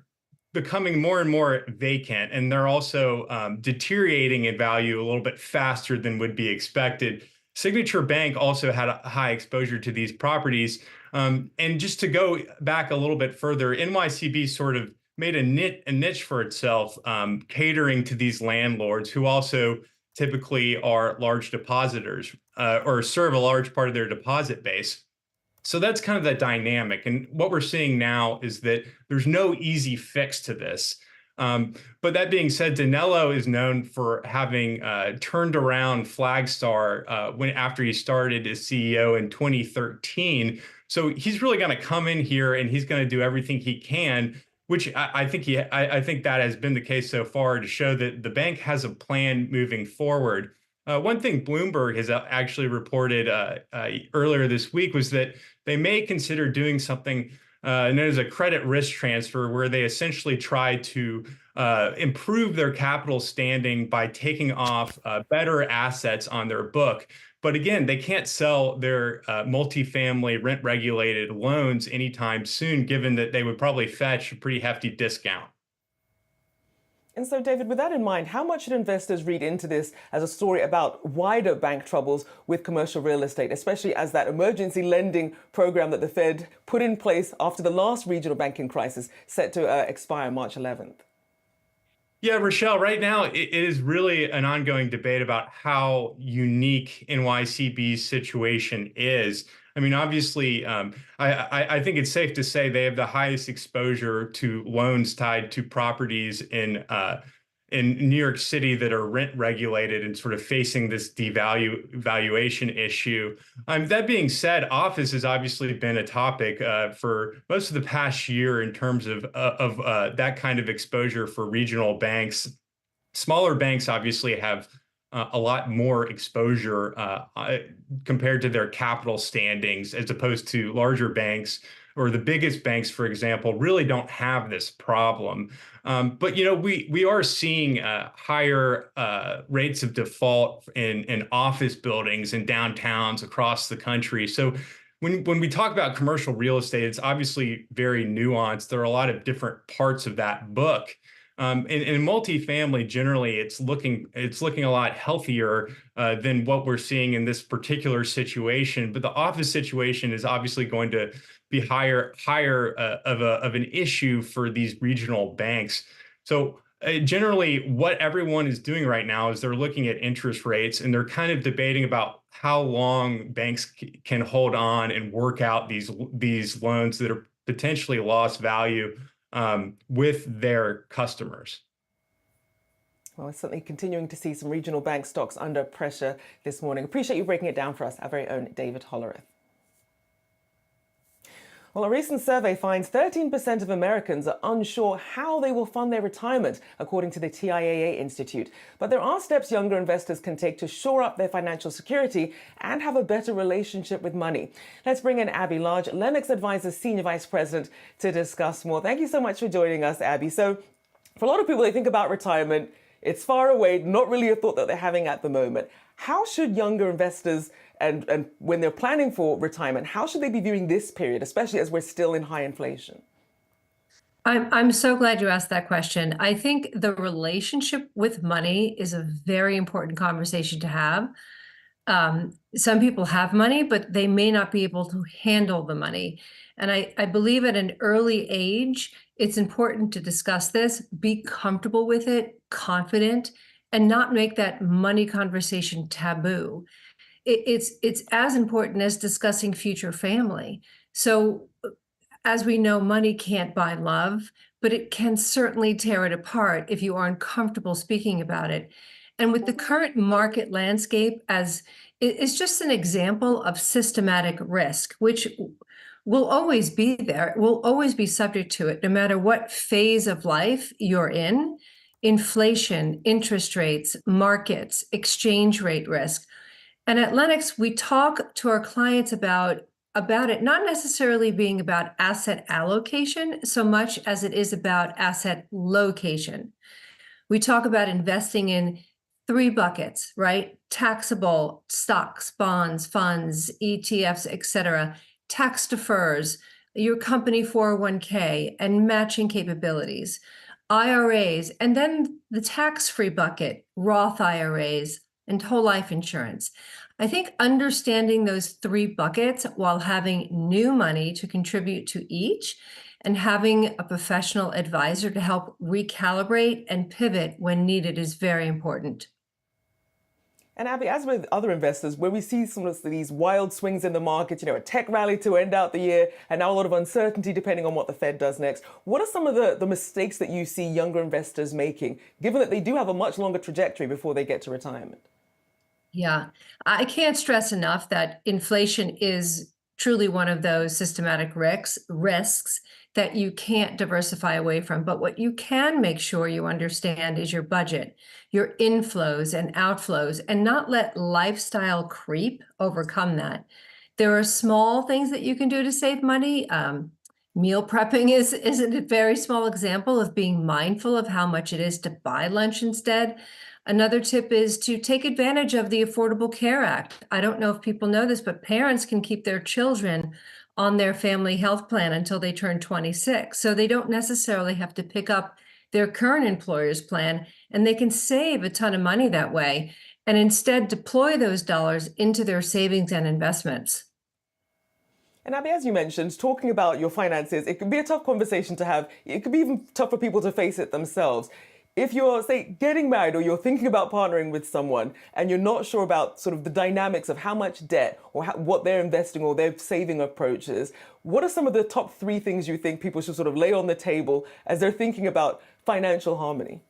becoming more and more vacant, and they're also deteriorating in value a little bit faster than would be expected. Signature Bank also had a high exposure to these properties. And just to go back a little bit further, NYCB sort of made a niche for itself, catering to these landlords who also typically are large depositors or serve a large part of their deposit base. So that's kind of the dynamic. And what we're seeing now is that there's no easy fix to this. But that being said, Dinello is known for having turned around Flagstar after he started as CEO in 2013. So he's really going to come in here and he's going to do everything he can, which I think that has been the case so far, to show that the bank has a plan moving forward. One thing Bloomberg has actually reported earlier this week was that they may consider doing something known as a credit risk transfer, where they essentially try to improve their capital standing by taking off better assets on their book. But again, they can't sell their multifamily rent-regulated loans anytime soon, given that they would probably fetch a pretty hefty discount. And so, David, with that in mind, how much should investors read into this as a story about wider bank troubles with commercial real estate, especially as that emergency lending program that the Fed put in place after the last regional banking crisis set to expire March 11th? Yeah, Rochelle, right now it is really an ongoing debate about how unique NYCB's situation is. I mean, obviously, I think it's safe to say they have the highest exposure to loans tied to properties in New York City that are rent regulated and sort of facing this valuation issue. That being said, office has obviously been a topic for most of the past year in terms of that kind of exposure for regional banks. Smaller banks obviously have a lot more exposure compared to their capital standings, as opposed to larger banks, or the biggest banks, for example, really don't have this problem. But we are seeing higher rates of default in office buildings in downtowns across the country. So when we talk about commercial real estate, it's obviously very nuanced. There are a lot of different parts of that book. In multifamily, generally, it's looking a lot healthier than what we're seeing in this particular situation. But the office situation is obviously going to be higher of an issue for these regional banks. So generally, what everyone is doing right now is they're looking at interest rates, and they're kind of debating about how long banks can hold on and work out these loans that are potentially lost value with their customers. Well, we're certainly continuing to see some regional bank stocks under pressure this morning. Appreciate you breaking it down for us, our very own David Hollerith. Well, a recent survey finds 13% of Americans are unsure how they will fund their retirement, according to the TIAA Institute. But there are steps younger investors can take to shore up their financial security and have a better relationship with money. Let's bring in Abby Large, Lennox Advisors Senior Vice President, to discuss more. Thank you so much for joining us, Abby. So for a lot of people, they think about retirement. It's far away, not really a thought that they're having at the moment. How should younger investors, and when they're planning for retirement, how should they be viewing this period, especially as we're still in high inflation? I'm so glad you asked that question. I think the relationship with money is a very important conversation to have. Some people have money, but they may not be able to handle the money. And I believe at an early age, it's important to discuss this, be comfortable with it, confident, and not make that money conversation taboo. It's as important as discussing future family. So as we know, money can't buy love, but it can certainly tear it apart if you aren't comfortable speaking about it. And with the current market landscape, as it's just an example of systematic risk, which will always be there, will always be subject to it, no matter what phase of life you're in. Inflation, interest rates, markets, exchange rate risk. And at Lennox, we talk to our clients about it not necessarily being about asset allocation so much as it is about asset location. We talk about investing in 3 buckets, right? Taxable stocks, bonds, funds, ETFs, etc. Tax defers, your company 401k, and matching capabilities. IRAs, and then the tax-free bucket, Roth IRAs, and whole life insurance. I think understanding those 3 buckets while having new money to contribute to each and having a professional advisor to help recalibrate and pivot when needed is very important. And Abby, as with other investors, where we see some of these wild swings in the market, a tech rally to end out the year, and now a lot of uncertainty depending on what the Fed does next, what are some of the mistakes that you see younger investors making, given that they do have a much longer trajectory before they get to retirement? Yeah, I can't stress enough that inflation is truly one of those systematic risks that you can't diversify away from. But what you can make sure you understand is your budget, your inflows and outflows, and not let lifestyle creep overcome that. There are small things that you can do to save money. Meal prepping is a very small example of being mindful of how much it is to buy lunch instead. Another tip is to take advantage of the Affordable Care Act. I don't know if people know this, but parents can keep their children on their family health plan until they turn 26. So they don't necessarily have to pick up their current employer's plan, and they can save a ton of money that way and instead deploy those dollars into their savings and investments. And Abby, as you mentioned, talking about your finances, it can be a tough conversation to have. It could be even tough for people to face it themselves. If you're, say, getting married or you're thinking about partnering with someone and you're not sure about sort of the dynamics of how much debt or what they're investing or their saving approach is, what are some of the top 3 things you think people should sort of lay on the table as they're thinking about financial harmony?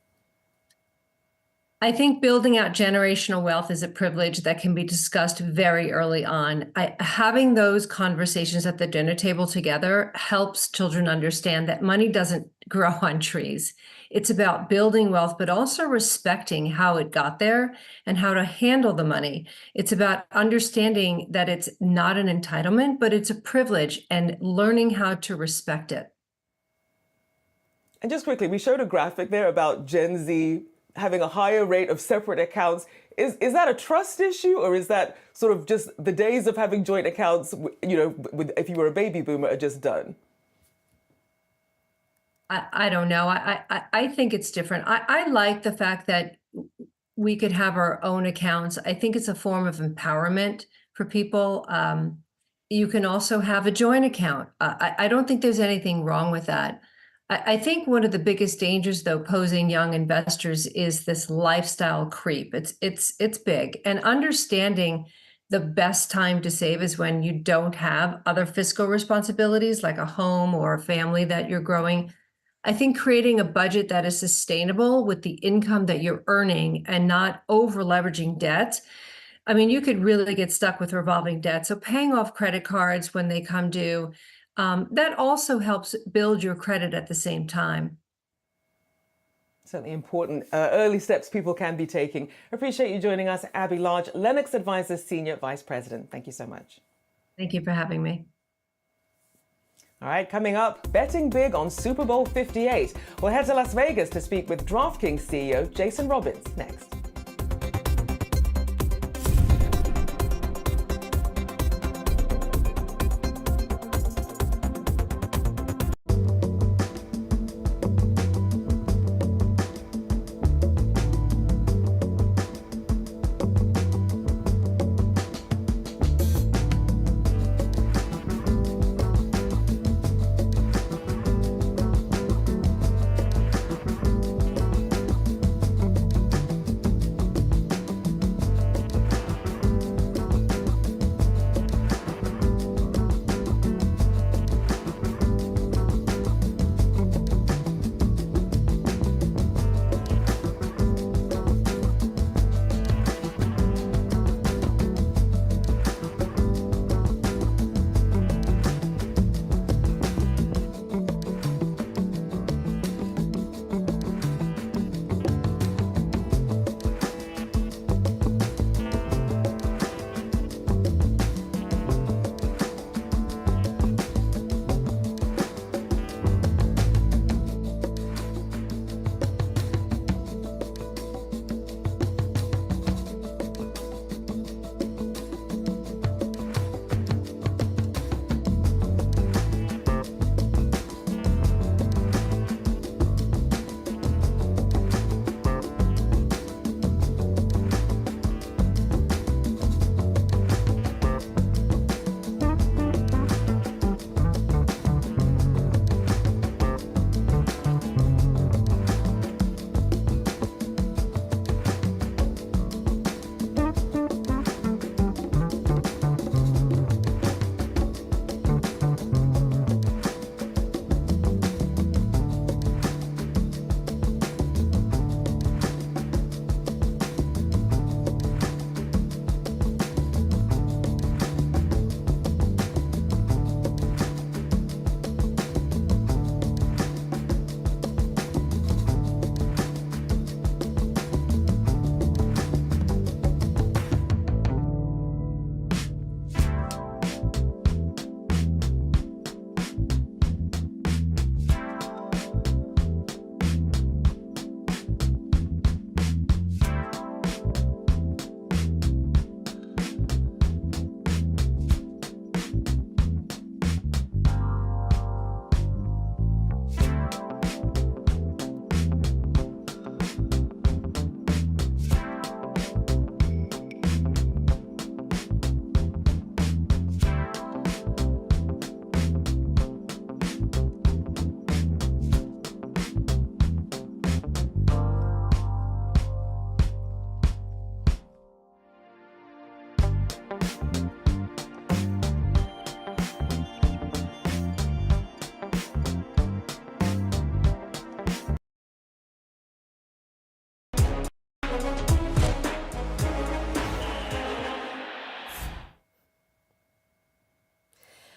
I think building out generational wealth is a privilege that can be discussed very early on. Having those conversations at the dinner table together helps children understand that money doesn't grow on trees. It's about building wealth, but also respecting how it got there and how to handle the money. It's about understanding that it's not an entitlement, but it's a privilege and learning how to respect it. And just quickly, we showed a graphic there about Gen Z having a higher rate of separate accounts. Is that a trust issue, or is that sort of just the days of having joint accounts, if you were a baby boomer, are just done? I don't know. I think it's different. I like the fact that we could have our own accounts. I think it's a form of empowerment for people. You can also have a joint account. I don't think there's anything wrong with that. I think one of the biggest dangers, though, posing young investors is this lifestyle creep. It's big. And understanding the best time to save is when you don't have other fiscal responsibilities like a home or a family that you're growing. I think creating a budget that is sustainable with the income that you're earning and not over leveraging debt. I mean, you could really get stuck with revolving debt. So paying off credit cards when they come due, that also helps build your credit at the same time. Certainly important early steps people can be taking. Appreciate you joining us, Abby Large, Lennox Advisors Senior Vice President. Thank you so much. Thank you for having me. All right, coming up, betting big on Super Bowl 58. We'll head to Las Vegas to speak with DraftKings CEO Jason Robins next.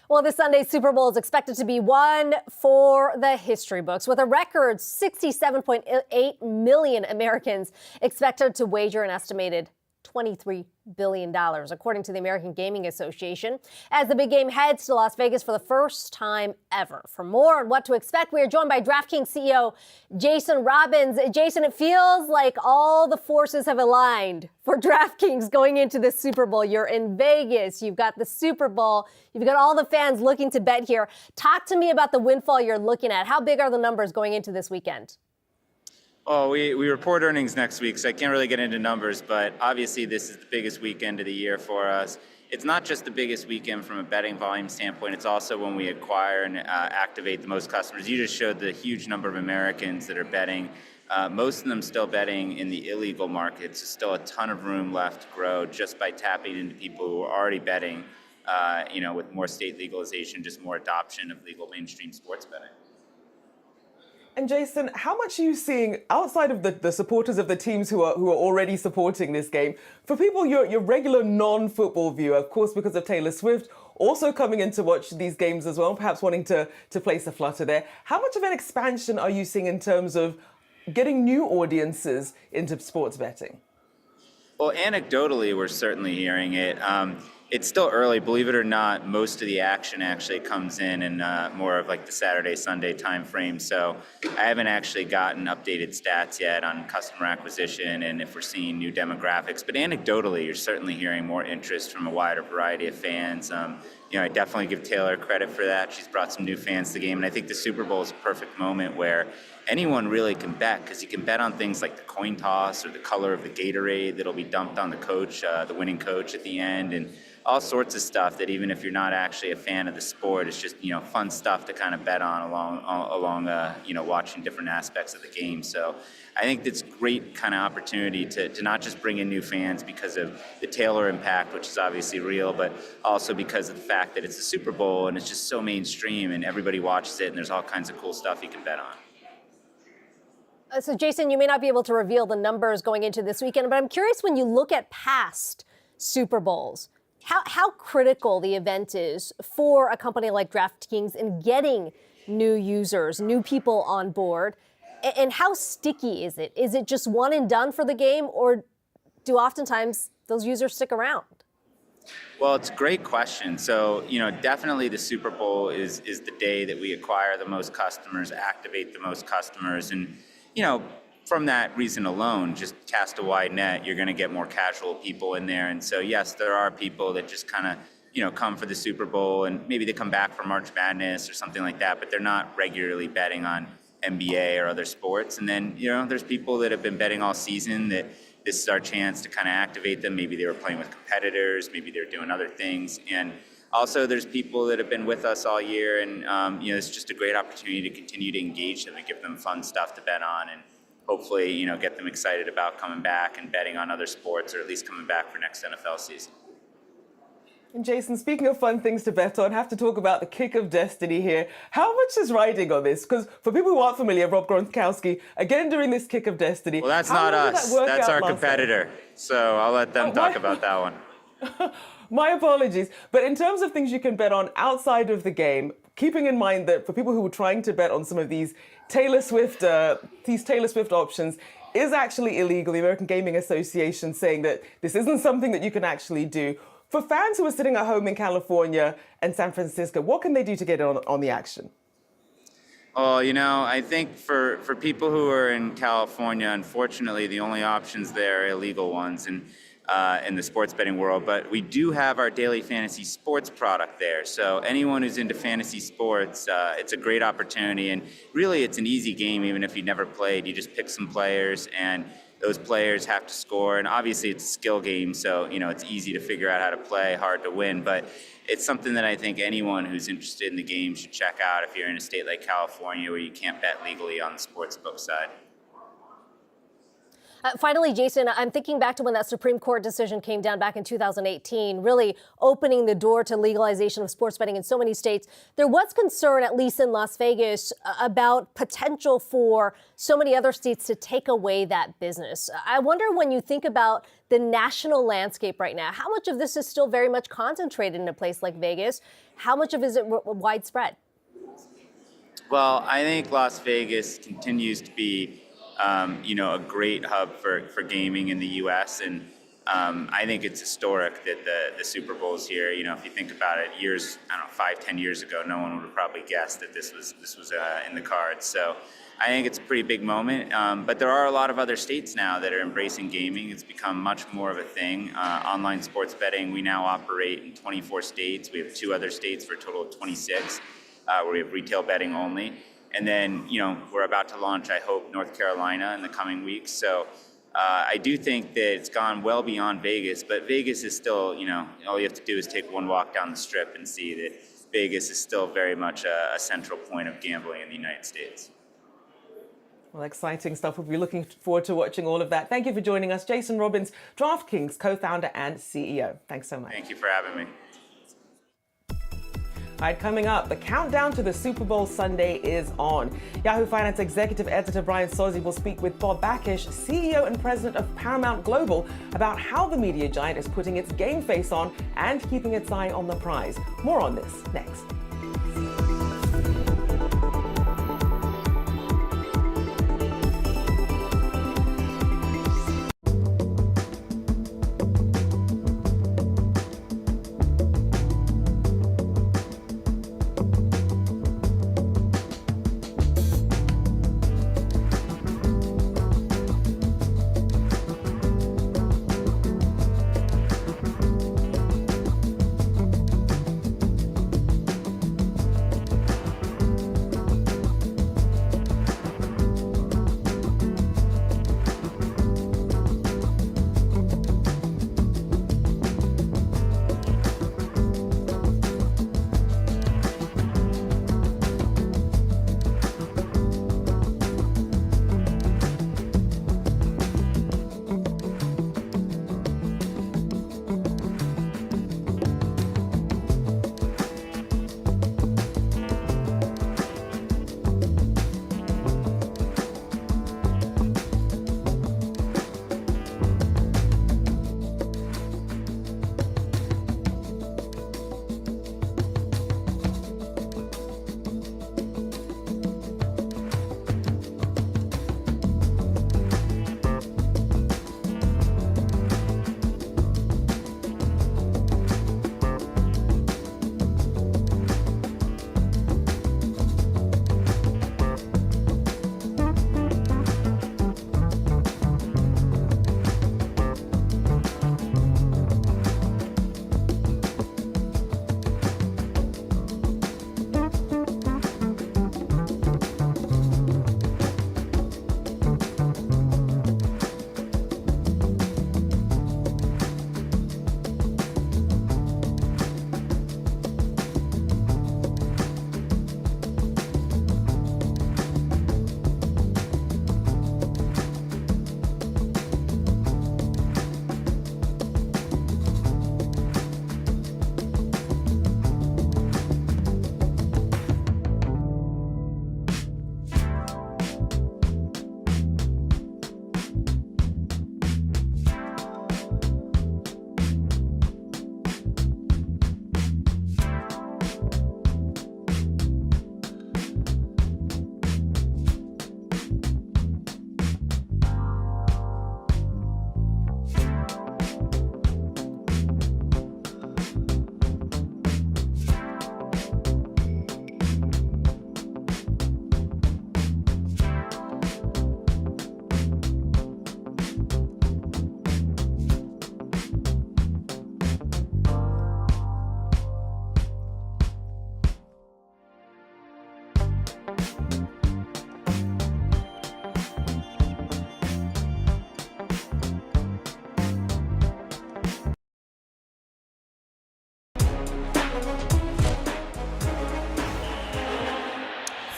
Well, this Sunday's Super Bowl is expected to be one for the history books, with a record 67.8 million Americans expected to wager an estimated $23 billion, according to the American Gaming Association, as the big game heads to Las Vegas for the first time ever. For more on what to expect, we are joined by DraftKings CEO Jason Robins. Jason, it feels like all the forces have aligned for DraftKings going into the Super Bowl. You're in Vegas, you've got the Super Bowl, you've got all the fans looking to bet here. Talk to me about the windfall you're looking at. How big are the numbers going into this weekend? Oh, we report earnings next week, so I can't really get into numbers, but obviously this is the biggest weekend of the year for us. It's not just the biggest weekend from a betting volume standpoint, it's also when we acquire and activate the most customers. You just showed the huge number of Americans that are betting. Most of them still betting in the illegal markets. There's still a ton of room left to grow just by tapping into people who are already betting, with more state legalization, just more adoption of legal mainstream sports betting. And Jason, how much are you seeing outside of the supporters of the teams who are already supporting this game? For people, your regular non-football viewer, of course, because of Taylor Swift, also coming in to watch these games as well, perhaps wanting to place a flutter there. How much of an expansion are you seeing in terms of getting new audiences into sports betting? Well, anecdotally, we're certainly hearing it. It's still early, believe it or not. Most of the action actually comes in more of like the Saturday, Sunday time frame. So I haven't actually gotten updated stats yet on customer acquisition and if we're seeing new demographics. But anecdotally, you're certainly hearing more interest from a wider variety of fans. I definitely give Taylor credit for that. She's brought some new fans to the game. And I think the Super Bowl is a perfect moment where anyone really can bet, because you can bet on things like the coin toss or the color of the Gatorade that'll be dumped on the coach, the winning coach at the end, and all sorts of stuff that even if you're not actually a fan of the sport, it's just, fun stuff to kind of bet on along watching different aspects of the game. So I think it's great kind of opportunity to not just bring in new fans because of the Taylor impact, which is obviously real, but also because of the fact that it's the Super Bowl and it's just so mainstream and everybody watches it and there's all kinds of cool stuff you can bet on. So Jason, you may not be able to reveal the numbers going into this weekend, but I'm curious, when you look at past Super Bowls, how critical the event is for a company like DraftKings in getting new users, new people on board, and how sticky is it? Is it just one and done for the game, or do oftentimes those users stick around? Well, it's a great question. So, definitely the Super Bowl is the day that we acquire the most customers, activate the most customers, and from that reason alone, just cast a wide net, you're going to get more casual people in there. And so, yes, there are people that just kind of, come for the Super Bowl and maybe they come back for March Madness or something like that, but they're not regularly betting on NBA or other sports. And then, there's people that have been betting all season that this is our chance to kind of activate them. Maybe they were playing with competitors, maybe they're doing other things. And also there's people that have been with us all year and, it's just a great opportunity to continue to engage them and give them fun stuff to bet on and hopefully, get them excited about coming back and betting on other sports or at least coming back for next NFL season. And Jason, speaking of fun things to bet on, have to talk about the kick of destiny here. How much is riding on this? Because for people who aren't familiar, Rob Gronkowski, again doing this kick of destiny. Well, that's not us. That's our competitor. So I'll let them talk about that one. My apologies. But in terms of things you can bet on outside of the game, keeping in mind that for people who were trying to bet on some of these Taylor Swift options is actually illegal. The American Gaming Association saying that this isn't something that you can actually do. For fans who are sitting at home in California and San Francisco, what can they do to get on the action? Well, I think for people who are in California, unfortunately, the only options there are illegal ones and in the sports betting world. But we do have our daily fantasy sports product there. So anyone who's into fantasy sports, it's a great opportunity. And really, it's an easy game, even if you've never played. You just pick some players and those players have to score, and obviously it's a skill game, so it's easy to figure out how to play, hard to win, but it's something that I think anyone who's interested in the game should check out if you're in a state like California where you can't bet legally on the sportsbook side. Finally, Jason, I'm thinking back to when that Supreme Court decision came down back in 2018, really opening the door to legalization of sports betting in so many states. There was concern, at least in Las Vegas, about potential for so many other states to take away that business. I wonder, when you think about the national landscape right now, how much of this is still very much concentrated in a place like Vegas? How much of it is widespread? Well, I think Las Vegas continues to be a great hub for gaming in the U.S. And I think it's historic that the Super Bowl's here. If you think about it, 5-10 years ago, no one would have probably guessed that this was in the cards. So I think it's a pretty big moment. But there are a lot of other states now that are embracing gaming. It's become much more of a thing. Online sports betting, we now operate in 24 states. We have 2 other states for a total of 26, where we have retail betting only. And then, we're about to launch, I hope, North Carolina in the coming weeks. So I do think that it's gone well beyond Vegas, but Vegas is still, all you have to do is take one walk down the strip and see that Vegas is still very much a central point of gambling in the United States. Well, exciting stuff. We'll be looking forward to watching all of that. Thank you for joining us, Jason Robbins, DraftKings co-founder and CEO. Thanks so much. Thank you for having me. All right, coming up, the countdown to the Super Bowl Sunday is on. Yahoo Finance Executive Editor Brian Sozzi will speak with Bob Bakish, CEO and President of Paramount Global, about how the media giant is putting its game face on and keeping its eye on the prize. More on this next.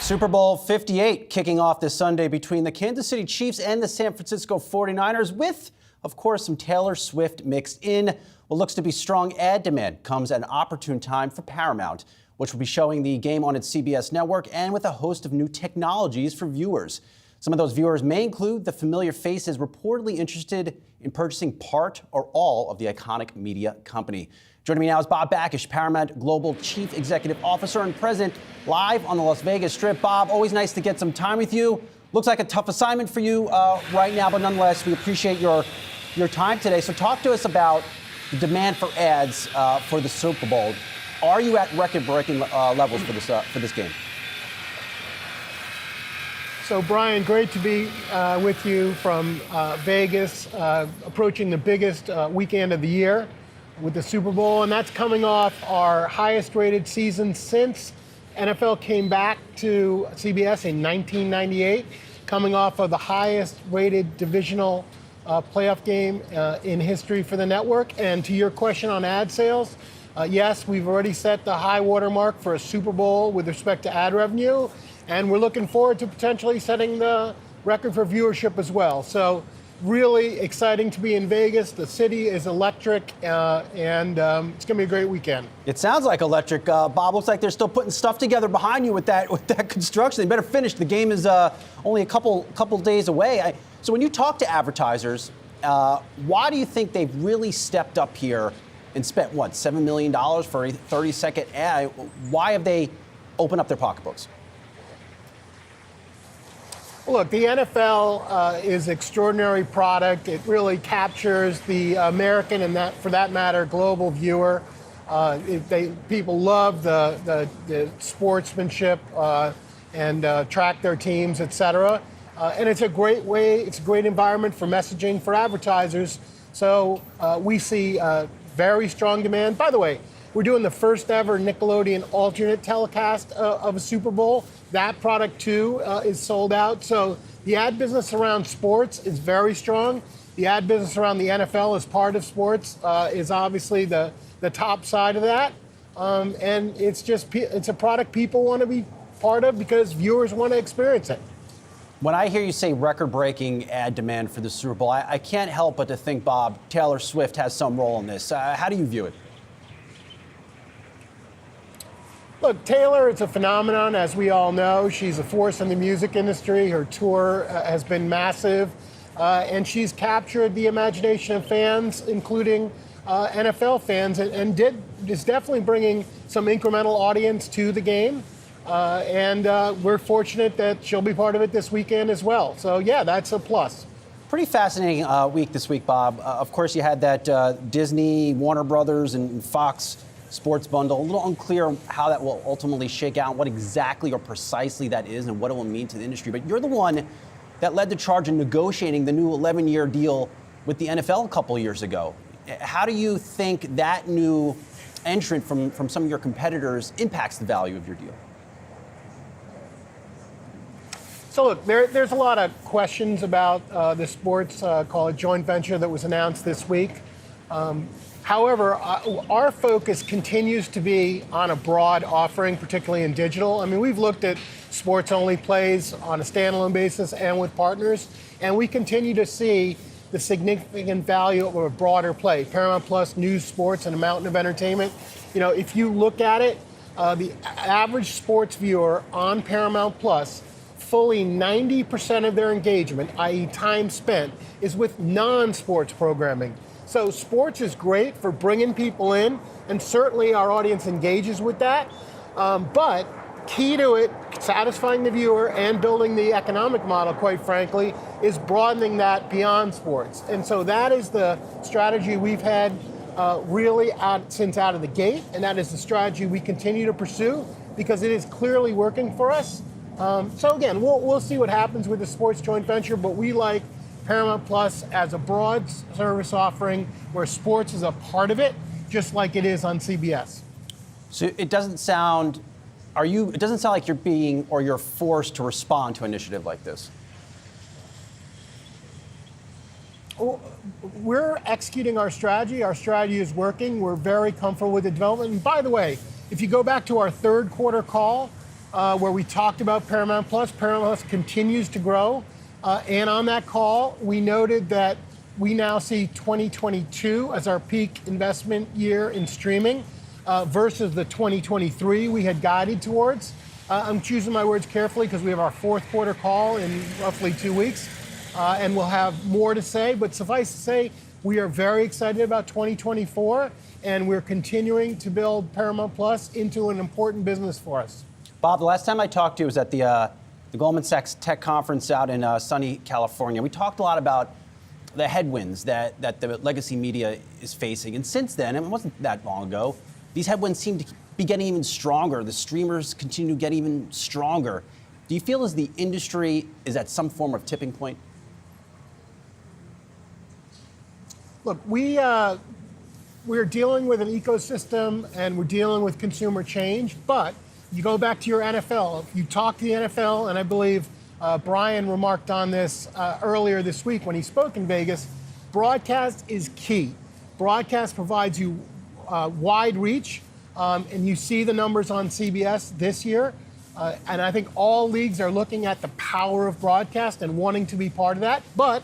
Super Bowl 58 kicking off this Sunday between the Kansas City Chiefs and the San Francisco 49ers with, of course, some Taylor Swift mixed in. What looks to be strong ad demand comes at an opportune time for Paramount, which will be showing the game on its CBS network and with a host of new technologies for viewers. Some of those viewers may include the familiar faces reportedly interested in purchasing part or all of the iconic media company. Joining me now is Bob Bakish, Paramount Global Chief Executive Officer and President, live on the Las Vegas Strip. Bob, always nice to get some time with you. Looks like a tough assignment for you right now, but nonetheless, we appreciate your time today. So talk to us about the demand for ads for the Super Bowl. Are you at record-breaking levels for this game? So, Brian, great to be with you from Vegas, approaching the biggest weekend of the year with the Super Bowl, and that's coming off our highest-rated season since NFL came back to CBS in 1998, coming off of the highest-rated divisional playoff game in history for the network. And to your question on ad sales, yes, we've already set the high watermark for a Super Bowl with respect to ad revenue, and we're looking forward to potentially setting the record for viewership as well. So really exciting to be in Vegas. The city is electric, and it's going to be a great weekend. It sounds like electric. Bob, looks like they're still putting stuff together behind you with that construction. They better finish. The game is only a couple days away. So when you talk to advertisers, why do you think they've really stepped up here and spent, what, $7 million for a 30-second ad? Why have they opened up their pocketbooks? Look, the NFL is extraordinary product. It really captures the American and, that, for that matter, global viewer. People love the sportsmanship and track their teams, et cetera. And it's a great way, it's a great environment for messaging for advertisers. So we see very strong demand. By the way, we're doing the first ever Nickelodeon alternate telecast of a Super Bowl. That product, too, is sold out. So the ad business around sports is very strong. The ad business around the NFL as part of sports is obviously the top side of that. And it's a product people want to be part of because viewers want to experience it. When I hear you say record-breaking ad demand for the Super Bowl, I can't help but to think, Bob, Taylor Swift has some role in this. How do you view it? Look, Taylor is a phenomenon, as we all know. She's a force in the music industry. Her tour has been massive, and she's captured the imagination of fans, including NFL fans, and is definitely bringing some incremental audience to the game. And we're fortunate that she'll be part of it this weekend as well. So, yeah, that's a plus. Pretty fascinating week this week, Bob. Of course, you had that Disney, Warner Brothers, and Fox sports bundle. A little unclear how that will ultimately shake out, what exactly or precisely that is and what it will mean to the industry. But you're the one that led the charge in negotiating the new 11-year deal with the NFL a couple years ago. How do you think that new entrant from some of your competitors impacts the value of your deal? So look, there's a lot of questions about the sports call it joint venture that was announced this week. However, our focus continues to be on a broad offering, particularly in digital. I mean, we've looked at sports-only plays on a standalone basis and with partners, and we continue to see the significant value of a broader play. Paramount Plus, news, sports, and a mountain of entertainment. You know, if you look at it, the average sports viewer on Paramount Plus, fully 90% of their engagement, i.e. time spent, is with non-sports programming. So sports is great for bringing people in, and certainly our audience engages with that. But key to it, satisfying the viewer and building the economic model, quite frankly, is broadening that beyond sports. And so that is the strategy we've had really since out of the gate, and that is the strategy we continue to pursue because it is clearly working for us. So again, we'll see what happens with the sports joint venture, but we like Paramount Plus as a broad service offering where sports is a part of it, just like it is on CBS. So it doesn't sound, it doesn't sound like you're being or you're forced to respond to an initiative like this. We're executing our strategy. Our strategy is working. We're very comfortable with the development. And by the way, if you go back to our third quarter call, where we talked about Paramount Plus continues to grow. And on that call, we noted that we now see 2022 as our peak investment year in streaming versus the 2023 we had guided towards. I'm choosing my words carefully because we have our fourth quarter call in roughly 2 weeks, and we'll have more to say. But suffice to say, we are very excited about 2024, and we're continuing to build Paramount Plus into an important business for us. Bob, the last time I talked to you was at the Goldman Sachs Tech Conference out in sunny California. We talked a lot about the headwinds that the legacy media is facing. And since then, and it wasn't that long ago, these headwinds seem to be getting even stronger. The streamers continue to get even stronger. Do you feel as the industry is at some form of tipping point? Look, we're dealing with an ecosystem and we're dealing with consumer change, but you go back to your NFL. You talk to the NFL, and I believe Brian remarked on this earlier this week when he spoke in Vegas. Broadcast is key. Broadcast provides you wide reach, and you see the numbers on CBS this year. And I think all leagues are looking at the power of broadcast and wanting to be part of that. But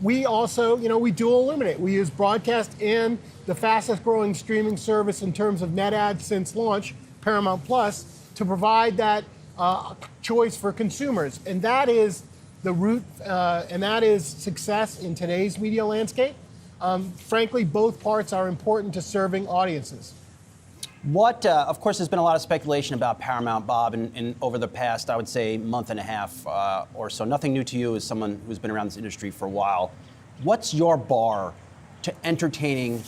we also, we dual illuminate. We use broadcast and the fastest growing streaming service in terms of net adds since launch, Paramount Plus, to provide that choice for consumers. And that is the root, and that is success in today's media landscape. Frankly, both parts are important to serving audiences. Of course, there's been a lot of speculation about Paramount, Bob, in over the past, I would say, month and a half or so. Nothing new to you as someone who's been around this industry for a while. What's your bar to entertaining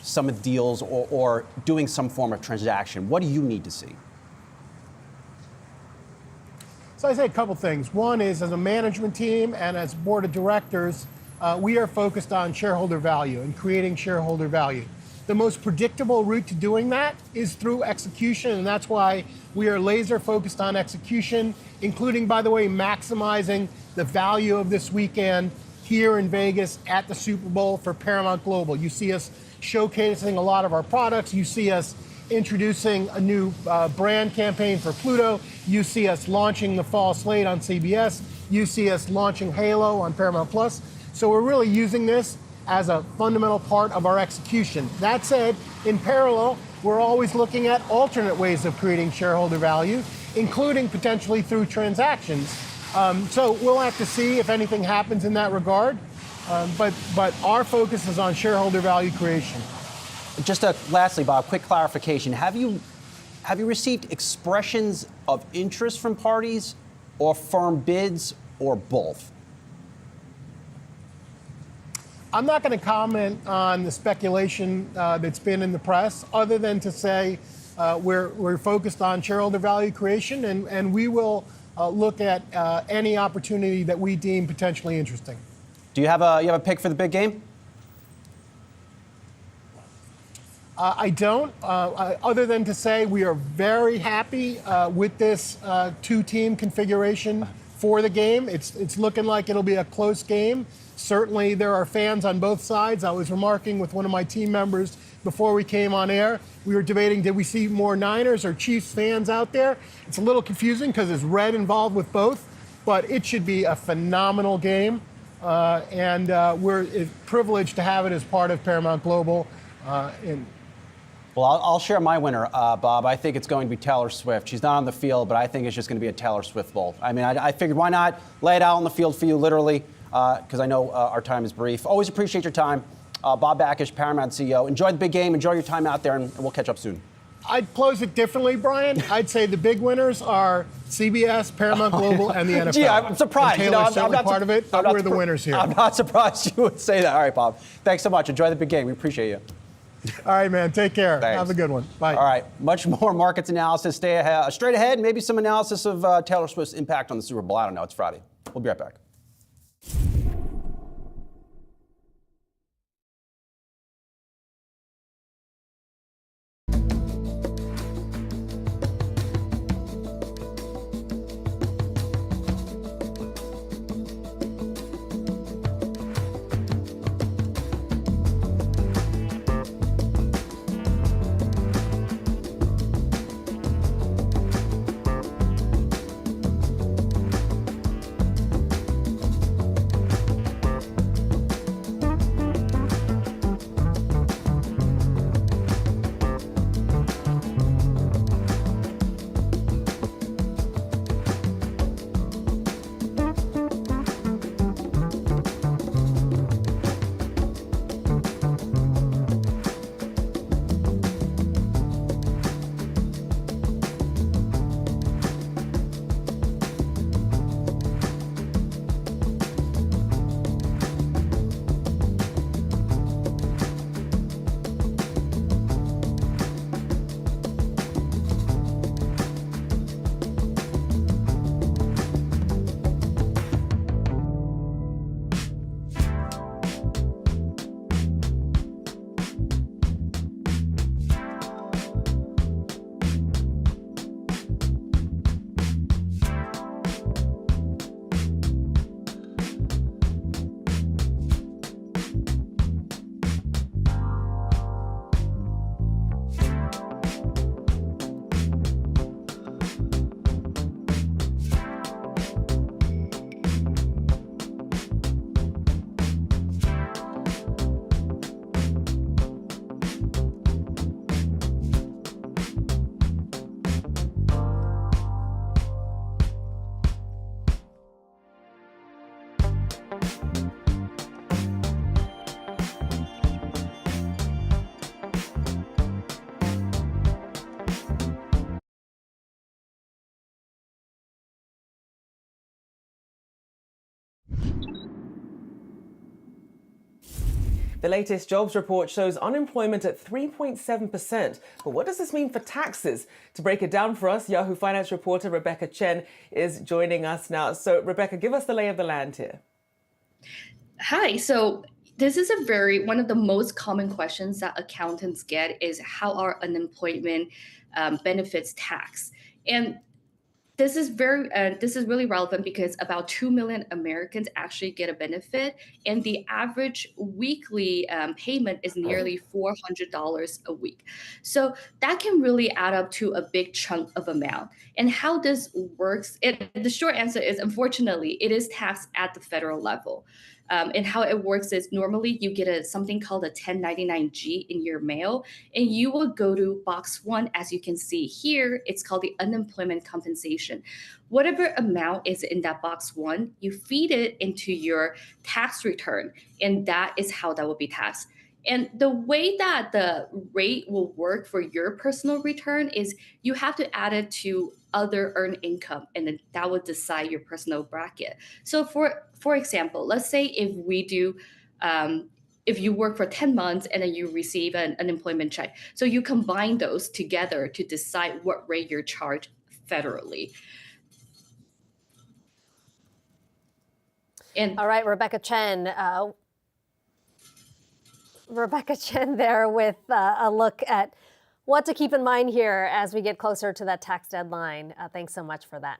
some of the deals or doing some form of transaction? What do you need to see? So I say a couple things. One is, as a management team and as board of directors, we are focused on shareholder value and creating shareholder value. The most predictable route to doing that is through execution, and that's why we are laser focused on execution, including, by the way, maximizing the value of this weekend here in Vegas at the Super Bowl for Paramount Global. You see us showcasing a lot of our products. You see us introducing a new brand campaign for Pluto. You see us launching the fall slate on CBS. You see us launching Halo on Paramount Plus. So we're really using this as a fundamental part of our execution. That said, in parallel, we're always looking at alternate ways of creating shareholder value, including potentially through transactions. So we'll have to see if anything happens in that regard. But our focus is on shareholder value creation. Just lastly, Bob, quick clarification. Have you received expressions of interest from parties or firm bids or both? I'm not going to comment on the speculation that's been in the press, other than to say we're focused on shareholder value creation, and we will look at any opportunity that we deem potentially interesting. Do you have a pick for the big game? I don't, other than to say we are very happy with this two-team configuration for the game. It's looking like it'll be a close game. Certainly, there are fans on both sides. I was remarking with one of my team members before we came on air. We were debating, did we see more Niners or Chiefs fans out there? It's a little confusing because there's red involved with both, but it should be a phenomenal game. And we're privileged to have it as part of Paramount Global. Well, I'll share my winner, Bob. I think it's going to be Taylor Swift. She's not on the field, but I think it's just going to be a Taylor Swift Bowl. I mean, I figured why not lay it out on the field for you, literally, because I know our time is brief. Always appreciate your time. Bob Bakish, Paramount CEO. Enjoy the big game. Enjoy your time out there, and we'll catch up soon. I'd close it differently, Brian. I'd say the big winners are CBS, Paramount Global, and the NFL. Gee, I'm surprised. And Taylor's certainly part of it, but we're the winners here. I'm not surprised you would say that. All right, Bob. Thanks so much. Enjoy the big game. We appreciate you. All right, man. Take care. Thanks. Have a good one. Bye. All right. Much more markets analysis. Stay ahead, straight ahead. Maybe some analysis of Taylor Swift's impact on the Super Bowl. I don't know. It's Friday. We'll be right back. The latest jobs report shows unemployment at 3.7%. But what does this mean for taxes? To break it down for us, Yahoo finance reporter Rebecca Chen is joining us now. So, Rebecca, give us the lay of the land here. Hi. So this is one of the most common questions that accountants get is how are unemployment benefits taxed? And this is really relevant because about 2 million Americans actually get a benefit, and the average weekly payment is nearly $400 a week. So that can really add up to a big chunk of amount. And how this works, the short answer is, unfortunately, it is taxed at the federal level. And how it works is normally you get something called a 1099-G in your mail, and you will go to box 1, as you can see here. It's called the unemployment compensation. Whatever amount is in that box 1, you feed it into your tax return, and that is how that will be taxed. And the way that the rate will work for your personal return is you have to add it to other earned income, and then that will decide your personal bracket. So for example, let's say if we do, if you work for 10 months and then you receive an unemployment check. So you combine those together to decide what rate you're charged federally. And all right, Rebecca Chen there with a look at what to keep in mind here as we get closer to that tax deadline. Thanks so much for that.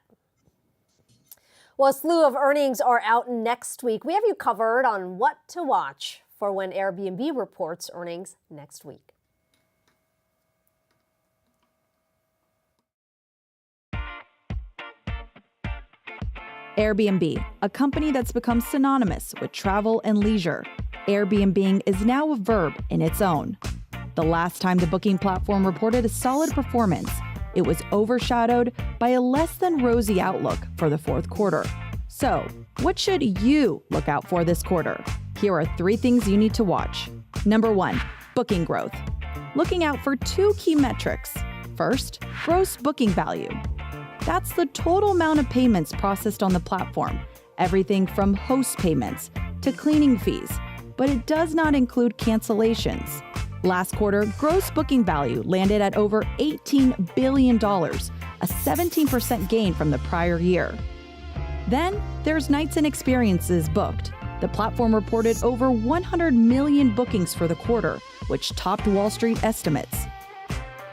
Well, a slew of earnings are out next week. We have you covered on what to watch for when Airbnb reports earnings next week. Airbnb, a company that's become synonymous with travel and leisure. Airbnb is now a verb in its own. The last time the booking platform reported a solid performance, it was overshadowed by a less than rosy outlook for the fourth quarter. So, what should you look out for this quarter? Here are 3 things you need to watch. Number 1, booking growth. Looking out for 2 key metrics. First, gross booking value. That's the total amount of payments processed on the platform, everything from host payments to cleaning fees, but it does not include cancellations. Last quarter, gross booking value landed at over $18 billion, a 17% gain from the prior year. Then there's nights and experiences booked. The platform reported over 100 million bookings for the quarter, which topped Wall Street estimates.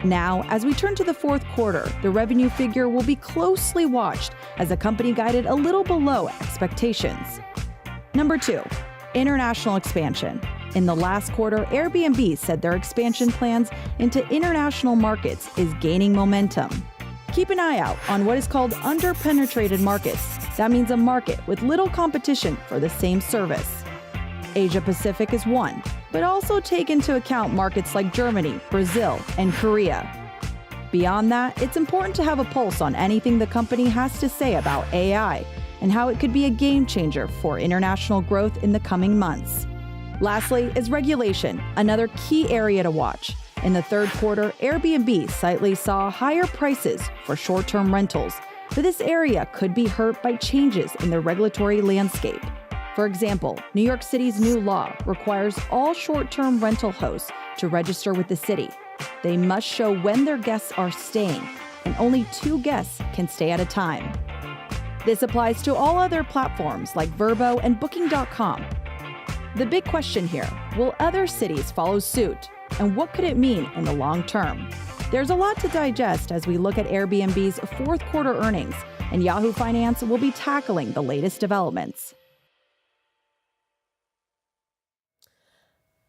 Now, as we turn to the fourth quarter, the revenue figure will be closely watched as the company guided a little below expectations. Number 2, international expansion. In the last quarter, Airbnb said their expansion plans into international markets is gaining momentum. Keep an eye out on what is called under-penetrated markets. That means a market with little competition for the same service. Asia Pacific is one, but also take into account markets like Germany, Brazil, and Korea. Beyond that, it's important to have a pulse on anything the company has to say about AI and how it could be a game changer for international growth in the coming months. Lastly is regulation, another key area to watch. In the third quarter, Airbnb slightly saw higher prices for short-term rentals, but this area could be hurt by changes in the regulatory landscape. For example, New York City's new law requires all short-term rental hosts to register with the city. They must show when their guests are staying, and only 2 guests can stay at a time. This applies to all other platforms like Vrbo and Booking.com. The big question here, will other cities follow suit? And what could it mean in the long term? There's a lot to digest as we look at Airbnb's fourth quarter earnings, and Yahoo Finance will be tackling the latest developments.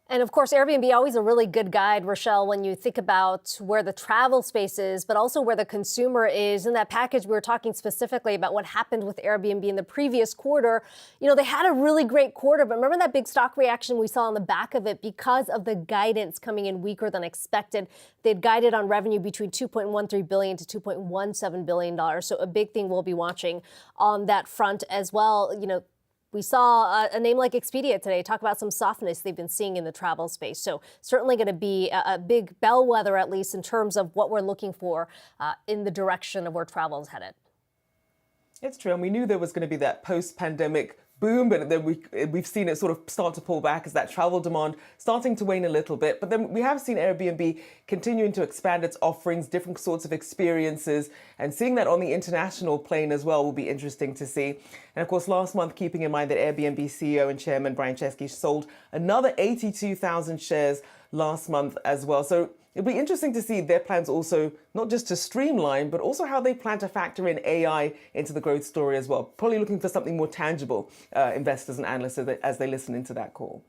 And of course, Airbnb always a really good guide, Rochelle, when you think about where the travel space is, but also where the consumer is. In that package, we were talking specifically about what happened with Airbnb in the previous quarter. You know, they had a really great quarter, but remember that big stock reaction we saw on the back of it because of the guidance coming in weaker than expected. They'd guided on revenue between $2.13 billion to $2.17 billion. So a big thing we'll be watching on that front as well. You know, We saw a name like Expedia today talk about some softness they've been seeing in the travel space. So certainly going to be a big bellwether, at least in terms of what we're looking for in the direction of where travel is headed. It's true. And we knew there was going to be that post-pandemic boom, but then we've seen it sort of start to pull back as that travel demand starting to wane a little bit. But then we have seen Airbnb continuing to expand its offerings, different sorts of experiences, and seeing that on the international plane as well will be interesting to see. And of course, last month, keeping in mind that Airbnb CEO and chairman Brian Chesky sold another 82,000 shares last month as well. So it'll be interesting to see their plans also, not just to streamline, but also how they plan to factor in AI into the growth story as well. Probably looking for something more tangible, investors and analysts, as they listen into that call.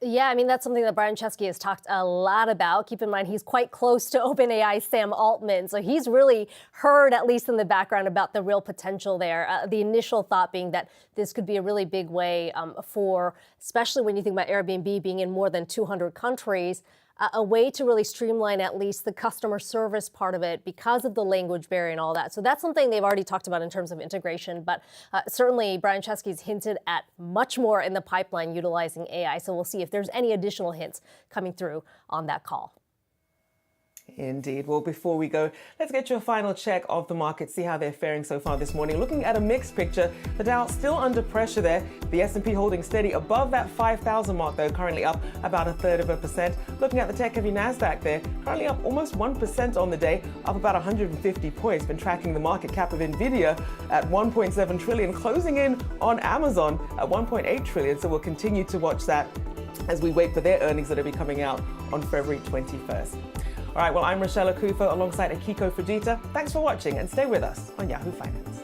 Yeah, I mean, that's something that Brian Chesky has talked a lot about. Keep in mind, he's quite close to OpenAI's Sam Altman. So he's really heard, at least in the background, about the real potential there. The initial thought being that this could be a really big way for, especially when you think about Airbnb being in more than 200 countries, a way to really streamline at least the customer service part of it because of the language barrier and all that. So that's something they've already talked about in terms of integration. But certainly Brian Chesky's hinted at much more in the pipeline utilizing AI. So we'll see if there's any additional hints coming through on that call. Indeed. Well, before we go, let's get you a final check of the market, see how they're faring so far this morning. Looking at a mixed picture, the Dow still under pressure there. The S&P holding steady above that 5,000 mark, though, currently up about 1/3%. Looking at the tech-heavy Nasdaq there, currently up almost 1% on the day, up about 150 points. Been tracking the market cap of Nvidia at 1.7 trillion, closing in on Amazon at 1.8 trillion. So we'll continue to watch that as we wait for their earnings that will be coming out on February 21st. All right, well, I'm Rochelle Akufo alongside Akiko Fujita. Thanks for watching and stay with us on Yahoo Finance.